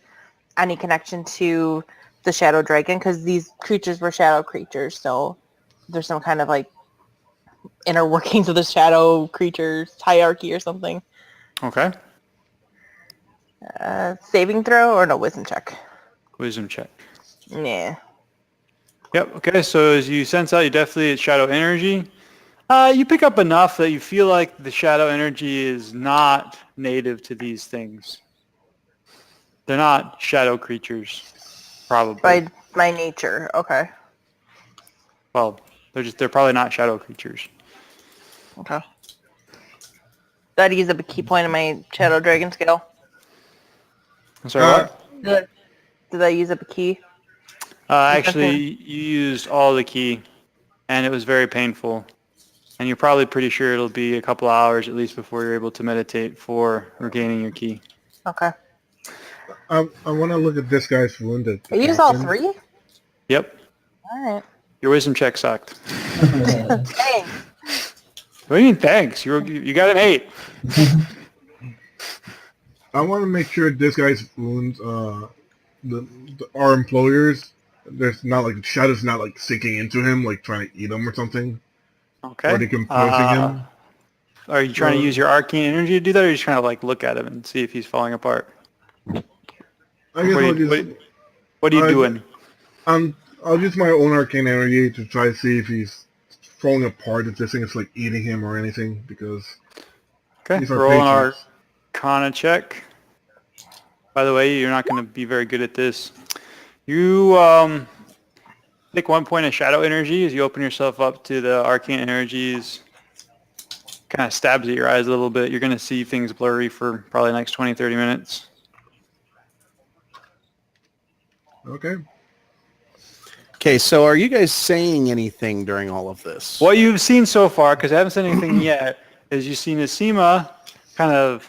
any connection to the shadow dragon, because these creatures were shadow creatures, so there's some kind of like inner workings of the shadow creatures hierarchy or something. Okay. Saving throw or no, wisdom check? Wisdom check. Yeah. Yep. Okay. So as you sense out, it's shadow energy. You pick up enough that you feel like the shadow energy is not native to these things. They're not shadow creatures, probably. By nature, okay. Well, they're probably not shadow creatures. Okay. Did I use up a key point in my shadow dragon skill? I'm sorry, what? Did I use up a key? Actually, you used all the key, and it was very painful. And you're probably pretty sure it'll be a couple hours at least before you're able to meditate for regaining your key. Okay. I want to look at this guy's wounded. I used all 3? Yep. Alright. Your wisdom check sucked. Thanks. What do you mean thanks? You got an 8. I want to make sure this guy's wounds, our employers, there's not like shadow's not like sinking into him, like trying to eat him or something. Okay. Or decomposing him. Are you trying to use your arcane energy to do that, or are you just trying to like look at him and see if he's falling apart? I guess What are you doing? I'll use my own arcane energy to try to see if he's falling apart, if this thing is like eating him or anything, because Okay, these are roll an patients. Arcana check. By the way, you're not going to be very good at this. You take 1 point of shadow energy as you open yourself up to the arcane energies. Kind of stabs at your eyes a little bit. You're going to see things blurry for probably the next 20, 30 minutes. Okay. Okay, so are you guys saying anything during all of this? What you've seen so far, because I haven't said anything yet, is you've seen Nasima kind of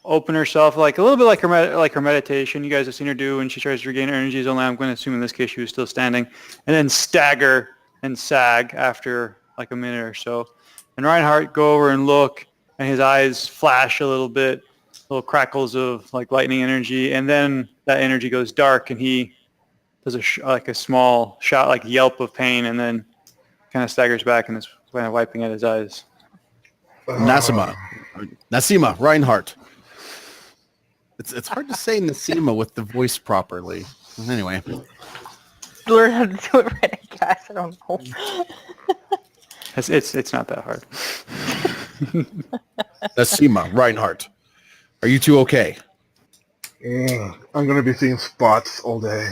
open herself, like a little bit like her meditation. You guys have seen her do when she tries to regain her energies. Only I'm going to assume in this case she was still standing, and then stagger and sag after like a minute or so. And Reinhardt go over and look, and his eyes flash a little bit, little crackles of like lightning energy, and then that energy goes dark, and he does a small shout, like yelp of pain, and then kind of staggers back and is kind of wiping at his eyes. Nasima, Reinhardt. It's hard to say Nasima with the voice properly. Anyway. Learn how to do it right, I guess. I don't know. It's not that hard. Nasima, Reinhardt. Are you two okay? Ugh, I'm gonna be seeing spots all day.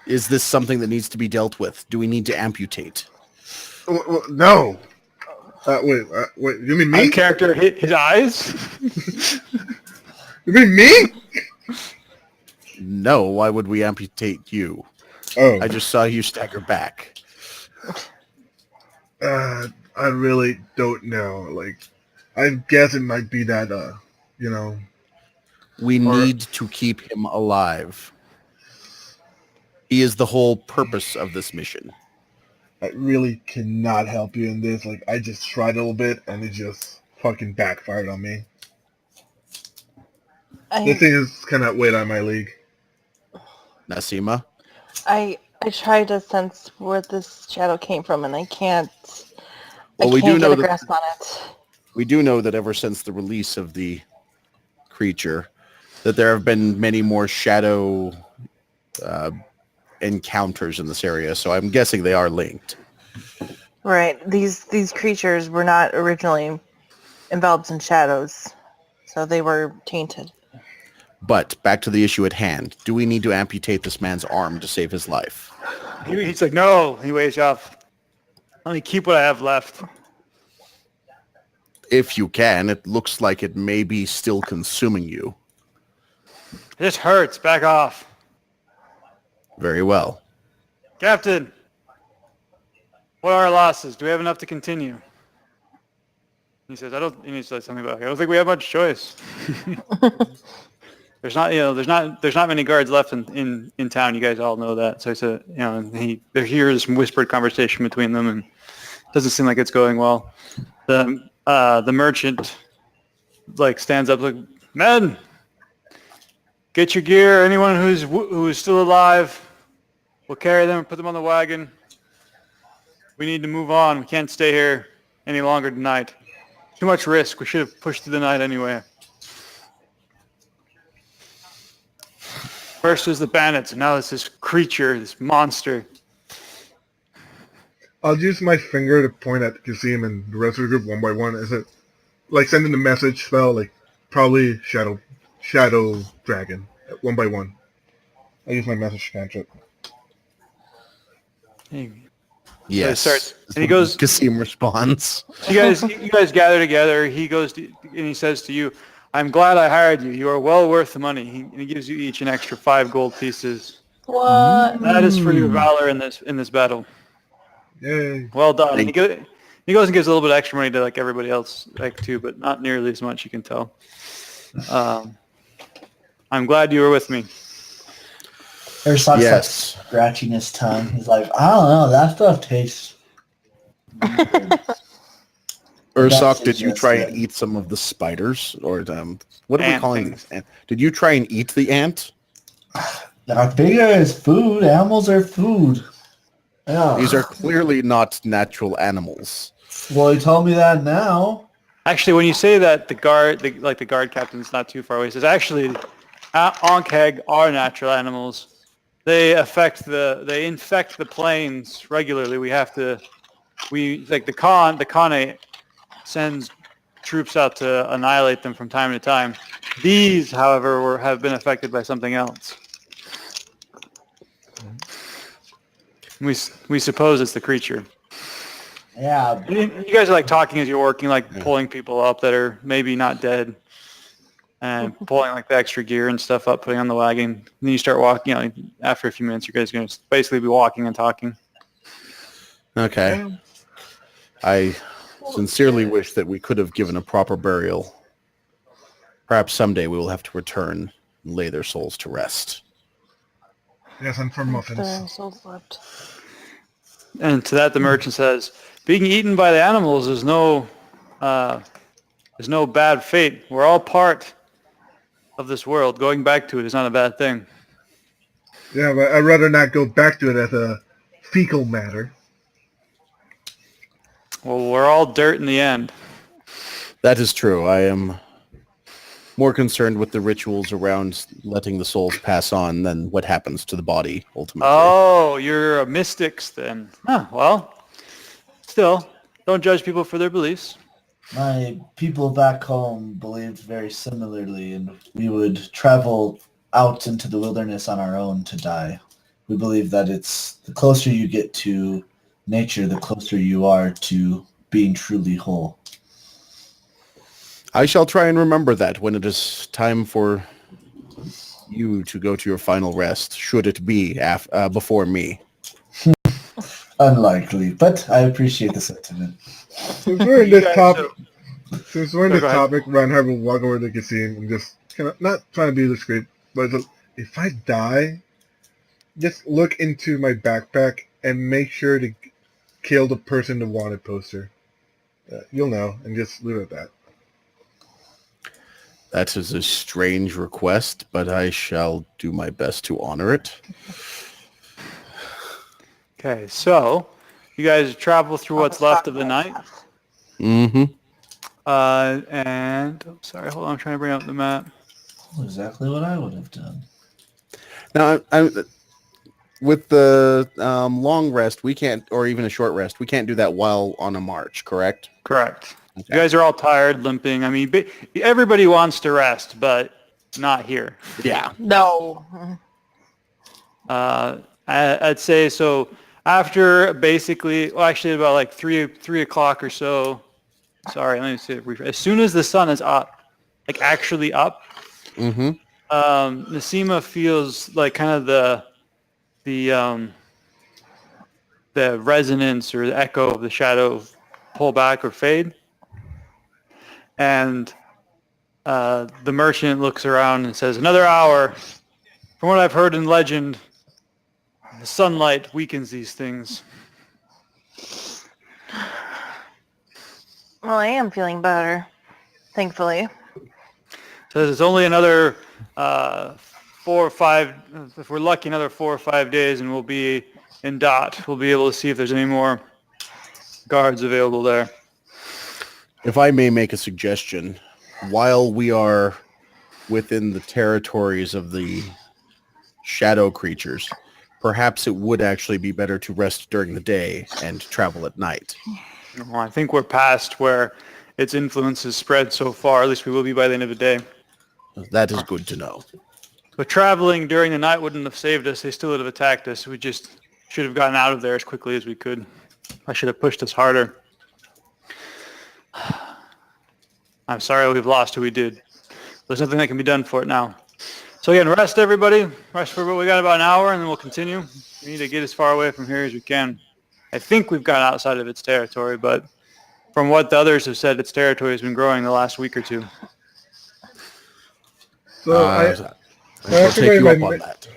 Is this something that needs to be dealt with? Do we need to amputate? No. Wait. You mean Out me? of character, hit his eyes. You mean me? No, why would we amputate you? Oh. I just saw you stagger back. I really don't know. Like, I guess it might be that, you know. We need to keep him alive. He is the whole purpose of this mission. I really cannot help you in this. Like, I just tried a little bit, and it just fucking backfired on me. This thing is kind of way out of my league. Nasima? I tried to sense where this shadow came from, and I can't. Well, I we can't do get know a that grasp on it. we do know that ever since the release of the creature, that there have been many more shadow encounters in this area. So I'm guessing they are linked. Right. These creatures were not originally enveloped in shadows, so they were tainted. But back to the issue at hand. Do we need to amputate this man's arm to save his life? He's like, no. He waves you off. Let me keep what I have left. If you can, it looks like it may be still consuming you. This hurts. Back off. Very well. Captain, what are our losses? Do we have enough to continue? He says, he needs to say something about it. I don't think we have much choice. There's not many guards left in town. You guys all know that. So he said, they hear this whispered conversation between them, and it doesn't seem like it's going well. The merchant stands up like, men, get your gear. Anyone who's still alive, we'll carry them and put them on the wagon. We need to move on. We can't stay here any longer tonight. Too much risk. We should have pushed through the night anyway. First was the bandits, and now it's this creature, this monster. I'll use my finger to point at Kasim and the rest of the group one by one. Is it like sending a message spell, like probably Shadow Dragon, one by one? I use my message cantrip. Yes. And he goes. Kasim responds. You guys gather together. He goes and he says to you, "I'm glad I hired you. You are well worth the money." And he gives you each an extra 5 gold pieces. What? That is for your valor in this battle. Yay! Well done. And he goes and gives a little bit of extra money to everybody else too, but not nearly as much, you can tell. I'm glad you were with me. Ursock's scratching his tongue. He's like, I don't know, that stuff tastes. Ursock, did you try and eat some of the spiders, or what are we calling these? Did you try and eat the ant? I figure it's food. Animals are food. Yeah. These are clearly not natural animals. Well, he told me that now. Actually, when you say that, the guard captain's not too far away. He says, actually, Onkheg are natural animals. They infect the plains regularly. The Khane sends troops out to annihilate them from time to time. These, however, have been affected by something else. We suppose it's the creature. Yeah. You guys are talking as you're working, pulling people up that are maybe not dead, and pulling the extra gear and stuff up, putting on the wagon. And then you start walking. After a few minutes, you guys are going to basically be walking and talking. Okay. I sincerely wish that we could have given a proper burial. Perhaps someday we will have to return and lay their souls to rest. Yes, and for muffins. Souls left. And to that, the merchant says, "Being eaten by the animals is no bad fate. We're all part of this world. Going back to it is not a bad thing." Yeah, but I'd rather not go back to it as a fecal matter. Well, we're all dirt in the end. That is true. I am more concerned with the rituals around letting the souls pass on than what happens to the body ultimately. Oh, you're a mystics then. Huh, well, still, don't judge people for their beliefs. My people back home believed very similarly, and we would travel out into the wilderness on our own to die. We believe that it's the closer you get to nature, the closer you are to being truly whole. I shall try and remember that when it is time for you to go to your final rest, should it be before me. Unlikely, but I appreciate the sentiment. Since we're in You this guys, topic, since we're in go this ahead. topic, Reinhardt will walk over to the casino and just kind of not trying to be discreet, but if I die, just look into my backpack and make sure to kill the person the wanted poster. You'll know, and just leave it at that. That is a strange request, but I shall do my best to honor it. Okay, so you guys travel through what's left of the night. Mm-hmm. Sorry, hold on, I'm trying to bring up the map. Exactly what I would have done. Now, with the long rest, we can't, or even a short rest, we can't do that while on a march, correct? Correct. Okay. You guys are all tired, limping. I mean, everybody wants to rest, but not here. Yeah. No. I'd say so. After basically, well, actually about like 3 o'clock or so. Sorry, let me say it briefly. As soon as the sun is up, like actually up, Mm-hmm. Nasima feels like kind of the resonance or the echo of the shadow pull back or fade. And the merchant looks around and says, "Another hour. From what I've heard in legend, the sunlight weakens these things." Well, I am feeling better, thankfully. Says it's only another 4 or 5, if we're lucky, another 4 or 5 days, and we'll be in Dot. We'll be able to see if there's any more guards available there. If I may make a suggestion, while we are within the territories of the shadow creatures, perhaps it would actually be better to rest during the day and travel at night. Well, I think we're past where its influence has spread so far. At least we will be by the end of the day. That is good to know. But traveling during the night wouldn't have saved us. They still would have attacked us. We just should have gotten out of there as quickly as we could. I should have pushed us harder. I'm sorry we've lost who we did. There's nothing that can be done for it now. So again, rest everybody. Rest for we got about an hour and then we'll continue. We need to get as far away from here as we can. I think we've got outside of its territory, but from what the others have said, its territory has been growing the last week or two. So I I shall take you up on that.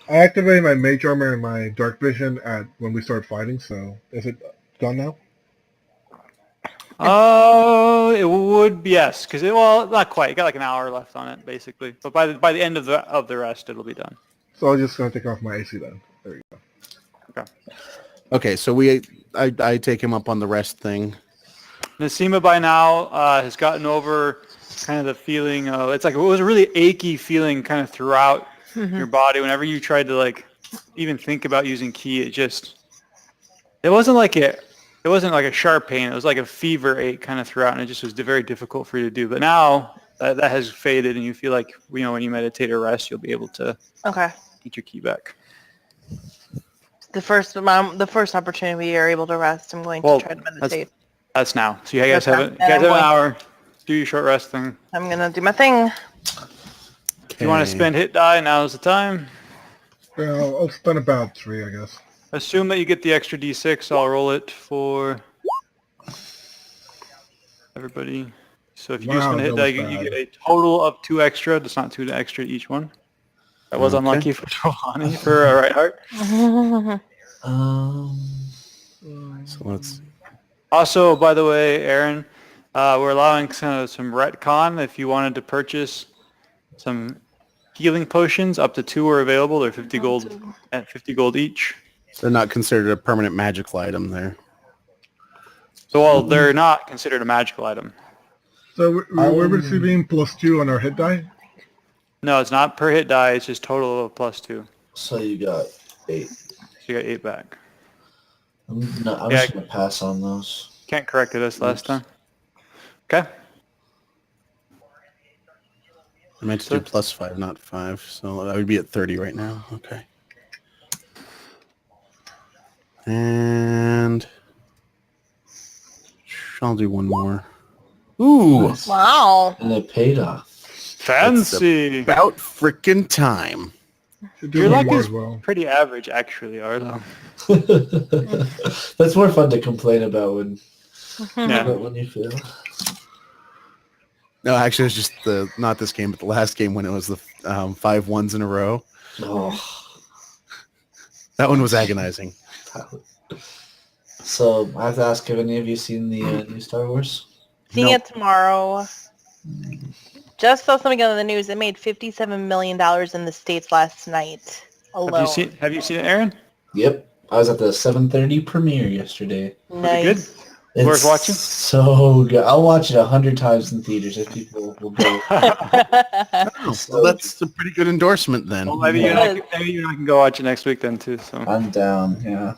I activated my mage armor and my dark vision at when we start fighting. So is it gone now? It would be, yes, because well, not quite. You got like an hour left on it, basically. But by the end of the rest, it'll be done. So I'm just gonna take off my AC then. There you go. Okay. Okay, so I take him up on the rest thing. Nasima by now has gotten over kind of the feeling of, it was a really achy feeling kind of throughout your body. Whenever you tried to like even think about using ki, it wasn't like a sharp pain. It was like a fever ache kind of throughout, and it just was very difficult for you to do. But now that has faded, and you feel like, when you meditate or rest, you'll be able to Okay. get your ki back. The first opportunity we are able to rest, I'm going to try to meditate. That's now. So you guys That's have now. an hour. Do your short rest thing. I'm going to do my thing. If you want to spend hit die, now's the time. Yeah, I'll spend about 3, I guess. Assume that you get the extra d6. I'll roll it for everybody. So if you do spend a hit that die, was you bad. get a total of 2 extra. That's not 2 extra each one. That was Okay. unlucky for Trelawney for a right heart. So let's. Also, by the way, Aaron, we're allowing some retcon if you wanted to purchase some healing potions. Up to 2 are available. They're 50 gold at 50 gold each. They're not considered a permanent magical item there. So, well, they're not considered a magical item. So we're receiving +2 on our hit die. No, it's not per hit die. It's just total of +2. So you got 8. So you got 8 back. I'm just going to pass on those. Kent corrected us last time. Okay. I meant to do +5, not 5, so I would be at 30 right now. Okay. And I'll do one more. Ooh, Nice. Wow. And it paid off. Fancy. about frickin' time. Should do Your one luck more is as well. pretty average, actually, Arlo. That's more fun to complain about Yeah. when you fail. No, actually, it was just not this game, but the last game when it was the 5 ones in a row. Oh. That one was agonizing. So I have to ask, have any of you seen the new Star Wars? Seeing Nope. it tomorrow. Just saw something on the news. It made $57 million in the States last night alone. Have you seen it, Aaron? Yep. I was at the 7:30 premiere yesterday. Was it good? Nice. It's Worth watching? so good. I'll watch it 100 times in theaters if people will go. Oh, So- well, that's a pretty good endorsement then. Well, maybe, Yeah. maybe you and I can go watch it next week then, too. So. I'm down, yeah.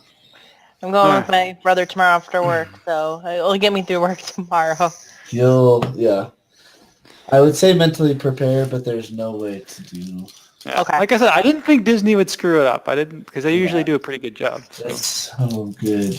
I'm going with my brother tomorrow after work, so it'll get me through work tomorrow. Yeah. I would say mentally prepare, but there's no way to do. Yeah. Okay. Like I said, I didn't think Disney would screw it up. I didn't, because they usually Yeah. do a pretty good job. So. It's so good.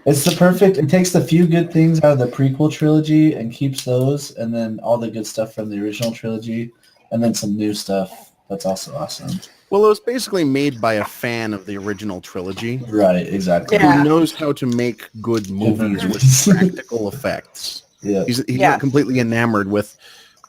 It's the perfect. It takes the few good things out of the prequel trilogy and keeps those, and then all the good stuff from the original trilogy, and then some new stuff. That's also awesome. Well, it was basically made by a fan of the original trilogy Right. Exactly. Yeah. who knows how to make good movies with movies. practical effects. Yeah. He's Yeah. not completely enamored with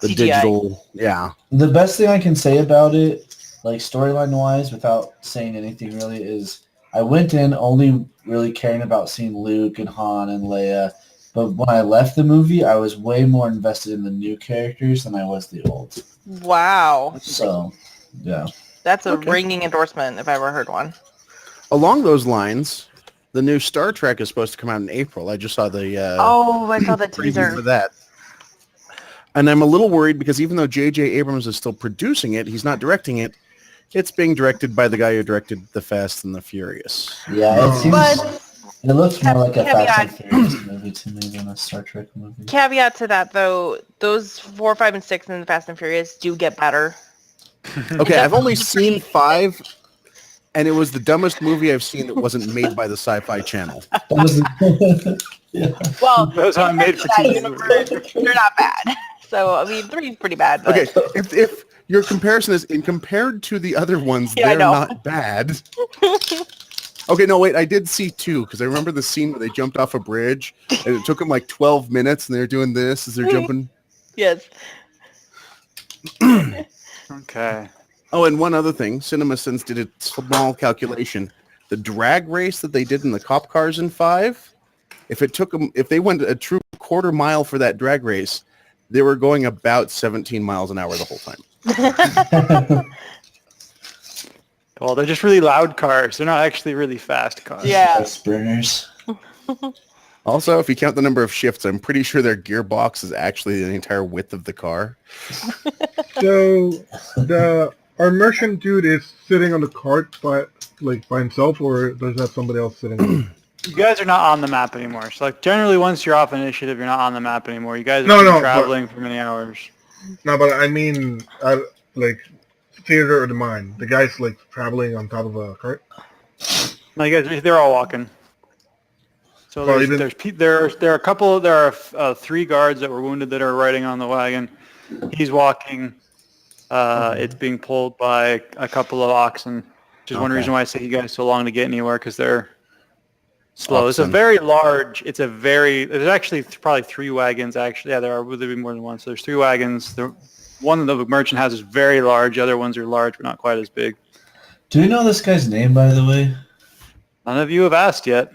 the CGI. digital. Yeah. The best thing I can say about it, like storyline wise, without saying anything really, is I went in only really caring about seeing Luke and Han and Leia. But when I left the movie, I was way more invested in the new characters than I was the old. Wow. So, yeah. That's a Okay. ringing endorsement if I ever heard one. Along those lines, the new Star Trek is supposed to come out in April. I just saw the Oh, I saw the preview teaser. for that. And I'm a little worried because even though J.J. Abrams is still producing it, he's not directing it. It's being directed by the guy who directed The Fast and the Furious. Yeah, it seems... But It looks more like a Fast and Caveat. Furious movie to me than a Star Trek movie. caveat to that, though, those 4, 5, and 6 in the Fast and Furious do get better. Okay, I've only seen 5, and it was the dumbest movie I've seen that wasn't made by the Sci-Fi Channel. Yeah. Well, Those aren't made for that TV. universe, they're not bad. So, I mean, 3 is pretty bad. But Okay, if your comparison is in compared to the other ones, Yeah, I they're know. not bad. Okay, no, wait, I did see 2 because I remember the scene where they jumped off a bridge and it took them like 12 minutes and they're doing this as they're jumping. Yes. Okay. Oh, and one other thing, CinemaSins did a small calculation. The drag race that they did in the cop cars in 5, if they went a true quarter mile for that drag race, they were going about 17 miles an hour the whole time. Well, they're just really loud cars. They're not actually really fast cars. Yeah. Burners. Also, if you count the number of shifts, I'm pretty sure their gearbox is actually the entire width of the car. So our merchant dude is sitting on the cart by himself, or does that have somebody else sitting on it? You guys are not on the map anymore. So, like, generally, once you're off initiative, you're not on the map anymore. You guys No, have been no, traveling for many hours. No, but I mean, like theater of the mind. The guy's like traveling on top of a cart. No, you guys, they're all walking. So Well, there are a couple. There are 3 guards that were wounded that are riding on the wagon. He's walking. It's being pulled by a couple of oxen, which is one Okay. reason why I say you guys so long to get anywhere, because they're slow. It's a Oxen. very large. There's actually probably 3 wagons. Actually, yeah, there would be more than one. So there's 3 wagons. The one that the merchant has is very large. The other ones are large, but not quite as big. Do we know this guy's name, by the way? None of you have asked yet.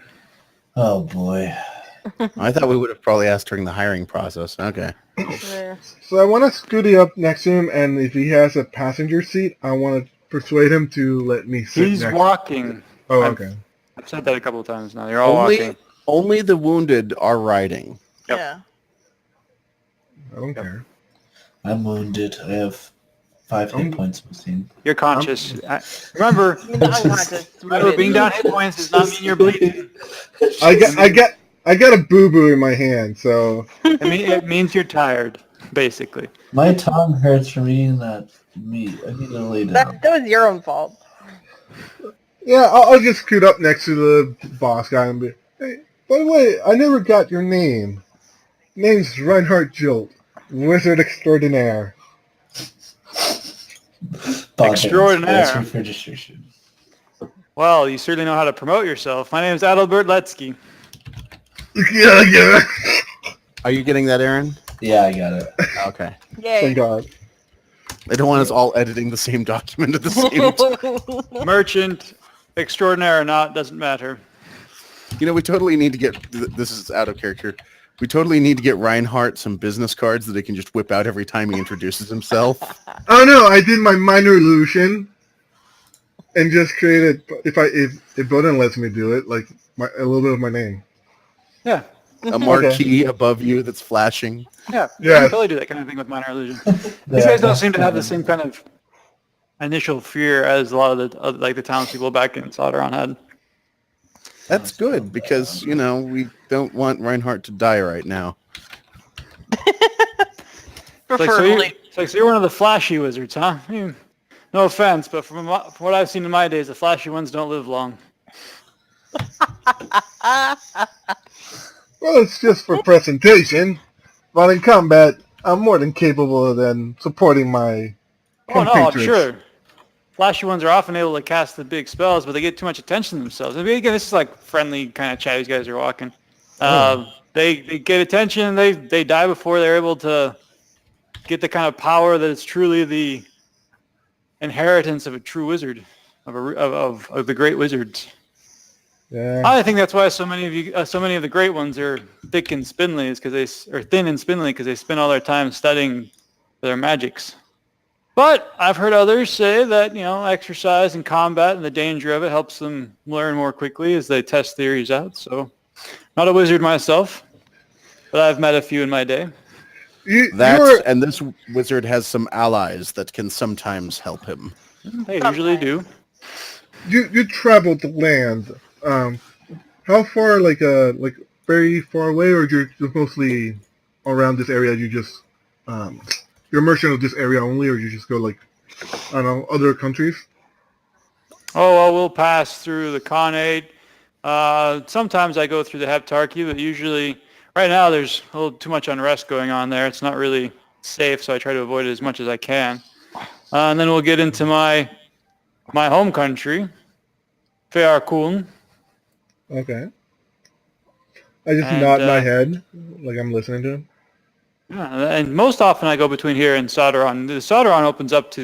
Oh, boy. I thought we would have probably asked during the hiring process. Okay. Yeah. So I want to scooty up next to him, and if he has a passenger seat, I want to persuade him to let me sit He's next. walking. Oh, okay. I've said that a couple of times now. You're all walking. Only the wounded are riding. Yep. Yeah. I don't care. I'm wounded. I have 5 hit points missing. You're conscious. Remember, You're not unconscious. remember, being down hit points does not mean you're bleeding. I I got a boo-boo in my hand, so It means you're tired, basically. My tongue hurts from eating that meat. I need to lay down. That was your own fault. yeah, I'll just scoot up next to the boss guy and be, hey, by the way, I never got your name. Name's Reinhardt Jolt, Wizard Extraordinaire. Extraordinaire. That's for registration. Well, you certainly know how to promote yourself. My name is Adalbert Letsky. Yeah. Are you getting that, Aaron? Yeah, I got it. Okay. Yay. Thank God. I don't want us all editing the same document at the same time. Merchant, extraordinaire or not, doesn't matter. You know, we totally need to get, this is out of character, we totally need to get Reinhardt some business cards that he can just whip out every time he introduces himself. Oh no, I did my minor illusion and just created, if Bowden lets me do it, like a little bit of my name. Yeah. A marquee above you that's flashing. Yeah. You can totally do that kind of thing with minor illusion. These guys don't seem to have the same kind of initial fear as a lot of the townspeople back in Sauron had. That's good because, you know, we don't want Reinhardt to die right now. Preferably. So you're one of the flashy wizards, huh? No offense, but from what I've seen in my days, the flashy ones don't live long. Well, it's just for presentation. But in combat, I'm more than capable than supporting my Oh no, I'm compatriots. sure. Flashy ones are often able to cast the big spells, but they get too much attention to themselves. I mean, again, this is like friendly kind of chat these guys are walking. They get attention, they die before they're able to get the kind of power that is truly the inheritance of a true wizard, of the great wizards. Yeah. I think that's why so many of the great ones are thick and spindly, thin and spindly because they spend all their time studying their magics. But I've heard others say that, exercise and combat and the danger of it helps them learn more quickly as they test theories out. So, not a wizard myself, but I've met a few in my day. And this wizard has some allies that can sometimes help him. They usually do. You traveled the land. How far, like very far away, or you're mostly around this area? You just you're a merchant of this area only, or you just go like, I don't know, other countries? Oh, well, we'll pass through the Khanate. Sometimes I go through the Heptarchy, but usually, right now there's a little too much unrest going on there. It's not really safe, so I try to avoid it as much as I can. And then we'll get into my home country, Fearkun. Okay. I just nod my head like I'm listening to him. Yeah, and most often I go between here and Sauron. The Sauron opens up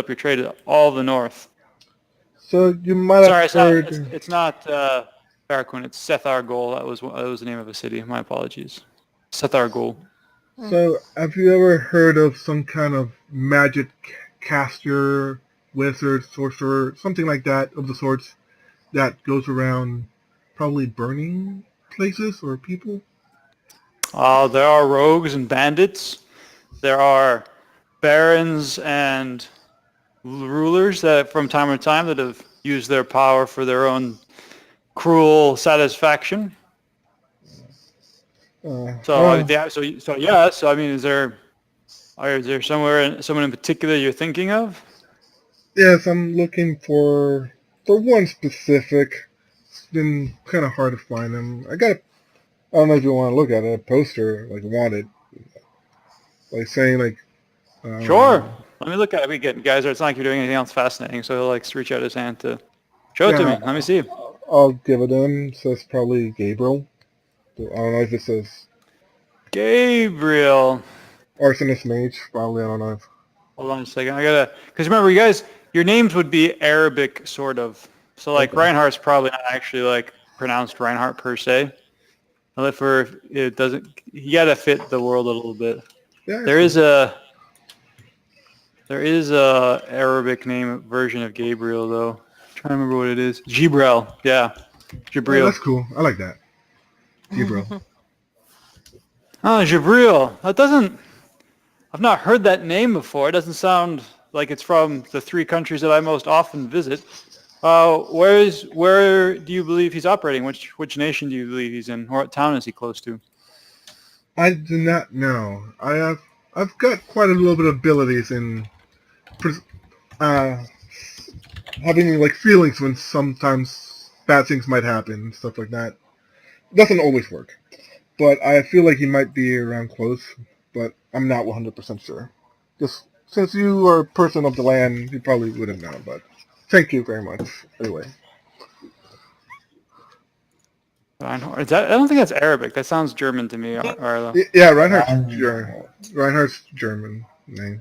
your trade to all the north. So you might have heard. It's not Fearkun. It's Sethargol. That was the name of a city. My apologies. Sethargol. So have you ever heard of some kind of magic caster, wizard, sorcerer, something like that of the sorts that goes around probably burning places or people? There are rogues and bandits. There are barons and rulers that from time to time that have used their power for their own cruel satisfaction. So I mean, is there someone in particular you're thinking of? Yes, I'm looking for one specific. It's been kind of hard to find them. I don't know if you want to look at it, a poster, like wanted, like saying like. Sure. Let me look at it. We get guys. It's not like you're doing anything else fascinating, so he'll like reach out his hand to show it to me. Let me see. I'll give it to him. It says probably Gabriel. I don't know if it says Gabriel. Arsonist Mage. Probably, I don't know. Hold on a second. Because remember, you guys, your names would be Arabic, sort of. So like Reinhardt's probably not actually like pronounced Reinhardt per se. It doesn't. You gotta fit the world a little bit. Yeah. There is a Arabic name version of Gabriel though. I'm trying to remember what it is. Jibril. Yeah. Jibril. Oh, that's cool. I like that. Gabriel. Jibril. I've not heard that name before. It doesn't sound like it's from the three countries that I most often visit. Where do you believe he's operating? Which nation do you believe he's in? Or what town is he close to? I do not know. I've got quite a little bit of abilities in uh, having like feelings when sometimes bad things might happen, stuff like that. It doesn't always work, but I feel like he might be around close, but I'm not 100% sure. Just since you are a person of the land, you probably wouldn't know, but thank you very much. Anyway. Reinhardt. I don't think that's Arabic. That sounds German to me, Arlo. Yeah, Reinhardt's German name.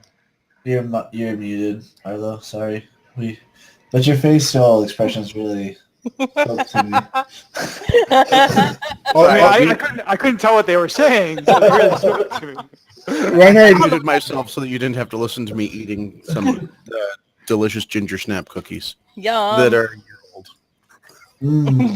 You're muted, Arlo. Sorry. But your facial expressions really spoke to me. I couldn't tell what they were saying. So they really spoke to me. I muted myself so that you didn't have to listen to me eating some delicious ginger snap cookies Yum. that are a year old.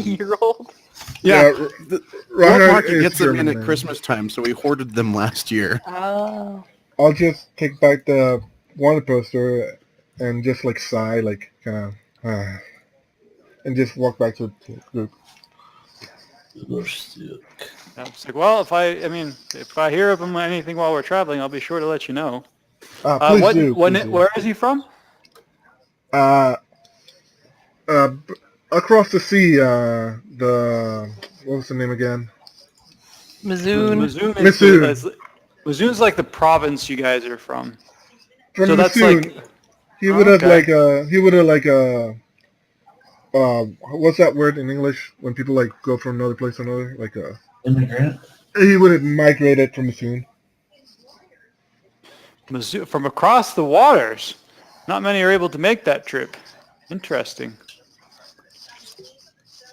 Year-old. Yeah. What Reinhardt market is gets them in German at name. Christmas time, so we hoarded them last year. Oh. I'll just take back the wanted poster and just like sigh, like kind of, and just walk back to the group. Yeah, it's like, well, if I hear of him anything while we're traveling, I'll be sure to let you know. Please do. Please do. Where is he from? Across the sea, what was the name again? Mizoon. Mizoon's like the province you guys are from. From So that's Mizoon. like He would have okay. what's that word in English when people like go from another place to another? Like Immigrant? he would have migrated from Mizoon. Mizzou, from across the waters. Not many are able to make that trip. Interesting.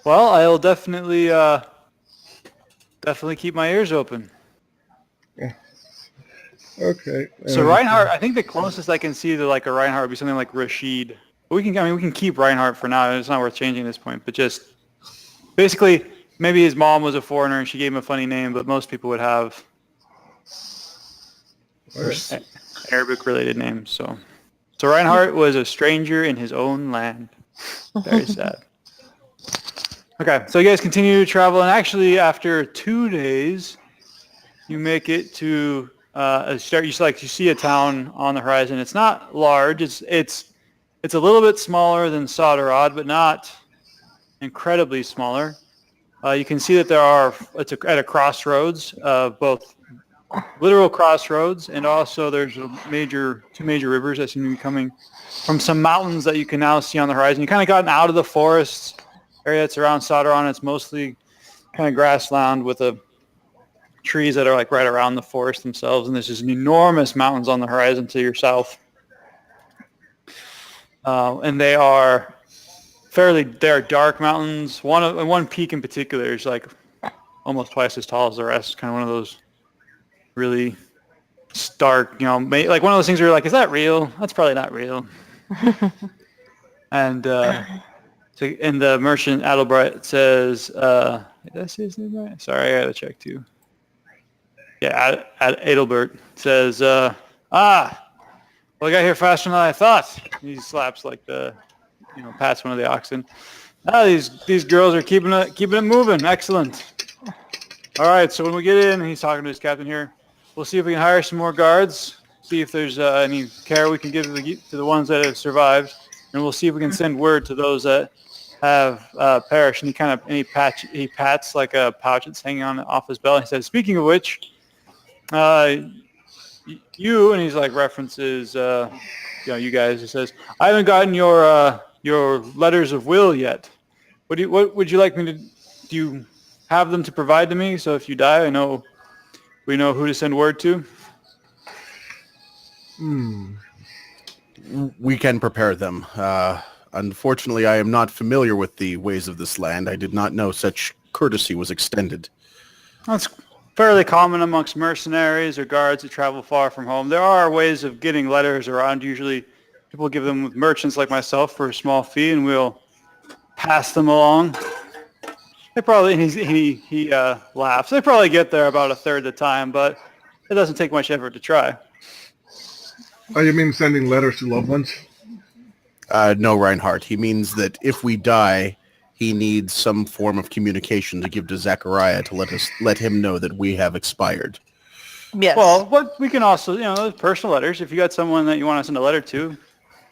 Well, I'll definitely keep my ears open. Yeah. Okay. So Reinhardt, I think the closest I can see to like a Reinhardt would be something like Rashid. But we can keep Reinhardt for now. It's not worth changing at this point. But just basically, maybe his mom was a foreigner and she gave him a funny name, but most people would have Arabic-related names. So Reinhardt was a stranger in his own land. Very sad. Okay, so you guys continue to travel, and actually, after 2 days, you make it to you see a town on the horizon. It's not large. It's a little bit smaller than Sadarad, but not incredibly smaller. You can see that it's at a crossroads, both literal crossroads, and also there's two major rivers that seem to be coming from some mountains that you can now see on the horizon. You kind of gotten out of the forests area that's around Sadarad. It's mostly kind of grassland with trees that are like right around the forest themselves, and there's just enormous mountains on the horizon to your south. And they are dark mountains. One peak in particular is like almost twice as tall as the rest. Kind of one of those really stark, like one of those things where you're like, is that real? That's probably not real. And in the merchant Adelbert says, did I say his name right? Sorry, I gotta check too. Yeah, Adelbert says, well, I got here faster than I thought. He slaps like pats one of the oxen. These girls are keeping it moving. Excellent. All right, so when we get in, he's talking to his captain here. We'll see if we can hire some more guards. See if there's any care we can give to the ones that have survived, and we'll see if we can send word to those that have perished. And he pats like a pouch that's hanging off his belt. He says, "Speaking of which, you," and he's like references, you guys. He says, "I haven't gotten your letters of will yet. What would you like me to? Do you have them to provide to me? So if you die, we know who to send word to." We can prepare them. Unfortunately, I am not familiar with the ways of this land. I did not know such courtesy was extended. That's fairly common amongst mercenaries or guards that travel far from home. There are ways of getting letters around. Usually people give them with merchants like myself for a small fee, and we'll pass them along. They probably, he laughs. They probably get there about a third of the time, but it doesn't take much effort to try. Oh, you mean sending letters to loved ones? No, Reinhardt. He means that if we die, he needs some form of communication to give to Zachariah to let him know that we have expired. Yes. Well, what we can also, those personal letters. If you got someone that you want to send a letter to,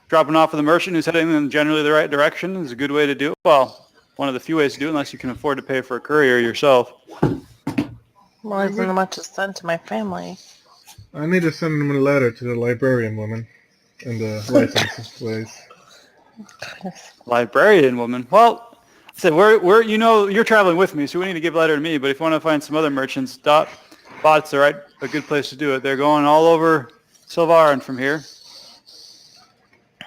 dropping off with a merchant who's heading in generally the right direction is a good way to do it. Well, one of the few ways to do it, unless you can afford to pay for a courier yourself. Well, isn't much to send to my family. I need to send him a letter to the librarian woman in the license place. Librarian woman. Well, I said you're traveling with me, so we need to give a letter to me. But if you want to find some other merchants, Bot's a good place to do it. They're going all over Silvarin from here.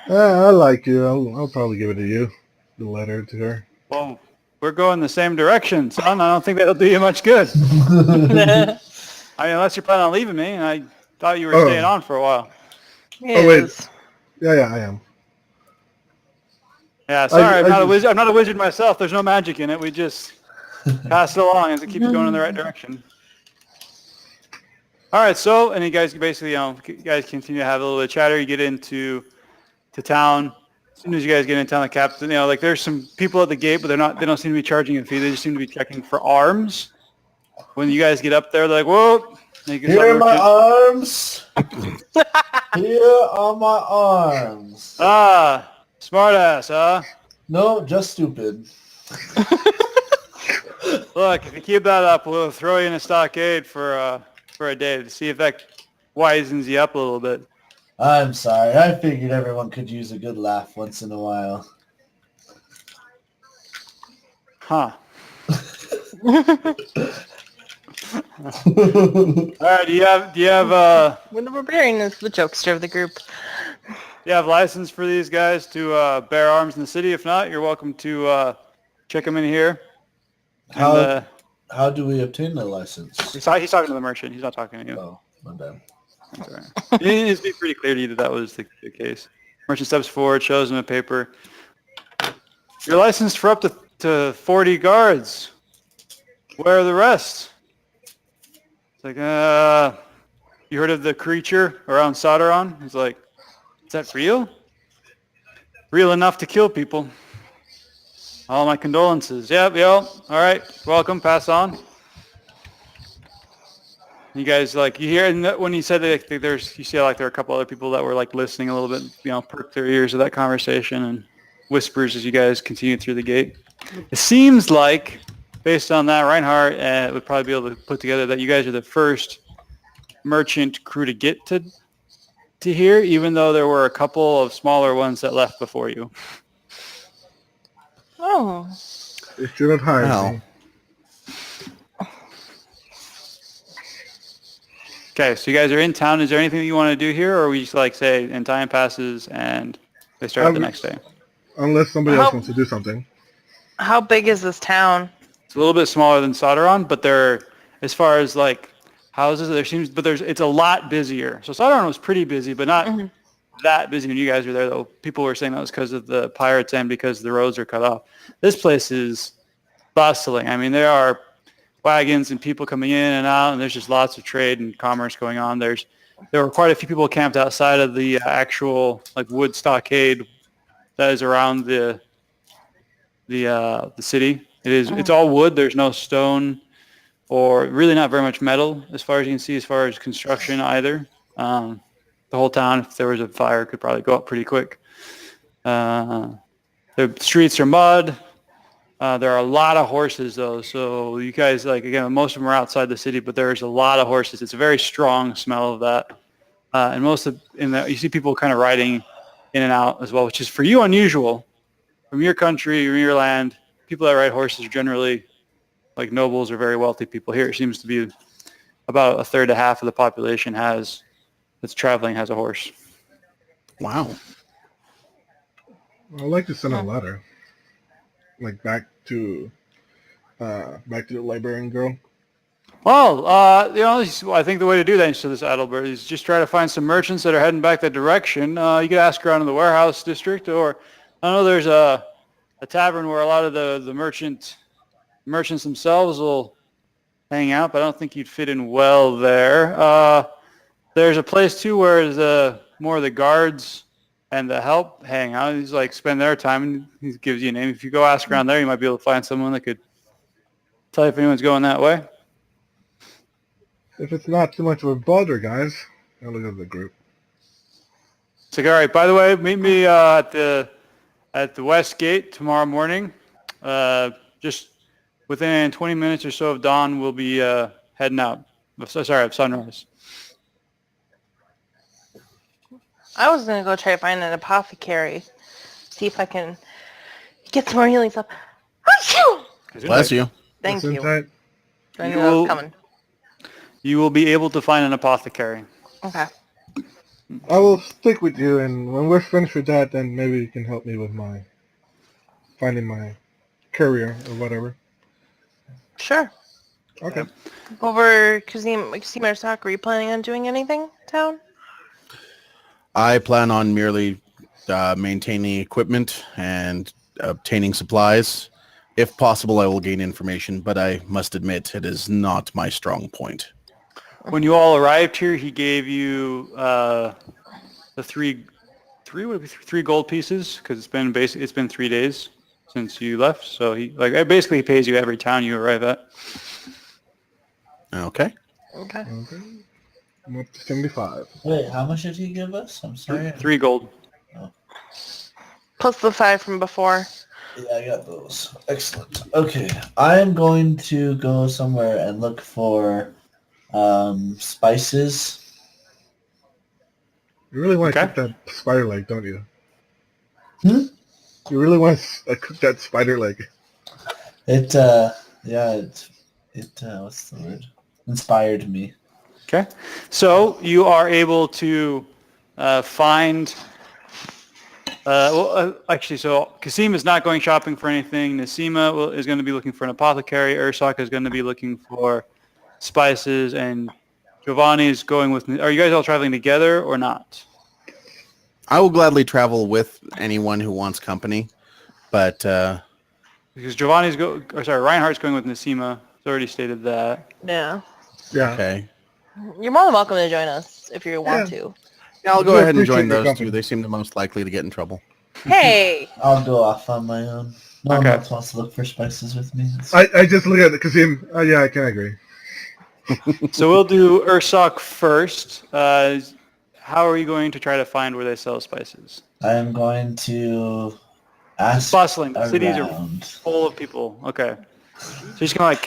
I like you. I'll probably give it to you. The letter to her. Well, we're going the same direction, son. I don't think that'll do you much good. I mean, unless you're planning on leaving me, and I thought you were staying on for a while. Yes. Wait. Yeah, I am. Yeah, sorry, I'm not a wizard. I'm not a wizard myself. There's no magic in it. We just pass it along as it keeps going in the right direction. All right, so and you guys basically, you guys continue to have a little bit of chatter. You get into town. As soon as you guys get into town, the captain, there's some people at the gate, but they don't seem to be charging a fee. They just seem to be checking for arms. When you guys get up there, they're like, whoa. Here are my arms. Here are my arms. Ah, smart ass, huh? No, just stupid. Look, if you keep that up, we'll throw you in a stockade for a day to see if that wisens you up a little bit. I'm sorry. I figured everyone could use a good laugh once in a while. Huh. All right, do you have When the barbarian is the jokester of the group. you have license for these guys to bear arms in the city? If not, you're welcome to check them in here. How do we obtain the license? He's talking to the merchant. He's not talking to you. Oh, my bad. That's all right. It needs to be pretty clear to you that was the case. Merchant steps forward, shows him a paper. You're licensed for up to 40 guards. Where are the rest? It's like, you heard of the creature around Sodaron? He's like, is that real? Real enough to kill people. All my condolences. Yep. All right. Welcome. Pass on. You guys you hear, and when he said that you see there are a couple other people that were listening a little bit, perk their ears to that conversation and whispers as you guys continue through the gate. It seems like, based on that, Reinhardt would probably be able to put together that you guys are the first merchant crew to get to here, even though there were a couple of smaller ones that left before you. Oh. It should have hired me. Okay, so you guys are in town. Is there anything that you want to do here, or we just say, and time passes and they start the next day? Unless somebody else wants to do something. How big is this town? It's a little bit smaller than Sodaron, but as far as houses, it's a lot busier. So Sodaron was pretty busy, but not that busy when you guys were there, though. People were saying that was because of the pirates and because the roads are cut off. This place is bustling. I mean, there are wagons and people coming in and out, and there's just lots of trade and commerce going on. There were quite a few people camped outside of the actual wood stockade that is around the city. It's all wood. There's no stone or really not very much metal as far as you can see, as far as construction either. The whole town, if there was a fire, could probably go up pretty quick. The streets are mud. There are a lot of horses, though. So you guys, again, most of them are outside the city, but there's a lot of horses. It's a very strong smell of that. And you see people kind of riding in and out as well, which is for you unusual. From your country or your land, people that ride horses are generally nobles or very wealthy people. Here it seems to be about a third to half of the population that's traveling has a horse. Wow. I'd like to send a letter. Back to the librarian girl. Well, I think the way to do that, to this Adelbert, is just try to find some merchants that are heading back that direction. You could ask around in the warehouse district, or I know there's a tavern where a lot of the merchants themselves will hang out, but I don't think you'd fit in well there. There's a place too where more of the guards and the help hang out. He's like spend their time, and he gives you a name. If you go ask around there, you might be able to find someone that could tell you if anyone's going that way. If it's not too much of a bother, guys, I'll look at the group. It's like, all right, by the way, meet me at the West Gate tomorrow morning. Just within 20 minutes or so of dawn, we'll be heading out. Sorry, of sunrise. I was gonna go try to find an apothecary, see if I can get some more healing stuff. Achoo! Bless you. Thank you. Gesundheit. I knew that was coming. You will be able to find an apothecary. Okay. I will stick with you, and when we're finished with that, then maybe you can help me with finding my courier or whatever. Sure. Okay. Over Kazim or Sock, are you planning on doing anything in town? I plan on merely maintaining equipment and obtaining supplies. If possible, I will gain information, but I must admit it is not my strong point. When you all arrived here, he gave you the three gold pieces because it's been 3 days since you left. So he basically pays you every town you arrive at. Okay. Okay. Okay. I'm up to 75. Wait, how much did he give us? I'm sorry. 3 gold. Plus the 5 from before. Yeah, I got those. Excellent. Okay, I am going to go somewhere and look for spices. You really want to Okay. cook that spider leg, don't you? Hmm? You really want to cook that spider leg. It what's the word? Inspired me. Okay. So you are able to find... so Kasim is not going shopping for anything. Nasima is going to be looking for an apothecary. Ursak is going to be looking for spices. And Giovanni is going with... Are you guys all traveling together or not? I will gladly travel with anyone who wants company, but Because Reinhardt's going with Nasima. It's already stated that. Yeah. Yeah. okay. You're more than welcome to join us if you want to. Yeah, I'll go We ahead and appreciate join your those company. two. They seem the most likely to get in trouble. Hey! I'll go off on my own. No one Okay. else wants to look for spices with me. I just look at it, Kazim. Oh, yeah, I can agree. So we'll do Ursak first. How are you going to try to find where they sell spices? I am going to ask It's bustling. The cities are around. full of people. Okay. So you're just gonna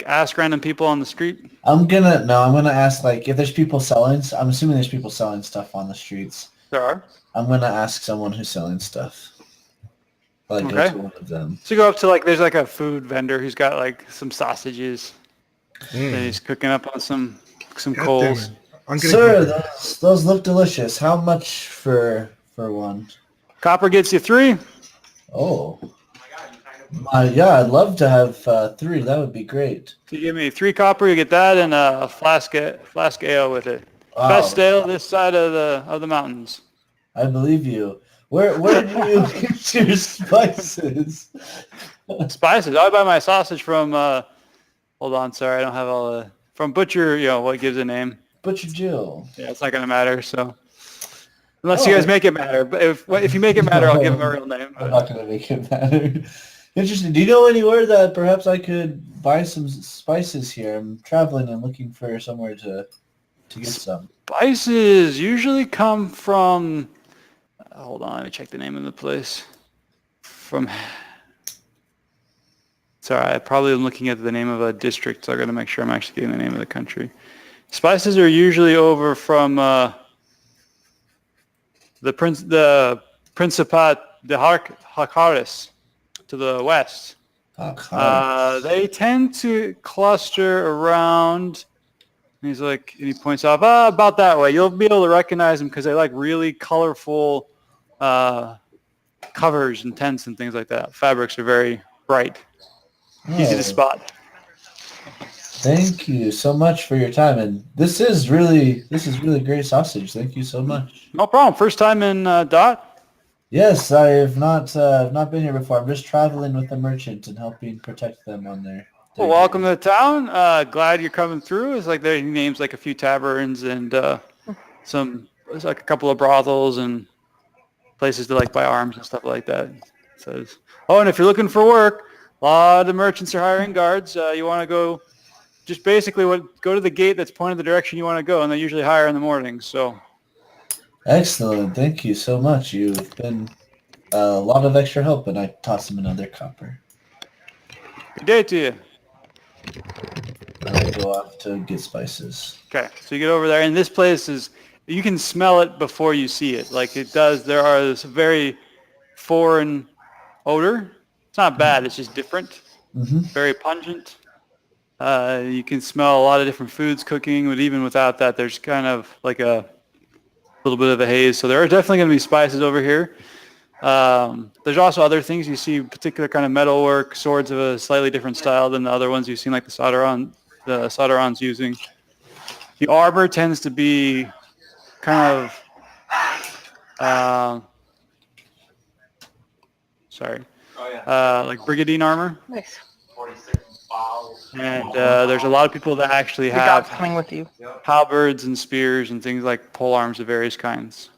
ask random people on the street? I'm gonna ask if there's people selling. I'm assuming there's people selling stuff on the streets. There are. I'm gonna ask someone who's selling stuff. Go Okay. to one of them. So you go up to there's a food vendor who's got some sausages that he's cooking up on some God damn coals. it. I'm getting Sir, hungry. those look delicious. How much for one? Copper gets you 3. Oh. Yeah, I'd love to have 3. That would be great. If you give me 3 copper, you get that and a flask ale with it. Wow. Best ale this side of the mountains. I believe you. Where did you get your spices? Spices. I buy my sausage from. Hold on, sorry, I don't have all the from Butcher. What gives a name? Butcher Jill. Yeah, it's not gonna matter. So unless you guys make it matter, but if you make it matter, I'll give him a real name. I'm not going to make it matter. Interesting. Do you know anywhere that perhaps I could buy some spices here? I'm traveling and looking for somewhere to get some. Spices usually come from. Hold on, let me check the name of the place. Sorry, I probably am looking at the name of a district, so I got to make sure I'm actually getting the name of the country. Spices are usually over from the Principat de Hakaris to the west. They tend to cluster around. And he points off about that way. You'll be able to recognize them because they like really colorful covers and tents and things like that. Fabrics are very bright, easy to spot. Thank you so much for your time, and this is really great sausage. Thank you so much. No problem. First time in Dot? Yes, I have not been here before. I'm just traveling with the merchant and helping protect them on their Well, welcome to the town. Glad you're coming through. It's he names a few taverns and there's a couple of brothels and places to like buy arms and stuff like that. It says, oh, and if you're looking for work, a lot of merchants are hiring guards. You want to go, just basically go to the gate that's pointed the direction you want to go, and they usually hire in the morning. So Excellent. Thank you so much. You've been a lot of extra help, and I toss him another copper. good day to you. And I go off to get spices. Okay, so you get over there, and this place is, you can smell it before you see it. Like it does, there are this very foreign odor. It's not bad, it's just different. Mm-hmm. Very pungent. You can smell a lot of different foods cooking, but even without that, there's kind of like a little bit of a haze. So there are definitely going to be spices over here. There's also other things. You see particular kind of metalwork, swords of a slightly different style than the other ones you've seen, like the Sauderon's using. The armor tends to be kind of, like brigandine armor. Nice. And there's a lot of people that actually The dog's have coming with you. halberds and spears and things like pole arms of various kinds.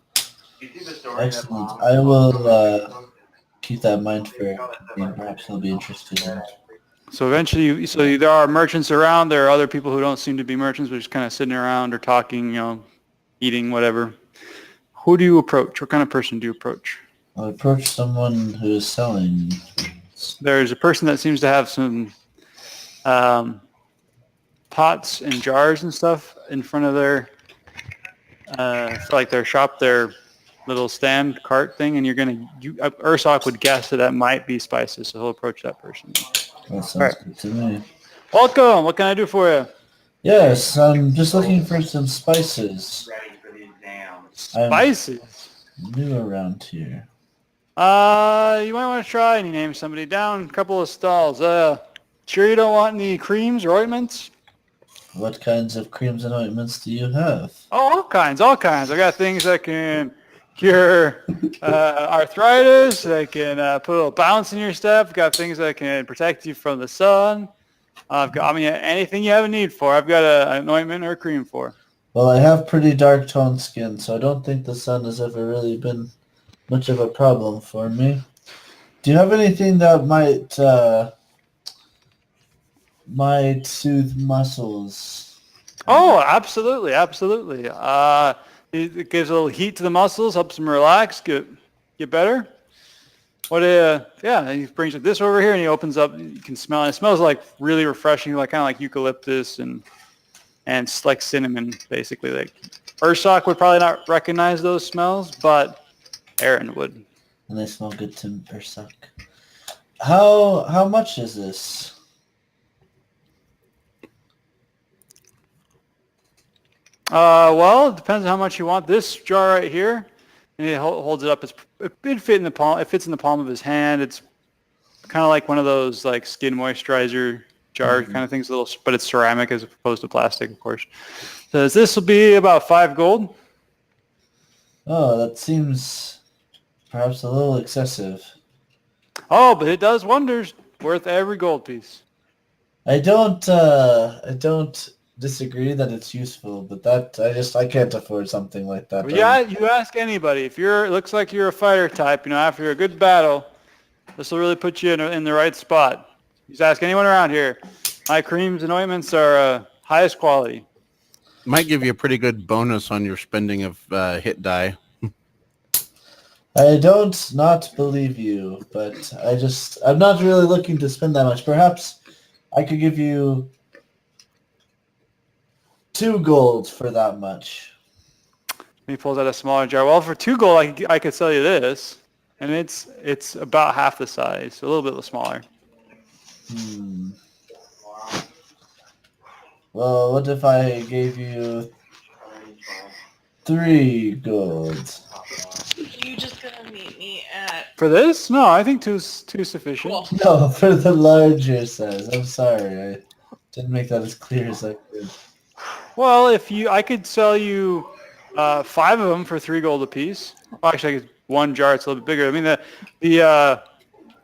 Excellent. I will keep that in mind for and perhaps he'll be interested in it. So eventually, there are merchants around. There are other people who don't seem to be merchants, but just kind of sitting around or talking, eating, whatever. Who do you approach? What kind of person do you approach? I'll approach someone who is selling. There's a person that seems to have some pots and jars and stuff in front of their, their shop, their little stand cart thing, and Ursoc would guess that might be spices, so he'll approach that person. That sounds Right. good to me. Welcome. What can I do for you? Yes, I'm just looking for some spices. Spices. New around here. You might want to try, and he names somebody down. A couple of stalls. Sure you don't want any creams or ointments? What kinds of creams and ointments do you have? Oh, all kinds. I got things that can cure arthritis. That can put a little bounce in your step. Got things that can protect you from the sun. Anything you have a need for, I've got an ointment or a cream for. Well, I have pretty dark toned skin, so I don't think the sun has ever really been much of a problem for me. Do you have anything that might soothe muscles? Oh, absolutely. It gives a little heat to the muscles, helps them relax, get better. He brings this over here and he opens up. You can smell it. It smells like really refreshing, like kind of like eucalyptus and it's like cinnamon, basically. Like Ursoc would probably not recognize those smells, but Aaron would. And they smell good to Ursoc. How much is this? Well, it depends on how much you want. This jar right here, and he holds it up. It fits in the palm. It fits in the palm of his hand. It's kind of like one of those like skin moisturizer jar kind of things, but it's ceramic as opposed to plastic, of course. So this will be about 5 gold. Oh, that seems perhaps a little excessive. Oh, but it does wonders. Worth every gold piece. I don't disagree that it's useful, but I can't afford something like that. Well, yeah, you ask anybody. If it looks like you're a fighter type, after a good battle, this will really put you in the right spot. Just ask anyone around here. My creams and ointments are highest quality. Might give you a pretty good bonus on your spending of hit die. I don't not believe you, but I'm not really looking to spend that much. Perhaps I could give you 2 gold for that much. He pulls out a smaller jar. Well, for 2 gold, I could sell you this, and it's about half the size, so a little bit smaller. Well, what if I gave you 3 gold? You just gonna meet me at... For this? No, I think two's sufficient. Cool. No, for the larger size. I'm sorry, I didn't make that as clear as I could. Well, I could sell you 5 of them for 3 gold apiece. Well, actually, I guess 1 jar. It's a little bit bigger. I mean, the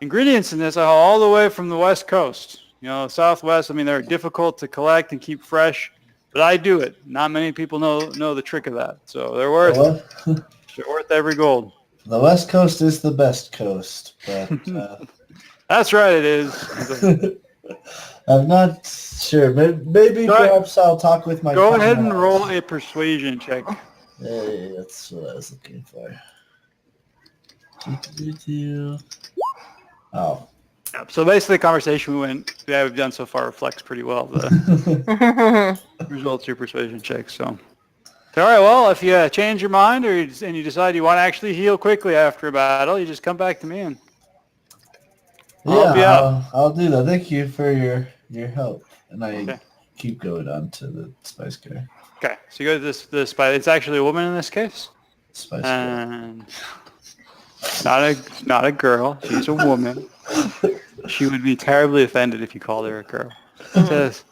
ingredients in this are all the way from the West Coast. Southwest. I mean, they're difficult to collect and keep fresh, but I do it. Not many people know the trick of that. So they're worth every gold. The West Coast is the best coast, but That's right, it is. I'm not sure. Maybe Go ahead. perhaps I'll talk with my Go ahead and comrades. roll a persuasion check. Hey, that's what I was looking for. Oh. Yep. So basically, the conversation we've done so far reflects pretty well the results of your persuasion check. So, all right. Well, if you change your mind and you decide you want to actually heal quickly after a battle, you just come back to me and I'll help you out. I'll do that. Thank you for your help. And I Okay. keep going on to the spice guy. Okay. So you go to this spy. It's actually a woman in this case, Spice guy. and not a girl. She's a woman. She would be terribly offended if you called her a girl. It says,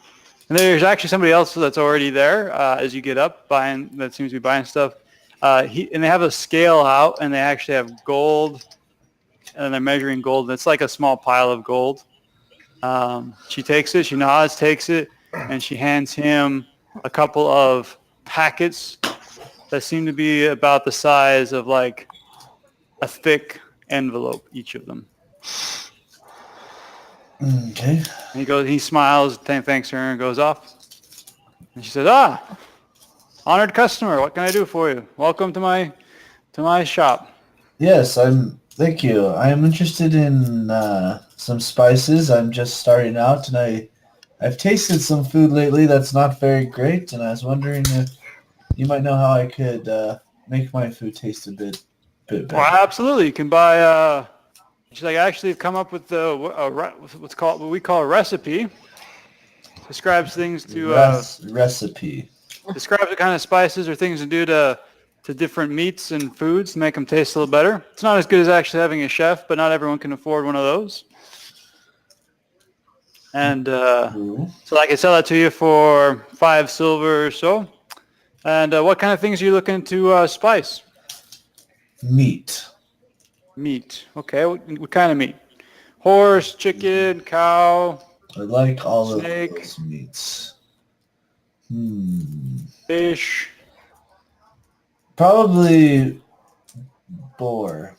and there's actually somebody else that's already there as you get up that seems to be buying stuff. And they have a scale out, and they actually have gold, and they're measuring gold. And it's like a small pile of gold. She takes it, she nods, takes it, and she hands him a couple of packets that seem to be about the size of like a thick envelope, each of them. Okay. And he smiles, thanks her, and goes off. And she says, honored customer, what can I do for you? Welcome to my shop. Yes, thank you. I am interested in some spices. I'm just starting out, and I've tasted some food lately that's not very great, and I was wondering if you might know how I could make my food taste a bit better. Well, absolutely. You can buy. She's like, actually, I've come up with what we call a recipe. Describes things to recipe. Describes the kind of spices or things to do to different meats and foods to make them taste a little better. It's not as good as actually having a chef, but not everyone can afford one of those. And so I can sell that to you for 5 silver or so. And what kind of things are you looking to spice? Meat. Meat. Okay. What kind of meat? Horse, chicken, cow. I like all snake, of those meats. Fish. Probably boar.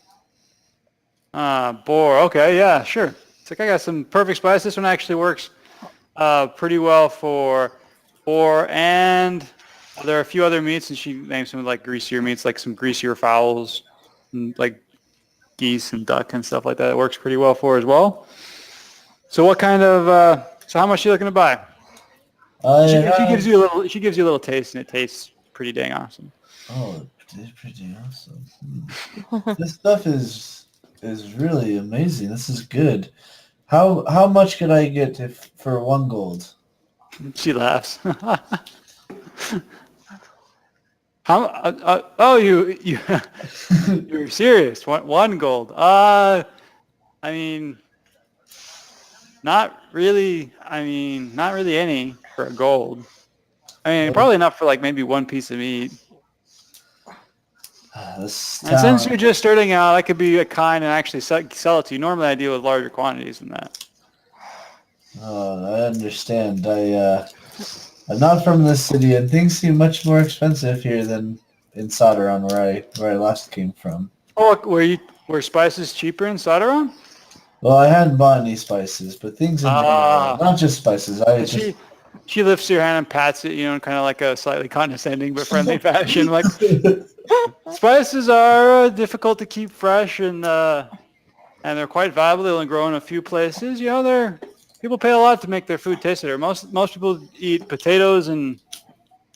Boar. Okay. Yeah, sure. It's like I got some perfect spice. This one actually works pretty well for boar, and there are a few other meats, and she names some like greasier meats, like some greasier fowls, and like geese and duck and stuff like that. It works pretty well for as well. So what kind of? So how much are you looking to buy? She gives you a little taste, and it tastes pretty dang awesome. Oh, it's pretty awesome. This stuff is really amazing. This is good. How much could I get for 1 gold? She laughs. How? You're serious? 1 gold? I mean, not really. Not really any for a gold. Probably enough for like maybe 1 piece of meat. And since you're just starting out, I could be kind and actually sell it to you. Normally, I deal with larger quantities than that. Oh, I understand. I'm not from this city, and things seem much more expensive here than in Soderon, where I last came from. Oh, were spices cheaper in Soderon? Well, I hadn't bought any spices, but things in general, not just spices. She lifts your hand and pats it, in kind of like a slightly condescending but friendly fashion. Like, spices are difficult to keep fresh, and they're quite valuable. They only grow in a few places. People pay a lot to make their food taste better. Most people eat potatoes and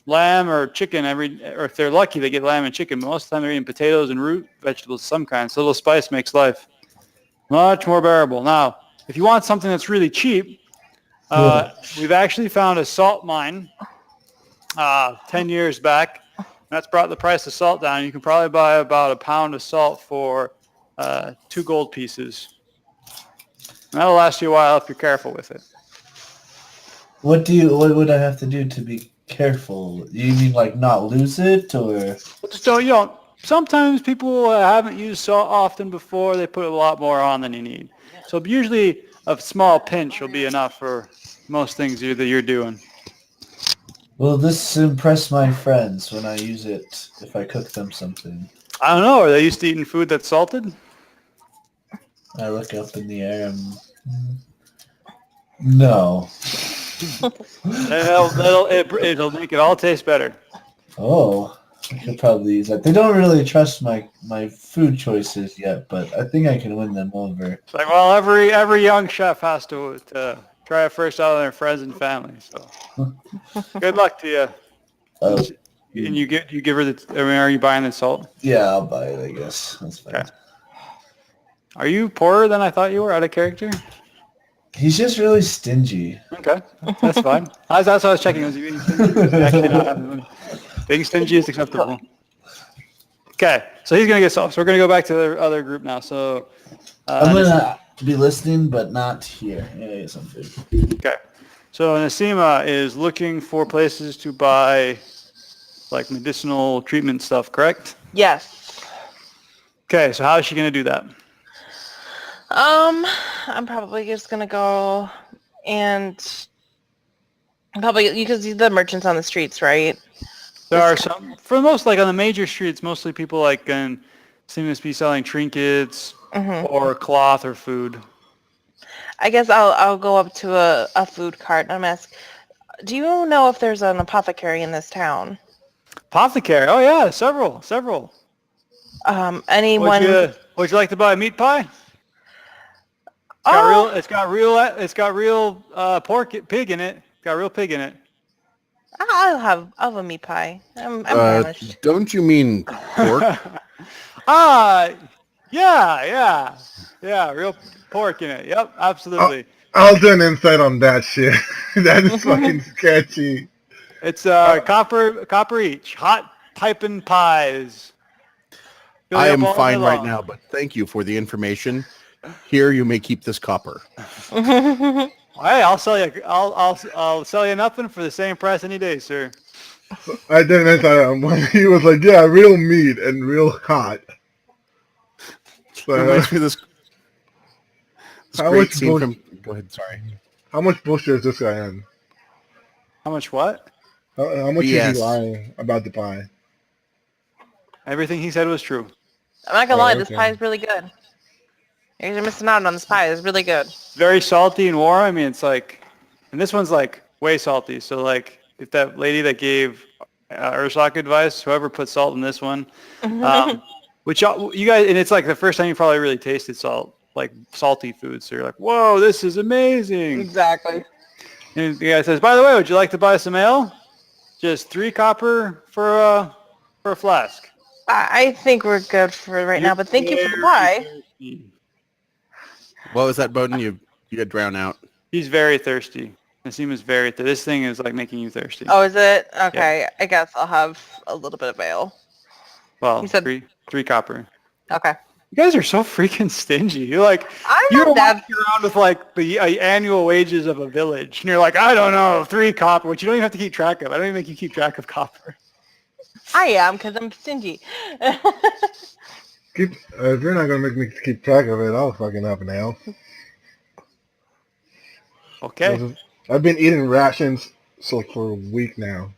lamb or chicken or if they're lucky, they get lamb and chicken. But most of the time, they're eating potatoes and root vegetables of some kind. So a little spice makes life much more bearable. Now, if you want something that's really cheap, we've actually found a salt mine 10 years back. That's brought the price of salt down. You can probably buy about a pound of salt for 2 gold pieces. And that'll last you a while if you're careful with it. What would I have to do to be careful? You mean like not lose it, or? Just don't. Sometimes people haven't used salt often before. They put a lot more on than you need. So usually a small pinch will be enough for most things that you're doing. Will this impress my friends when I use it if I cook them something? I don't know. Are they used to eating food that's salted? I look up in the air and no. It'll make it all taste better. Oh, I could probably use that. They don't really trust my food choices yet, but I think I can win them over. It's like, well, every young chef has to try it first out on their friends and family. So good luck to you. Oh, And you give her the. I mean, are you buying the salt? yeah, I'll buy it, I guess. That's fine. Okay. Are you poorer than I thought you were, out of character? He's just really stingy. Okay, that's fine. That's what I was checking. Was you being stingy? Actually, not. Being stingy is acceptable. Okay, so he's gonna get salt. So we're gonna go back to the other group now. So I'm gonna be listening, but not here. Yeah, get some food. okay, so Nasima is looking for places to buy like medicinal treatment stuff, correct? Yes. Okay, so how is she gonna do that? I'm probably just gonna go and probably you can see the merchants on the streets, right? There are some, for the most, like on the major streets, mostly people like seem to be selling trinkets or cloth or food. I guess I'll go up to a food cart and I'm ask, do you know if there's an apothecary in this town? Apothecary? Oh yeah, several. Anyone? Would you like to buy a meat pie? It's got real pig in it. Got real pig in it. I'll have a meat pie. I'm famished. Don't you mean pork? Yeah, real pork in it. Yep, absolutely. I'll do an insight on that shit. That is fucking sketchy. It's copper each. Hot piping pies. I am fine right now, but thank you for the information. Here, you may keep this copper. Hey, I'll sell you. I'll sell you nothing for the same price any day, sir. I did an insight on when he was like, yeah, real meat and real hot. So, Reminds me of this how great much scene from... Go ahead, sorry. how much bullshit is this guy in? How much what? How much is BS. he lying about the pie? Everything he said was true. I'm not gonna lie, this okay. pie is really good. You guys are missing out on this pie. It's really good. Very salty and warm. I mean, it's like, and this one's like way salty. So like, if that lady that gave Ursak advice, whoever put salt in this one, which you guys, and it's like the first time you probably really tasted salt, like salty food. So you're like, whoa, this is amazing. Exactly. And the guy says, by the way, would you like to buy some ale? Just 3 copper for a flask. I think we're good for right now, but thank you for the pie. What was that, Bowden? You got drowned out. He's very thirsty. Nassim is very thirsty. This thing is like making you thirsty. Oh, is it? Okay, yeah. I guess I'll have a little bit of ale. Well, you said... 3 copper. Okay. You guys are so freaking stingy. You're like, you're walking around with like the annual wages of a village, and you're like, I don't know, 3 copper, which you don't even have to keep track of. I don't even make you keep track of copper. I am, because I'm stingy. If you're not gonna make me keep track of it, I'll fucking have an ale. Okay. I've been eating rations for a week now.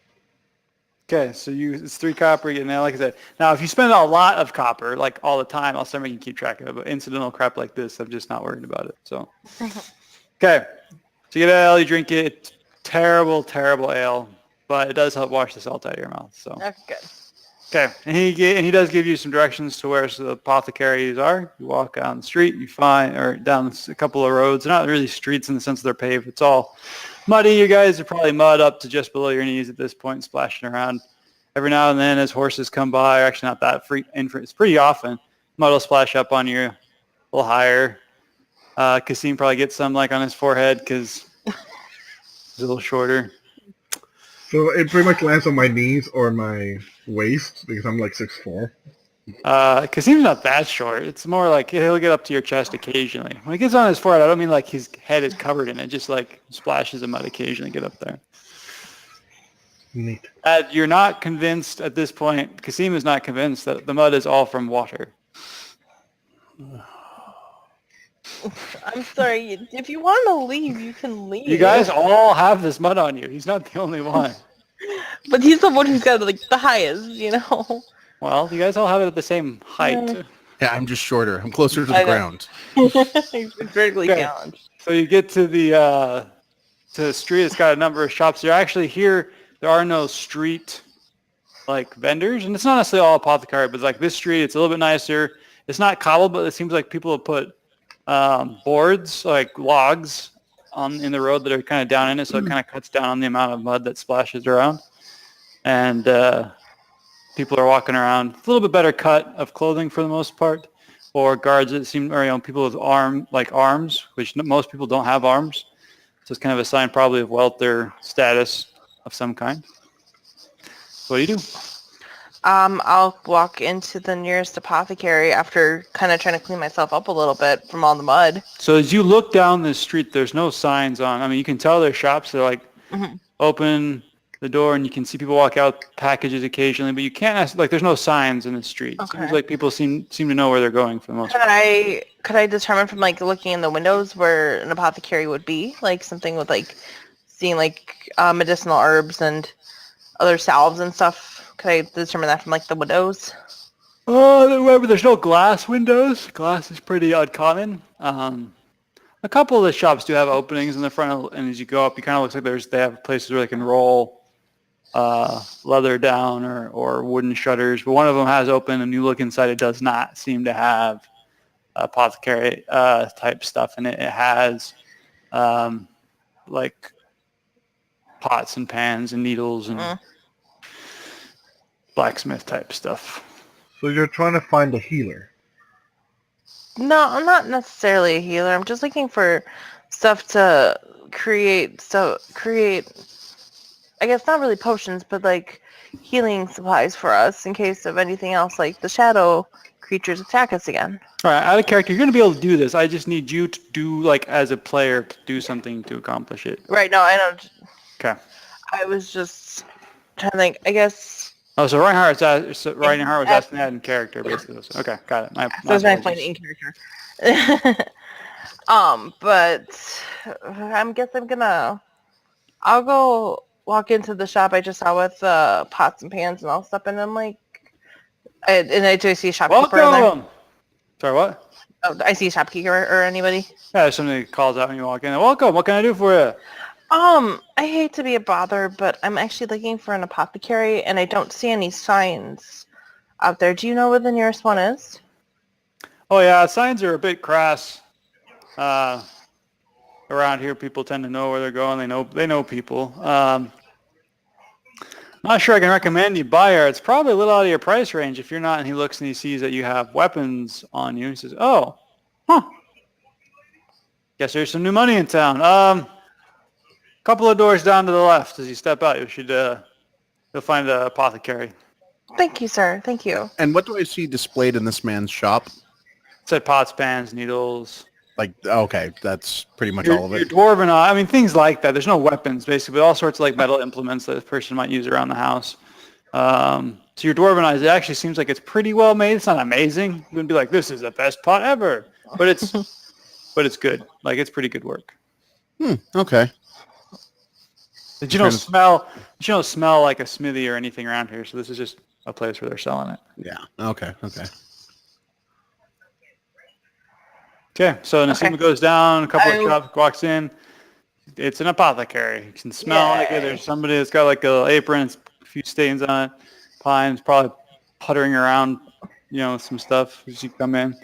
Okay, so it's 3 copper, and now, like I said, now if you spend a lot of copper, like all the time, I'll start making you keep track of it. But incidental crap like this, I'm just not worried about it. So, okay, so you get ale, you drink it. It's terrible, terrible ale, but it does help wash the salt out of your mouth. So. That's good. Okay, and he does give you some directions to where the apothecaries are. You walk down the street, you find, or down a couple of roads. They're not really streets in the sense they're paved. It's all muddy. You guys are probably mud up to just below your knees at this point, splashing around. Every now and then, as horses come by, or actually not that it's pretty often, mud will splash up on you a little higher. Kasim probably gets some like on his forehead because he's a little shorter. So it pretty much lands on my knees or my waist because I'm like 6'4". Kasim's not that short. It's more like he'll get up to your chest occasionally. When he gets on his forehead, I don't mean like his head is covered in it. Just like splashes of mud occasionally get up there. Neat. You're not convinced at this point. Kasim is not convinced that the mud is all from water. I'm sorry. If you want to leave, you can leave. You guys all have this mud on you. He's not the only one. But he's the one who's got like the highest, you know. Well, you guys all have it at the same height. Yeah, I'm just shorter. I'm closer to I the know. ground. He's vertically Okay. challenged. So you get to the street. It's got a number of shops. There actually here there are no street like vendors, and it's not necessarily all apothecary, but like this street, it's a little bit nicer. It's not cobble, but it seems like people have put boards, like logs, in the road that are kind of down in it, so it kind of cuts down on the amount of mud that splashes around. And people are walking around. It's a little bit better cut of clothing for the most part, or guards that seem, or people with arms, which most people don't have arms. So it's kind of a sign probably of wealth or status of some kind. So what do you do? I'll walk into the nearest apothecary after kind of trying to clean myself up a little bit from all the mud. So as you look down this street, there's no signs on. I mean, you can tell there's shops. They're like open the door, and you can see people walk out packages occasionally, but you can't ask, like, there's no signs in the street. It seems like people seem to know where they're going for the most part. Could I determine from like looking in the windows where an apothecary would be? Like something with like seeing like medicinal herbs and other salves and stuff. Could I determine that from like the windows? Remember, there's no glass windows. Glass is pretty uncommon. A couple of the shops do have openings in the front, and as you go up, it kind of looks like they have places where they can roll leather down or wooden shutters. But one of them has open, and you look inside, it does not seem to have apothecary type stuff in it. It has like pots and pans and needles and blacksmith type stuff. So you're trying to find a healer. No, I'm not necessarily a healer. I'm just looking for stuff to create, I guess not really potions, but like healing supplies for us in case of anything else, like the shadow creatures attack us again. All right, out of character, you're going to be able to do this. I just need you to do, like, as a player, to do something to accomplish it. Right, no, I don't. Okay. I was just trying to think, I guess. Oh, so Reinhardt was asking that in character, basically. Okay, got it. So I was going to explain it in character. But I'll go walk into the shop I just saw with pots and pans and all stuff, and I'm like, and I do see a shopkeeper in there. Welcome! Sorry, what? Oh, I see a shopkeeper or anybody. Yeah, somebody calls out when you walk in. Welcome, what can I do for you? I hate to be a bother, but I'm actually looking for an apothecary, and I don't see any signs out there. Do you know where the nearest one is? Oh, yeah, signs are a bit crass. Around here, people tend to know where they're going. They know people. Not sure I can recommend you buy her. It's probably a little out of your price range if you're not. And he looks and he sees that you have weapons on you. He says, "Oh, guess there's some new money in town. Couple of doors down to the left as you step out. You'll find an apothecary." Thank you, sir. Thank you. And what do I see displayed in this man's shop? It said pots, pans, needles. Like, okay, that's pretty much all of Your it. dwarven, I mean, things like that. There's no weapons, basically, but all sorts of like metal implements that a person might use around the house. So your dwarven, it actually seems like it's pretty well made. It's not amazing. You wouldn't be like, this is the best pot ever. But it's good. Like, it's pretty good work. Okay. Did you don't smell like a smithy or anything around here, so this is just a place where they're selling it. Yeah. Okay. Okay, so Nasima goes down, a couple of shops, walks in. It's an apothecary. You can smell like it. There's somebody that's got like a apron, a few stains on it. Pine's probably puttering around, some stuff as you come in.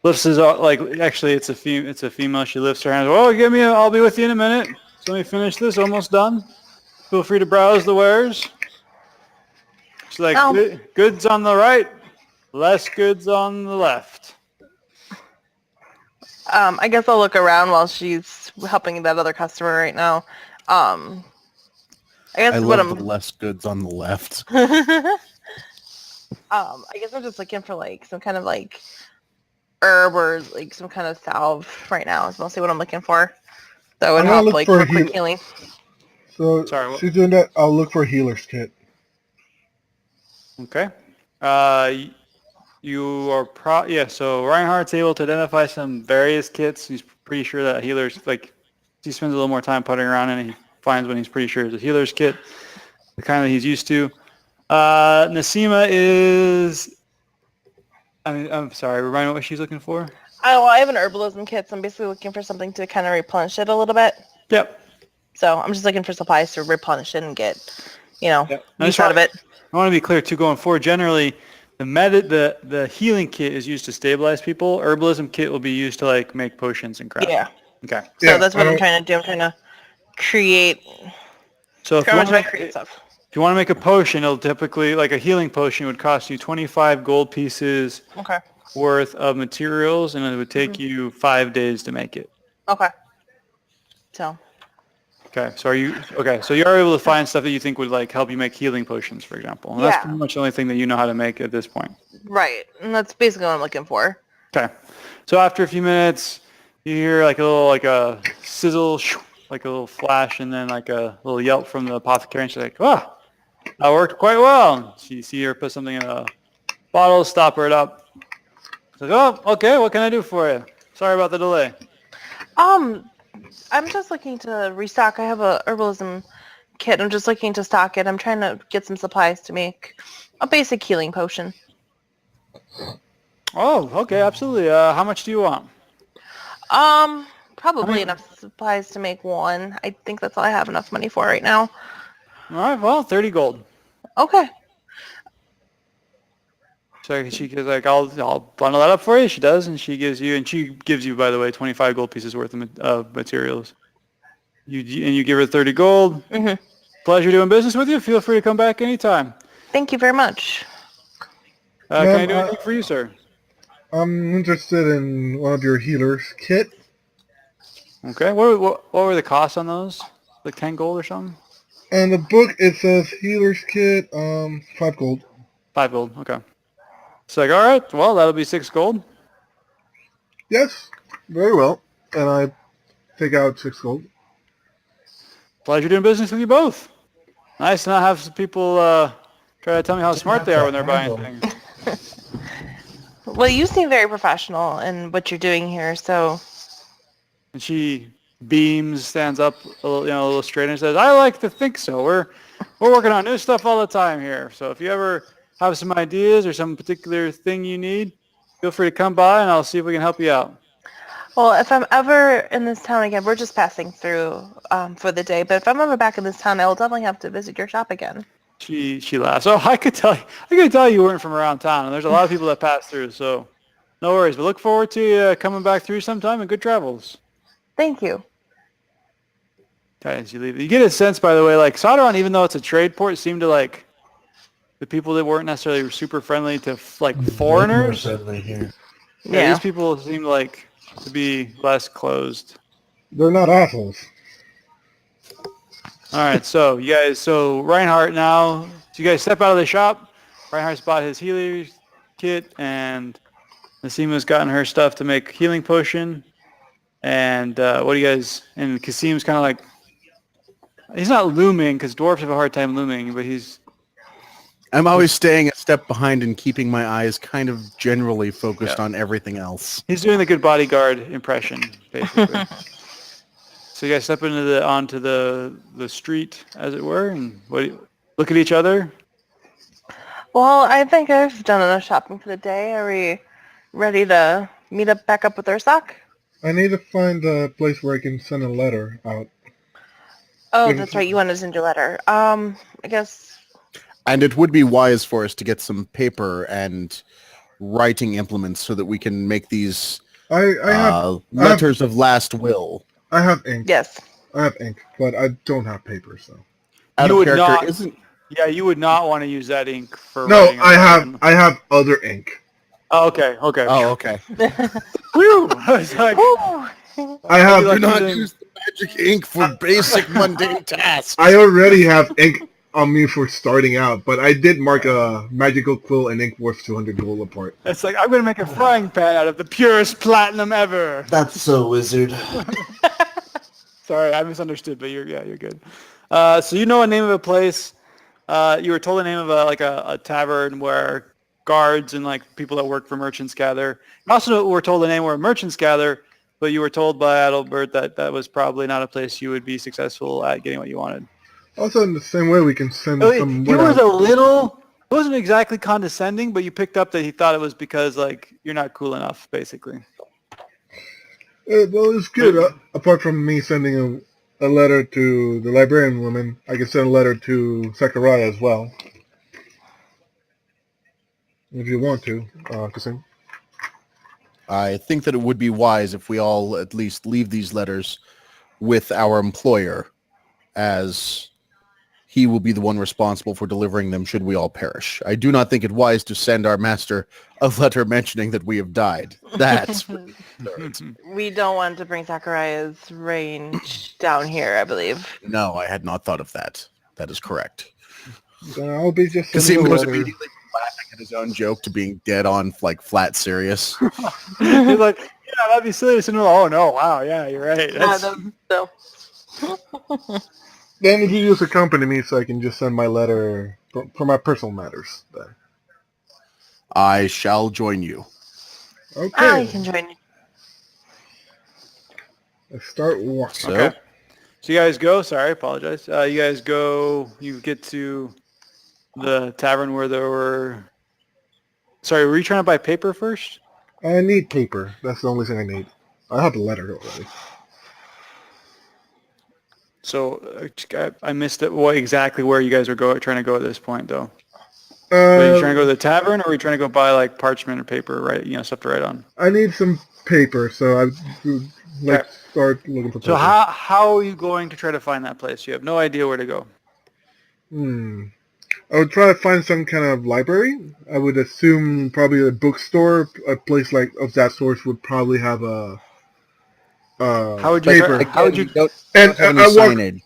Lifts his, actually it's a female. She lifts her hands. Oh, I'll be with you in a minute. So let me finish this. Almost done. Feel free to browse the wares. She's like, goods on the right, less goods on the left. I guess I'll look around while she's helping that other customer right now. I love the less goods on the left. I guess I'm just looking for like some kind of like herb or like some kind of salve right now. Is mostly what I'm looking for. That would help like for quick healing. So she's doing that. I'll look for a healer's kit. Okay. You are so Reinhardt's able to identify some various kits. He's pretty sure that healer's, he spends a little more time putting around and he finds when he's pretty sure it's a healer's kit, the kind that he's used to. Nasima is... I'm sorry, remind me what she's looking for? I have an herbalism kit, so I'm basically looking for something to kind of replenish it a little bit. Yep. So I'm just looking for supplies to replenish it and get, Yep. use out of it. I want to be clear too. Going forward, generally, the healing kit is used to stabilize people. Herbalism kit will be used to like make potions and crap. Yeah. Okay. So Yeah, that's what I'm trying to do. I'm trying to create. So if Create stuff. you want to make a potion, it'll typically like a healing potion would cost you 25 gold pieces Okay. worth of materials, and it would take you 5 days to make it. Okay. So. Okay, so so you are able to find stuff that you think would like help you make healing potions, for example. And that's Yeah. pretty much the only thing that you know how to make at this point. Right, and that's basically what I'm looking for. Okay. So after a few minutes, you hear like a sizzle, like a little flash, and then like a little yelp from the apothecary, and she's like, "Oh, that worked quite well." You see her put something in a bottle, stopper it up. She's like, "Oh, okay, what can I do for you? Sorry about the delay." I'm just looking to restock. I have a herbalism kit. I'm just looking to stock it. I'm trying to get some supplies to make a basic healing potion. Oh, okay, absolutely. How much do you want? Probably enough supplies to make one. I think that's all I have enough money for right now. All right, well, 30 gold. Okay. So she goes like, I'll bundle that up for you. She does, and she gives you, by the way, 25 gold pieces worth of materials. You give her 30 gold. Mm-hmm. Pleasure doing business with you. Feel free to come back anytime. Thank you very much. Can I do anything for you, sir? I'm interested in one of your healers kit. Okay. What were the costs on those? Like 10 gold or something? And the book, it says healer's kit, 5 gold. 5 gold. Okay. It's like, all right. Well, that'll be 6 gold. Yes, very well. And I take out 6 gold. Pleasure doing business with you both. Nice to not have some people try to tell me how smart they are when they're buying things. Well, you seem very professional in what you're doing here, so... And she beams, stands up a little straight, and says, "I like to think so. We're working on new stuff all the time here. So if you ever have some ideas or some particular thing you need, feel free to come by, and I'll see if we can help you out." Well, if I'm ever in this town again, we're just passing through for the day, but if I'm ever back in this town, I will definitely have to visit your shop again. She laughs. Oh, I could tell you weren't from around town, and there's a lot of people that pass through, so no worries. But look forward to you coming back through sometime, and good travels. Thank you. Okay, as you leave, you get a sense, by the way, like Sodaron, even though it's a trade port, seemed to like the people that weren't necessarily super friendly to like foreigners. Here. Yeah, these people seem like to be less closed. They're not assholes. All right, so Reinhardt now, so you guys step out of the shop. Reinhardt's bought his healer kit, and Nasima's gotten her stuff to make healing potion. And what do you guys, and Kasim's kind of like, he's not looming because dwarves have a hard time looming, but I'm always staying a step behind and keeping my eyes kind of generally focused on everything else. he's doing the good bodyguard impression, basically. So you guys step onto the street, as it were, and look at each other. Well, I think I've done enough shopping for the day. Are we ready to meet back up with our stock? I need to find a place where I can send a letter out. Oh, that's right. You want to send your letter. I guess. And it would be wise for us to get some paper and writing implements so that we can make these letters of last will. I have ink. Yes. I have ink, but I don't have paper, so. You would not. Isn't... Yeah, you would not want to use that ink for. No, writing I have other ink. Oh, okay. Oh, okay. Whew! I was like, I have. like Do not using- use the magic ink for basic mundane tasks. I already have ink on me for starting out, but I did mark a magical quill and ink worth 200 gold apart. it's like I'm gonna make a frying pan out of the purest platinum ever. That's so wizard. Sorry, I misunderstood, but you're good. So you know a name of a place. You were told the name of a tavern where guards and like people that work for merchants gather. You also were told the name where merchants gather, but you were told by Adalbert that was probably not a place you would be successful at getting what you wanted. Also, in the same way, we can send some. He was a little It wasn't exactly condescending, but you picked up that he thought it was because like you're not cool enough, basically. Well, it's good. Apart from me sending a letter to the librarian woman, I can send a letter to Sakurai as well. If you want to, Kasim. I think that it would be wise if we all at least leave these letters with our employer, as he will be the one responsible for delivering them should we all perish. I do not think it wise to send our master a letter mentioning that we have died. That's absurd. We don't want to bring Sakurai's range down here, I believe. No, I had not thought of that. That is correct. Then I'll be just Kasim sending a goes letter. immediately from laughing at his own joke to being dead on, like, flat serious. He's like, yeah, that'd be silly to send. Oh no, wow, yeah, you're right. So. Then if you just accompany me so I can just send my letter for my personal matters. Then. I shall join you. Okay. I can join you. Let's start walking. So, Okay. So you guys go. Sorry, I apologize. You guys go. You get to the tavern where there were. Sorry, were you trying to buy paper first? I need paper. That's the only thing I need. I have the letter already. So I missed it. What exactly where you guys were trying to go at this point, though? Were you trying to go to the tavern, or were you trying to go buy like parchment or paper, right? You know, stuff to write on. I need some paper, so I would like to start looking for paper. So how are you going to try to find that place? You have no idea where to go. I would try to find some kind of library. I would assume probably a bookstore, a place like of that sort would probably have a How would you? paper. How would you? And have any I signage.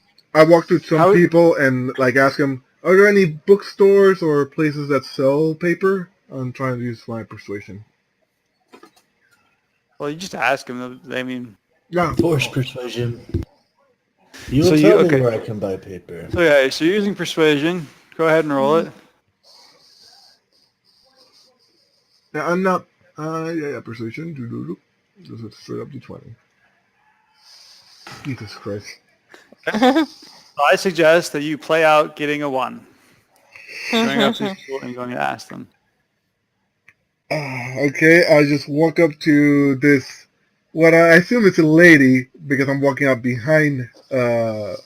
walked with some How- people and like ask them, are there any bookstores or places that sell paper? I'm trying to use my persuasion. Well, you just ask them. I mean, Yeah. Force persuasion. You So will you- tell okay. me where I can buy paper. so yeah. So you're using persuasion. Go ahead and roll it. Yeah, I'm not. Yeah, persuasion. This is straight up to 20. Jesus Christ. So I suggest that you play out getting a 1. Going up to these people and going to ask them. Okay, I just walk up to this, what I assume is a lady, because I'm walking up behind, no,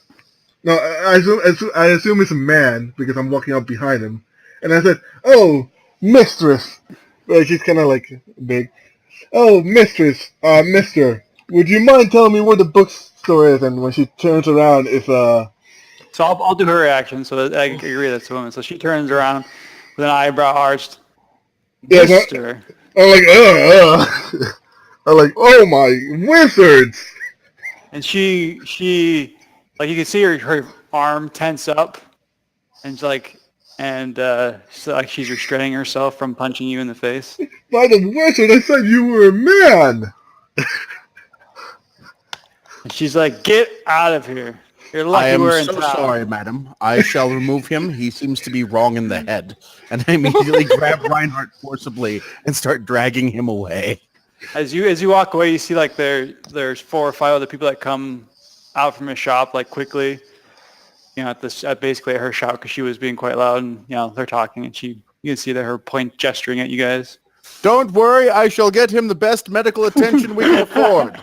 I assume it's a man, because I'm walking up behind him. And I said, oh, mistress. Well, she's kind of like big. Oh, mistress, mister, would you mind telling me where the bookstore is? And when she turns around, it's, So I'll do her reaction. So I agree that's a woman. So she turns around with an eyebrow arched. Yeah, Mister. I'm like, I'm like, oh my wizards! And she like you can see her arm tense up, and she's like, so like she's restraining herself from punching you in the face. By the wizard, I said you were a man! And she's like, "Get out of here! You're I lucky am we're in so town." sorry, madam. I shall remove him. He seems to be wrong in the head. And I immediately grab Reinhardt forcibly and start dragging him away. As you walk away, you see like there's 4 or 5 other people that come out from his shop like quickly. You know, at basically her shop because she was being quite loud, and you know they're talking, and you can see that her point gesturing at you guys. Don't worry, I shall get him the best medical attention we can afford.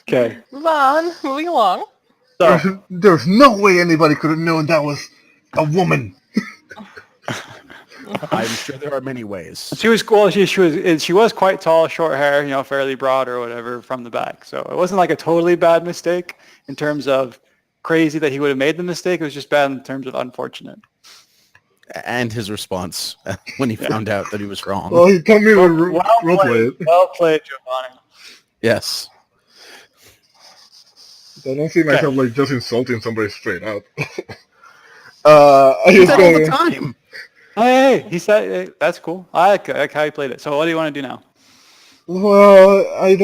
Okay. Move on. Moving along. So There's no way anybody could have known that was a woman. I'm sure there are many ways. she was she was quite tall, short hair, you know, fairly broad or whatever from the back. So it wasn't like a totally bad mistake in terms of crazy that he would have made the mistake. It was just bad in terms of unfortunate. And his response when he found out that he was wrong. Well, he told me to Well roleplay it. Well played, Giovanni. Yes. I don't see myself like just insulting somebody straight up. He said all the time. Hey, he said that's cool. I like how he played it. So what do you want to do now? Well, I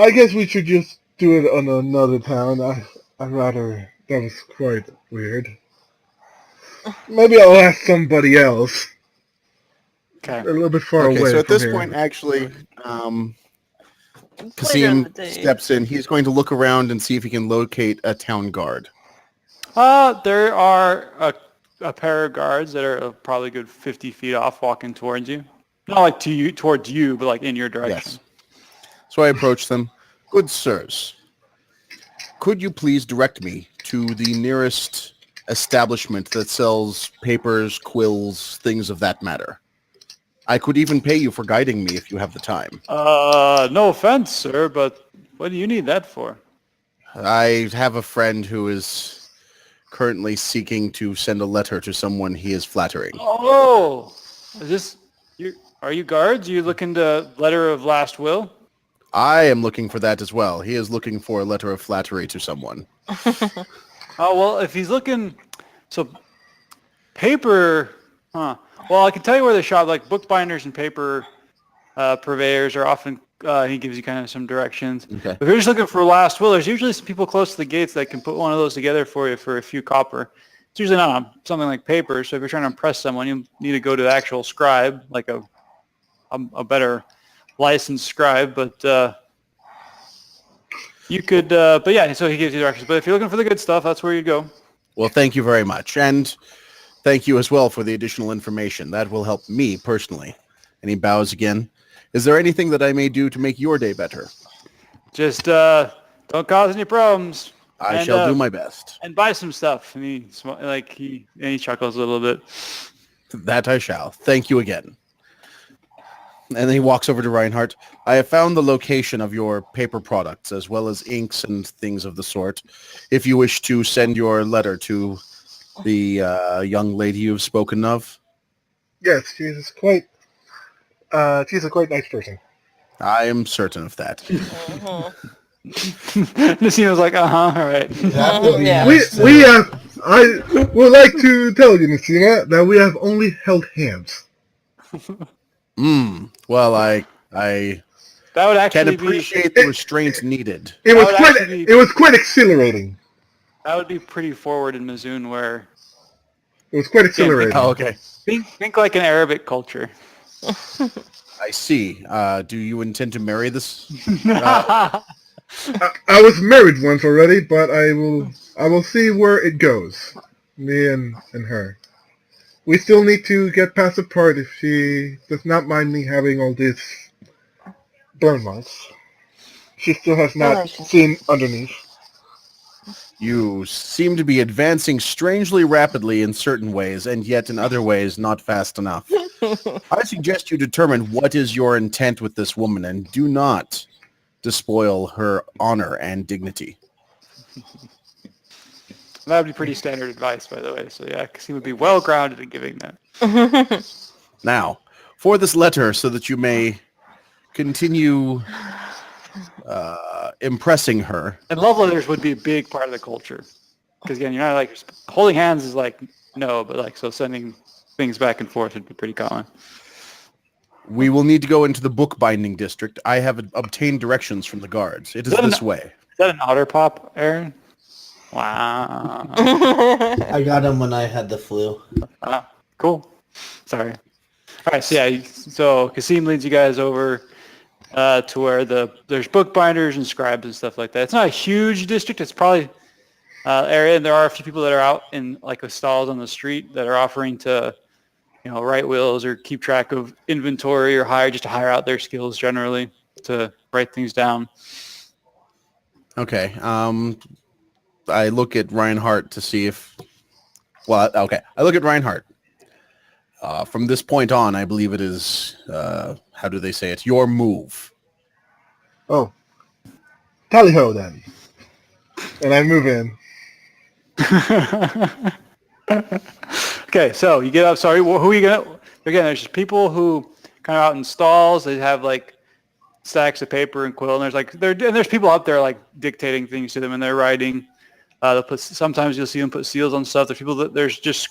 guess we should just do it on another town. I'd rather. That was quite weird. Maybe I'll ask somebody else. Okay. A little bit far Okay, away. so at from this here. point, actually, Later in Kasim the day. steps in. He's going to look around and see if he can locate a town guard. There are a pair of guards that are probably a good 50 feet off walking towards you. Not like towards you, but like in your direction. Yes. So I approach them. Good sirs, could you please direct me to the nearest establishment that sells papers, quills, things of that matter? I could even pay you for guiding me if you have the time. No offense, sir, but what do you need that for? I have a friend who is currently seeking to send a letter to someone he is flattering. Oh, is this you? Are you guards? Are you looking to letter of last will? I am looking for that as well. He is looking for a letter of flattery to someone. Oh, well, if he's looking, so paper, huh? Well, I can tell you where they shop, like bookbinders and paper purveyors are often, he gives you kind of some directions. Okay. If you're just looking for last will, there's usually some people close to the gates that can put one of those together for you for a few copper. It's usually not on something like paper, so if you're trying to impress someone, you need to go to the actual scribe, like a better licensed scribe, but you could, but yeah, so he gives you directions. But if you're looking for the good stuff, that's where you go. Well, thank you very much. And thank you as well for the additional information. That will help me personally. And he bows again. Is there anything that I may do to make your day better? Just don't cause any problems. I shall do my best. And buy some stuff. And he chuckles a little bit. That I shall. Thank you again. And then he walks over to Reinhardt. I have found the location of your paper products, as well as inks and things of the sort. If you wish to send your letter to the young lady you've spoken of. Yes, she's a quite nice person. I am certain of that. Nasina's like, all right. That would be Yeah. nice I would like to tell you, Nasina, that we have only held hands. Well, I That would can actually be appreciate the restraint needed. It was would quite actually be- it was quite exhilarating. that would be pretty forward in Mizoon, where It was quite exhilarating. Oh, okay. think like an Arabic culture. I see. Do you intend to marry this? I was married once already, but I will see where it goes. Me and her. We still need to get past the part if she does not mind me having all these burn marks. She still has not seen underneath. You seem to be advancing strangely rapidly in certain ways, and yet in other ways not fast enough. I suggest you determine what is your intent with this woman, and do not despoil her honor and dignity. That would be pretty standard advice, by the way. So yeah, because he would be well grounded in giving that. Now, for this letter, so that you may continue impressing her. And love letters would be a big part of the culture. Because again, you're not like holding hands is like no, but like so sending things back and forth would be pretty common. We will need to go into the bookbinding district. I have obtained directions from the guards. It is this way. Is that an otter pop, Aaron? Wow. I got him when I had the flu. Cool. Sorry. All right. So yeah. So Kasim leads you guys over to where there's bookbinders and scribes and stuff like that. It's not a huge district. It's probably area, and there are a few people that are out in like the stalls on the street that are offering to, write wills or keep track of inventory or just to hire out their skills generally to write things down. Okay. I look at Reinhardt to see if... Well, okay. I look at Reinhardt. From this point on, I believe it is... how do they say it? Your move. Oh. Tally-ho, then. And I move in. Okay, so you get up. Sorry, who are you gonna? Again, there's just people who kind of out in stalls. They have like stacks of paper and quill, and there's people out there like dictating things to them, and they're writing. Sometimes you'll see them put seals on stuff. There's just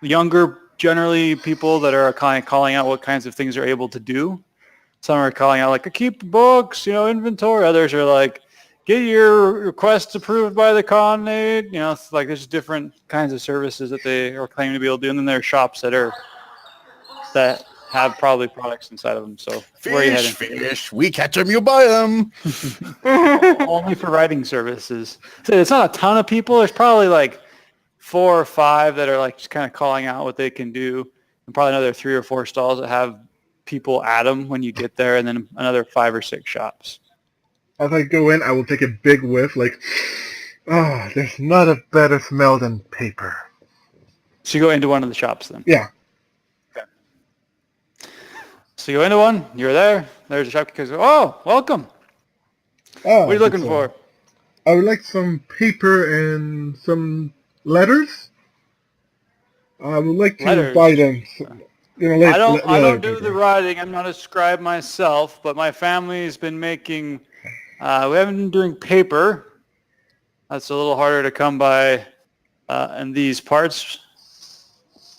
younger, generally people that are kind of calling out what kinds of things they're able to do. Some are calling out like keep books, inventory. Others are like get your requests approved by the Khanate. It's like there's different kinds of services that they are claiming to be able to do, and then there are shops that have probably products inside of them. So where are you heading? Fish. We catch them, you buy them. Only for writing services. So it's not a ton of people. There's probably like 4 or 5 that are like just kind of calling out what they can do, and probably another 3 or 4 stalls that have people at them when you get there, and then another 5 or 6 shops. As I go in, I will take a big whiff, like, there's not a better smell than paper. So you go into one of the shops then. Yeah. So you go into one, you're there, there's a shopkeeper goes, oh, welcome. What are you looking for? I would like some paper and some letters. I would like to Letters? buy them. I don't do the writing. I'm not a scribe myself, but my family's been making, we haven't been doing paper. That's a little harder to come by in these parts.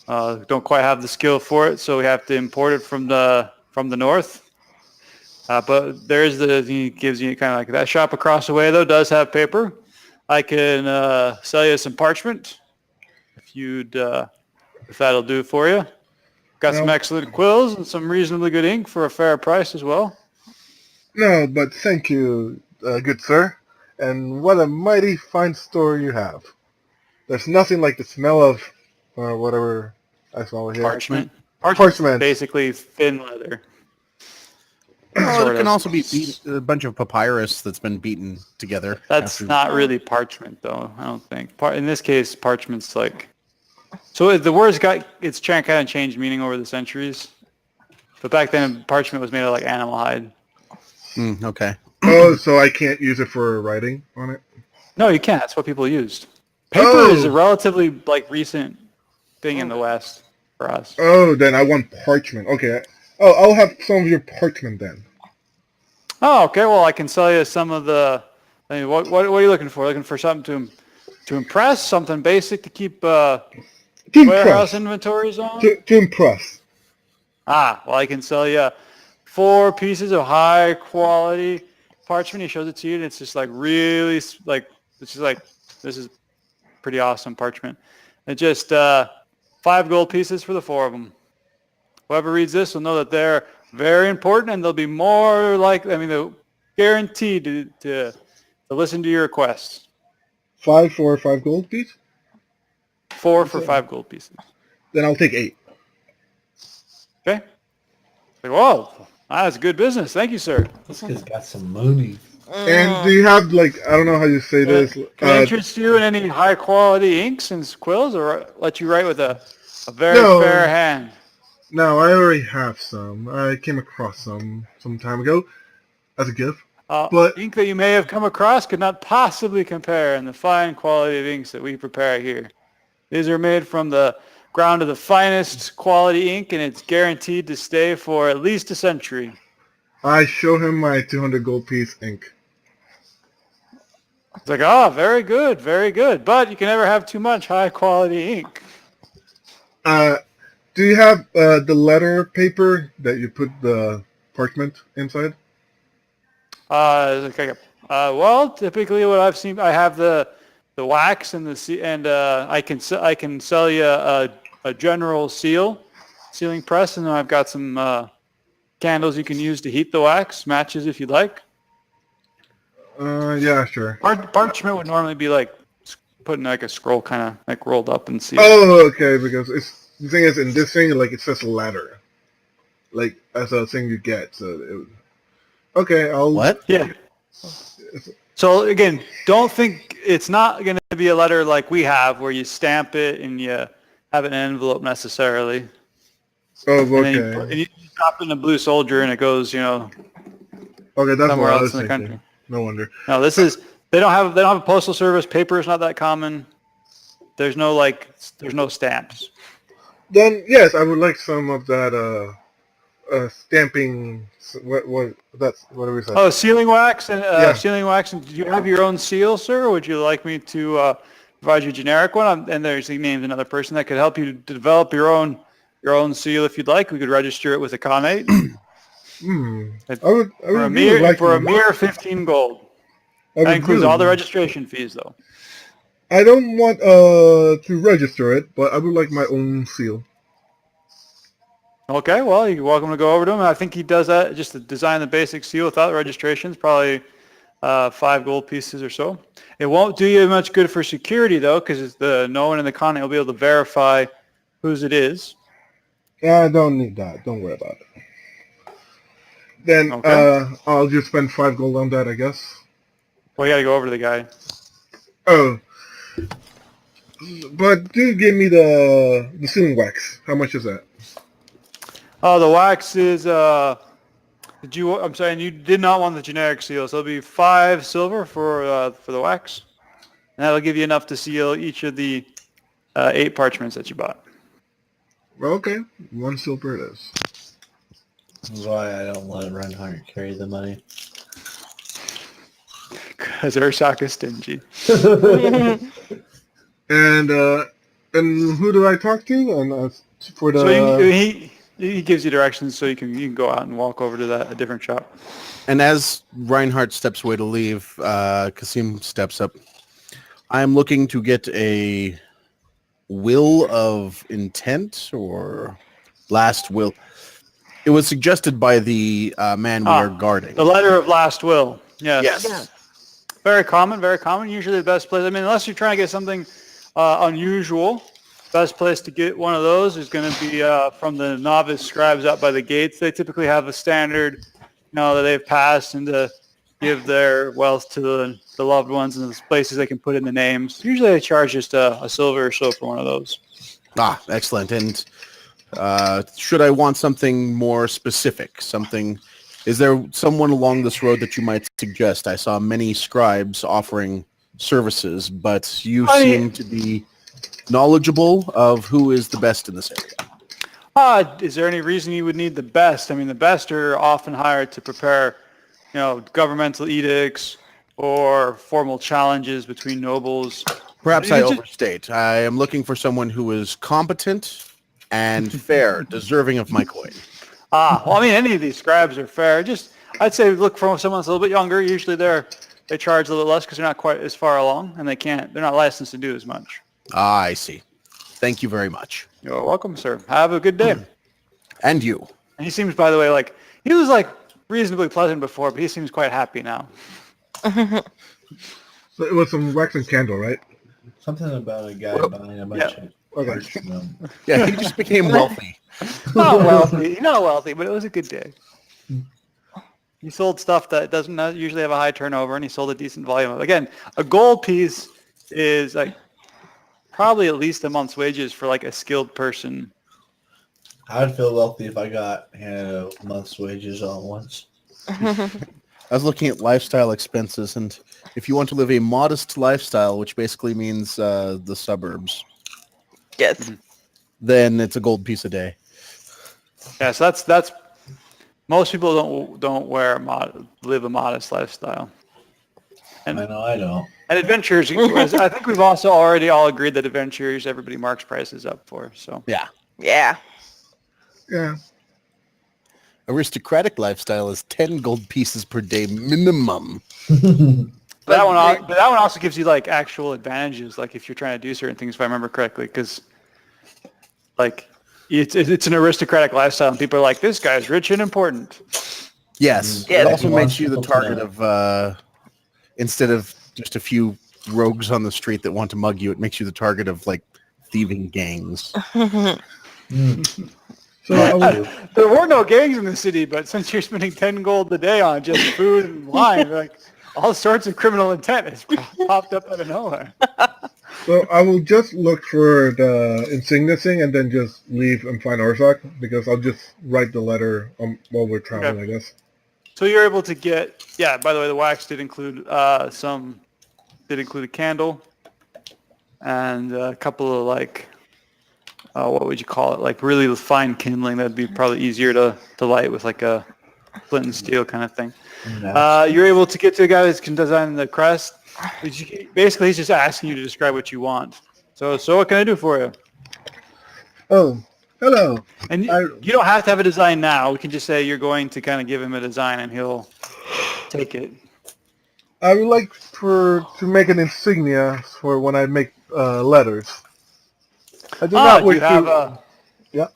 Don't quite have the skill for it, so we have to import it from the north. But there's he gives you kind of like that shop across the way though does have paper. I can sell you some parchment if that'll do for you. Got some excellent quills and some reasonably good ink for a fair price as well. No, but thank you, good sir. And what a mighty fine store you have. There's nothing like the smell of whatever I smell here. Parchment. Parchment. Basically thin leather. Well, it can also be a bunch of papyrus that's been beaten together. That's not really parchment, though. I don't think. In this case, parchment's like. So the word's kind of changed meaning over the centuries. But back then, parchment was made of like animal hide. Okay. Oh, so I can't use it for writing on it? No, you can't. That's what people used. Paper is a relatively like recent thing in the West for us. Oh, then I want parchment. Okay. Oh, I'll have some of your parchment then. Oh, okay. Well, I can sell you some of the. I mean, what are you looking for? Looking for something to impress? Something basic to keep warehouse inventories on? To impress. Well, I can sell you 4 pieces of high quality parchment. He shows it to you, and it's just like really like this is pretty awesome parchment. And just 5 gold pieces for the 4 of them. Whoever reads this will know that they're very important, and they'll be more likely. I mean, they're guaranteed to listen to your requests. 5 for 5 gold piece? 4 for 5 gold pieces. Then I'll take 8. Okay. Like, whoa, that's good business. Thank you, sir. This guy's got some money. And do you have, like, I don't know how you say this. Can I interest you in any high quality inks and quills, or let you write with a very fair hand? No, I already have some. I came across some time ago as a gift. But ink that you may have come across could not possibly compare in the fine quality of inks that we prepare here. These are made from the ground of the finest quality ink, and it's guaranteed to stay for at least a century. I show him my 200 gold piece ink. It's like, very good, very good. But you can never have too much high quality ink. Do you have the letter paper that you put the parchment inside? Well, typically what I've seen, I have the wax and I can sell you a general sealing press, and then I've got some candles you can use to heat the wax, matches if you'd like. Yeah, sure. Parchment would normally be like putting like a scroll kind of like rolled up and sealed. Oh, okay, because the thing is, in this thing, like, it says letter. Like, as a thing you get, so okay, I'll... What? Yeah. So, again, don't think it's not going to be a letter like we have where you stamp it and you have an envelope necessarily. Oh, And okay. you drop it in a blue soldier and it goes, Okay, that's somewhere what I else was in the thinking. country. No wonder. No, they don't have a postal service. Paper is not that common. There's no stamps. Then, yes, I would like some of that, stamping... What do we say? Oh, sealing wax and Yeah. sealing wax. And do you have your own seal, sir? Or would you like me to provide you a generic one? And he names another person that could help you to develop your own seal if you'd like. We could register it with a Conate. I would really like for a mere 15 gold. That includes all the registration fees, though. I don't want to register it, but I would like my own seal. Okay, well, you're welcome to go over to him. I think he does that just to design the basic seal without registration. It's probably 5 gold pieces or so. It won't do you much good for security though, because no one in the continent will be able to verify whose it is. Yeah, I don't need that. Don't worry about it. Then Okay. I'll just spend 5 gold on that, I guess. Well, you got to go over to the guy. Oh, but do give me the sealing wax. How much is that? Oh, the wax is. I'm sorry, and you did not want the generic seal, so it'll be 5 silver for the wax, and that'll give you enough to seal each of the 8 parchments that you bought. Well, okay, 1 silver it is. That's why I don't let Reinhardt carry the money. Because Urshak is stingy. And who do I talk to? And for the So he gives you directions, so you can go out and walk over to a different shop. And as Reinhardt steps away to leave, Kasim steps up. I'm looking to get a will of intent or last will. It was suggested by the man we are guarding. The letter of last will. Yes. Yes. Very common, very common. Usually the best place. I mean, unless you're trying to get something unusual, best place to get one of those is going to be from the novice scribes out by the gates. They typically have a standard, that they've passed, and to give their wealth to the loved ones and the places they can put in the names. Usually they charge just a silver or so for one of those. Ah, excellent. And should I want something more specific? Is there someone along this road that you might suggest? I saw many scribes offering services, but you seem to be knowledgeable of who is the best in this area. Is there any reason you would need the best? I mean, the best are often hired to prepare, governmental edicts or formal challenges between nobles. Perhaps I overstate. I am looking for someone who is competent and fair, deserving of my coin. Well, I mean, any of these scribes are fair. I'd say look for someone that's a little bit younger. Usually they charge a little less because they're not quite as far along, and they're not licensed to do as much. I see. Thank you very much. You're welcome, sir. Have a good day. And you. And he seems, by the way, he was reasonably pleasant before, but he seems quite happy now. So it was some wax and candle, right? Something about a guy buying a bunch of Okay. parchment. Yeah, he just became wealthy. Not wealthy, but it was a good day. He sold stuff that doesn't usually have a high turnover, and he sold a decent volume. Again, a gold piece is probably at least a month's wages for a skilled person. I'd feel wealthy if I got a month's wages all at once. I was looking at lifestyle expenses, and if you want to live a modest lifestyle, which basically means the suburbs, Yes. then it's a gold piece a day. Yeah, so that's most people don't live a modest lifestyle. I know I don't. And adventurers, I think we've also already all agreed that adventurers, everybody marks prices up for. So Yeah. Yeah. Yeah. Aristocratic lifestyle is 10 gold pieces per day minimum. But that one also gives you actual advantages, if you're trying to do certain things, if I remember correctly, because it's an aristocratic lifestyle, and people are like, this guy's rich and important. Yes. Yeah, It also he makes wants you the people to target know. of, instead of just a few rogues on the street that want to mug you, it makes you the target of thieving gangs. So I will, There were no gangs in the city, but since you're spending 10 gold a day on just food and wine, all sorts of criminal intent has popped up out of nowhere. so I will just look for the insignia thing and then just leave and find Orsak because I'll just write the letter while we're traveling, Okay. I guess. So you're able to get, by the way, the wax did include a candle and a couple of what would you call it? Really fine kindling that'd be probably easier to light with a flint and steel kind of thing. You're able to get to a guy that can design the crest. Basically, he's just asking you to describe what you want. So what can I do for you? Oh, hello. And you don't have to have a design now. We can just say you're going to kind of give him a design and he'll take it. I would like to make an insignia for when I make letters. I do not wish Do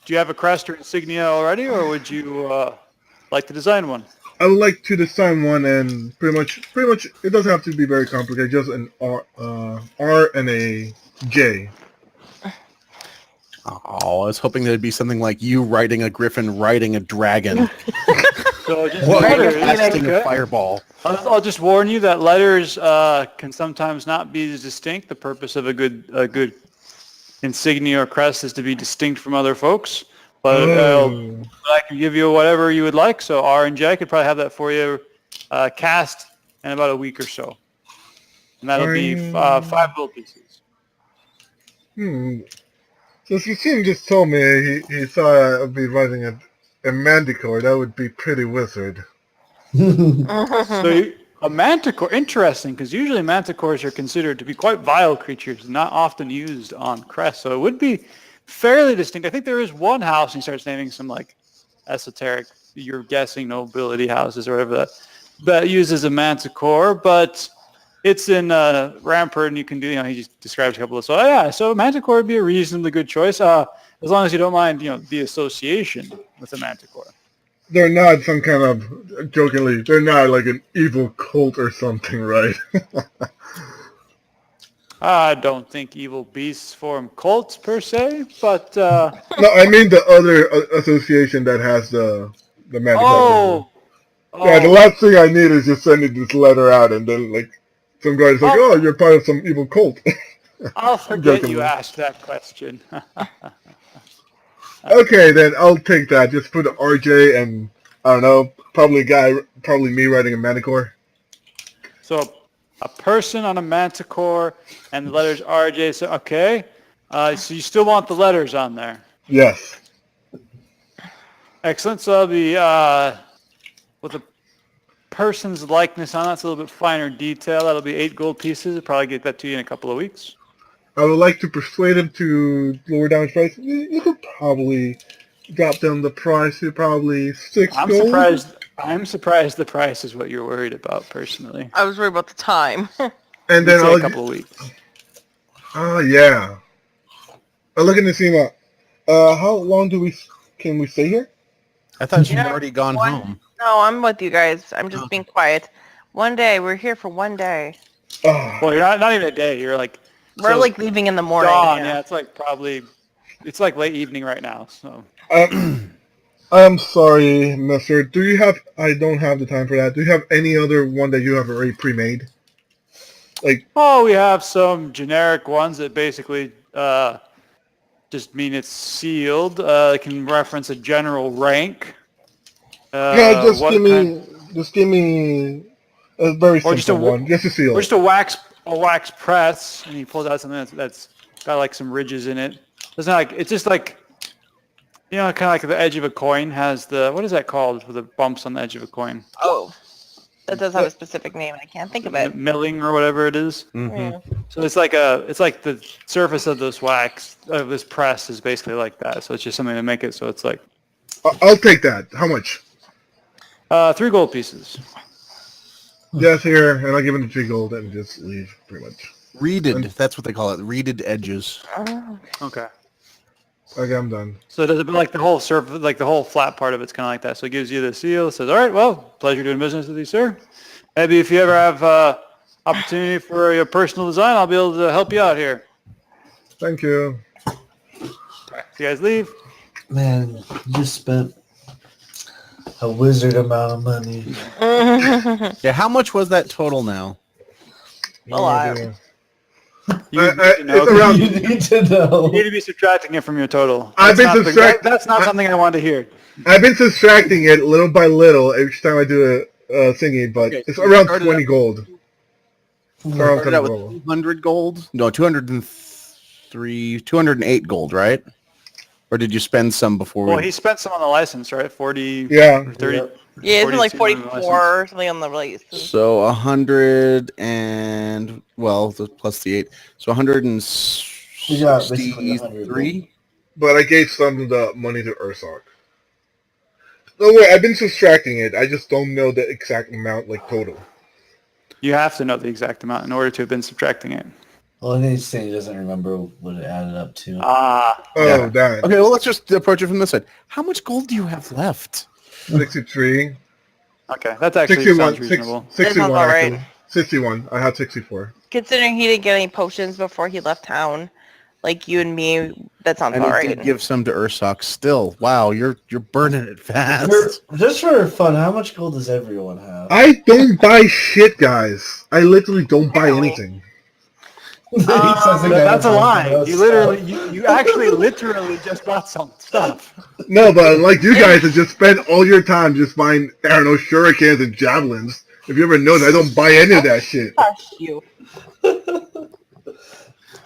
you have a crest or insignia already, or would you like to design one? I would like to design one, and pretty much, it doesn't have to be very complicated. Just an R and a J. Oh, I was hoping there'd be something like you riding a griffin, riding a dragon. So just What? letters. Casting Okay. a fireball. I'll just warn you that letters can sometimes not be as distinct. The purpose of a good insignia or crest is to be distinct from other folks. But I can give you whatever you would like. So R and J, I could probably have that for you cast in about a week or so. And that'll be 5 gold pieces. Since Eugene just told me he thought I'd be riding a manticore, that would be pretty wizard. So a manticore, interesting, because usually manticores are considered to be quite vile creatures, not often used on crests. So it would be fairly distinct. I think there is one house, and he starts naming some like esoteric, you're guessing nobility houses or whatever that uses a manticore, but it's in Rampart, and you can do, he just describes a couple of, so manticore would be a reasonably good choice, as long as you don't mind, the association with a manticore. They're not some kind of, jokingly, they're not like an evil cult or something, right? I don't think evil beasts form cults per se, but No, I mean the other association that has the manticore. Yeah, the last thing I need is just sending this letter out, and then like some guy's like, "Oh, you're part of some evil cult." I'll forget you asked that question. Okay, then I'll take that. Just put an RJ and I don't know, probably me riding a manticore. So a person on a manticore and the letters RJ. So okay, so you still want the letters on there? Yes. Excellent. So that'll be with a person's likeness on it. It's a little bit finer detail. That'll be 8 gold pieces. I'll probably get that to you in a couple of weeks. I would like to persuade him to lower down his price. You could probably drop down the price to probably 6 gold. I'm surprised the price is what you're worried about, personally. I was worried about the time. And then a couple of weeks. Oh yeah. I'm looking to see how long can we stay here? I thought you'd already gone home. No, I'm with you guys. I'm just being quiet. One day. We're here for one day. Oh. Well, you're not even a day. You're like... We're like leaving in the morning. Dawn, yeah. It's like late evening right now, so... I'm sorry, mister. I don't have the time for that. Do you have any other one that you have already pre-made? We have some generic ones that basically just mean it's sealed. It can reference a general rank. Just give me a very simple one, just to seal it. Or just a wax press, and he pulls out something that's got like some ridges in it. It's just like, kind of like the edge of a coin has what is that called, with the bumps on the edge of a coin? Oh, that does have a specific name, and I can't think of it. Milling or whatever it is. Mm-hmm. So it's like the surface of this wax, of this press is basically like that. So it's just something to make it so it's like... I'll take that. How much? 3 gold pieces. Yes, here, and I'll give him the 3 gold and just leave, pretty much. Reeded, that's what they call it. Reeded edges. Oh. Okay. Okay, I'm done. So does it like the whole surface, like the whole flat part of it's kind of like that. So it gives you the seal. It says, "All right, well, pleasure doing business with you, sir. Maybe if you ever have opportunity for your personal design, I'll be able to help you out here." Thank you. All right, so you guys leave. Man, you just spent a wizard amount of money. Yeah, how much was that total now? A lot. It's around. You need to know. You need to be subtracting it from your total. I've been That's not something I want to hear. I've been subtracting it little by little each time I do a thingy, but Okay, it's so you around started 20 gold. Around 20 Started out with gold. 200 gold? No, 208 gold, right? Or did you spend some before? Well, he spent some on the license, right? 40 Yeah. or 30. Yeah, isn't it like 42 on the 44 or something on the release? So 100 and, well, plus the 8. So Yeah, basically 163. But I gave some of the money to Ursak. No, wait, I've been subtracting it. I just don't know the exact amount, like, total. You have to know the exact amount in order to have been subtracting it. Well, I think he's saying he doesn't remember what it added up to. Ah. Oh, Yeah. damn. Okay, well, let's just approach it from this side. How much gold do you have left? 63. Okay, that's actually 61, sounds reasonable. 61 about right. actually. 61. I had 64. Considering he didn't get any potions before he left town, like you and me, that sounds And about he right. did give some to Ursoc. Still, wow, you're burning it fast. Just for fun, how much gold does everyone have? I don't buy shit, guys. I literally don't buy anything. He says the guy That's a that lie. buys You stuff. literally, you actually literally just bought some stuff. No, but like you guys have just spent all your time just buying, I don't know, shurikens and javelins. If you ever notice, I don't buy any of that shit. Hush you.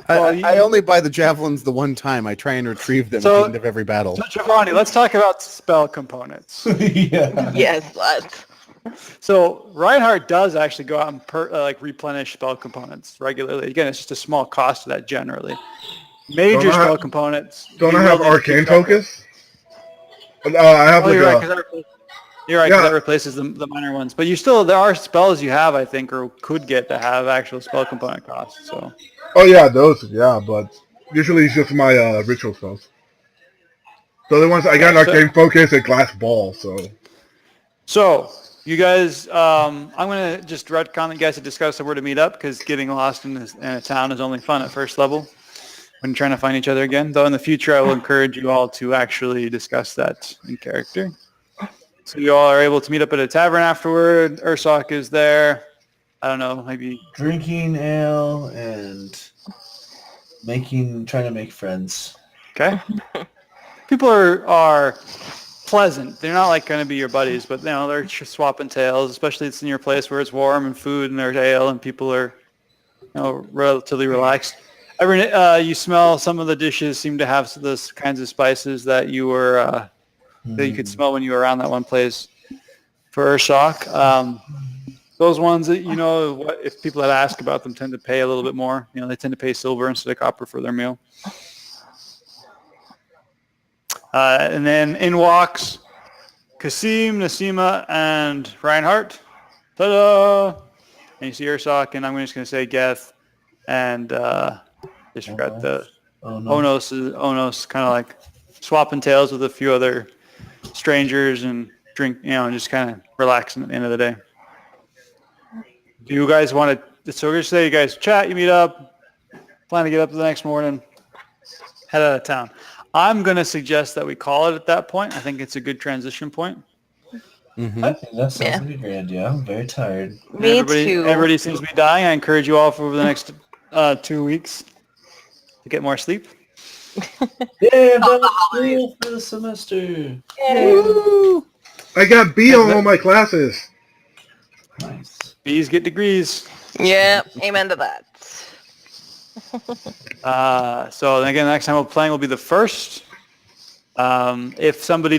I only buy the javelins the one time. I try and retrieve them at the end of every battle. So Giovanni, let's talk about spell components. Yeah. Yes, let's. So Reinhardt does actually go out and replenish spell components regularly. Again, it's just a small cost to that generally. Major Don't I spell have- components. Don't you I have will need to arcane keep track of. focus? I have Oh, like you're right. a. 'Cause you're right. 'Cause Yeah. that replaces the minor ones. But you still, there are spells you have, I think, or could get to have actual spell component costs. So. Oh yeah, those. Yeah, but usually it's just my ritual spells. So the ones I got an So- arcane focus and glass ball. So You guys, I'm going to just retcon that you guys had discussed where to meet up because getting lost in a town is only fun at first level when you're trying to find each other again. Though in the future, I will encourage you all to actually discuss that in character. So you all are able to meet up at a tavern afterward. Ursoc is there. I don't know, maybe. Drinking ale and trying to make friends. Okay. People are pleasant. They're not like going to be your buddies, but they're swapping tales. Especially it's in your place where it's warm and food and there's ale and people are relatively relaxed. You smell some of the dishes seem to have those kinds of spices that you were that you could smell when you were around that one place for Ursoc. Those ones that if people that ask about them tend to pay a little bit more. They tend to pay silver instead of copper for their meal. And then in walks Kasim, Nasima, and Reinhardt. Ta-da! And you see Ursoc, and I'm just going to say Geth, and just forgot the Onos kind of like swapping tales with a few other strangers and and just kind of relaxing at the end of the day. Do you guys want to, so we're going to say you guys chat, you meet up, plan to get up the next morning, head out of town. I'm going to suggest that we call it at that point. I think it's a good transition point. Mm-hmm. I think that sounds like a great idea. I'm very tired. Me too. Everybody seems to be dying. I encourage you all for over the next 2 weeks to get more sleep. Yeah, back to school for the semester. Woo! I got B on all my classes. Nice. Bees get degrees. Yeah, amen to that. So again, the next time we're playing will be the 1st. If somebody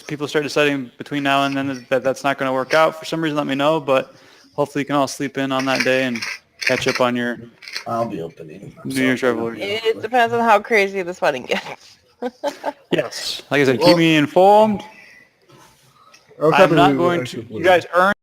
people start deciding between now and then that that's not going to work out for some reason, let me know. But hopefully you can all sleep in on that day and catch up on your I'll be opening. New Year's resolution. It depends on how crazy this wedding gets. Yes. Like I said, keep me informed. I was I'm happy not we going actually to, put you it. guys earn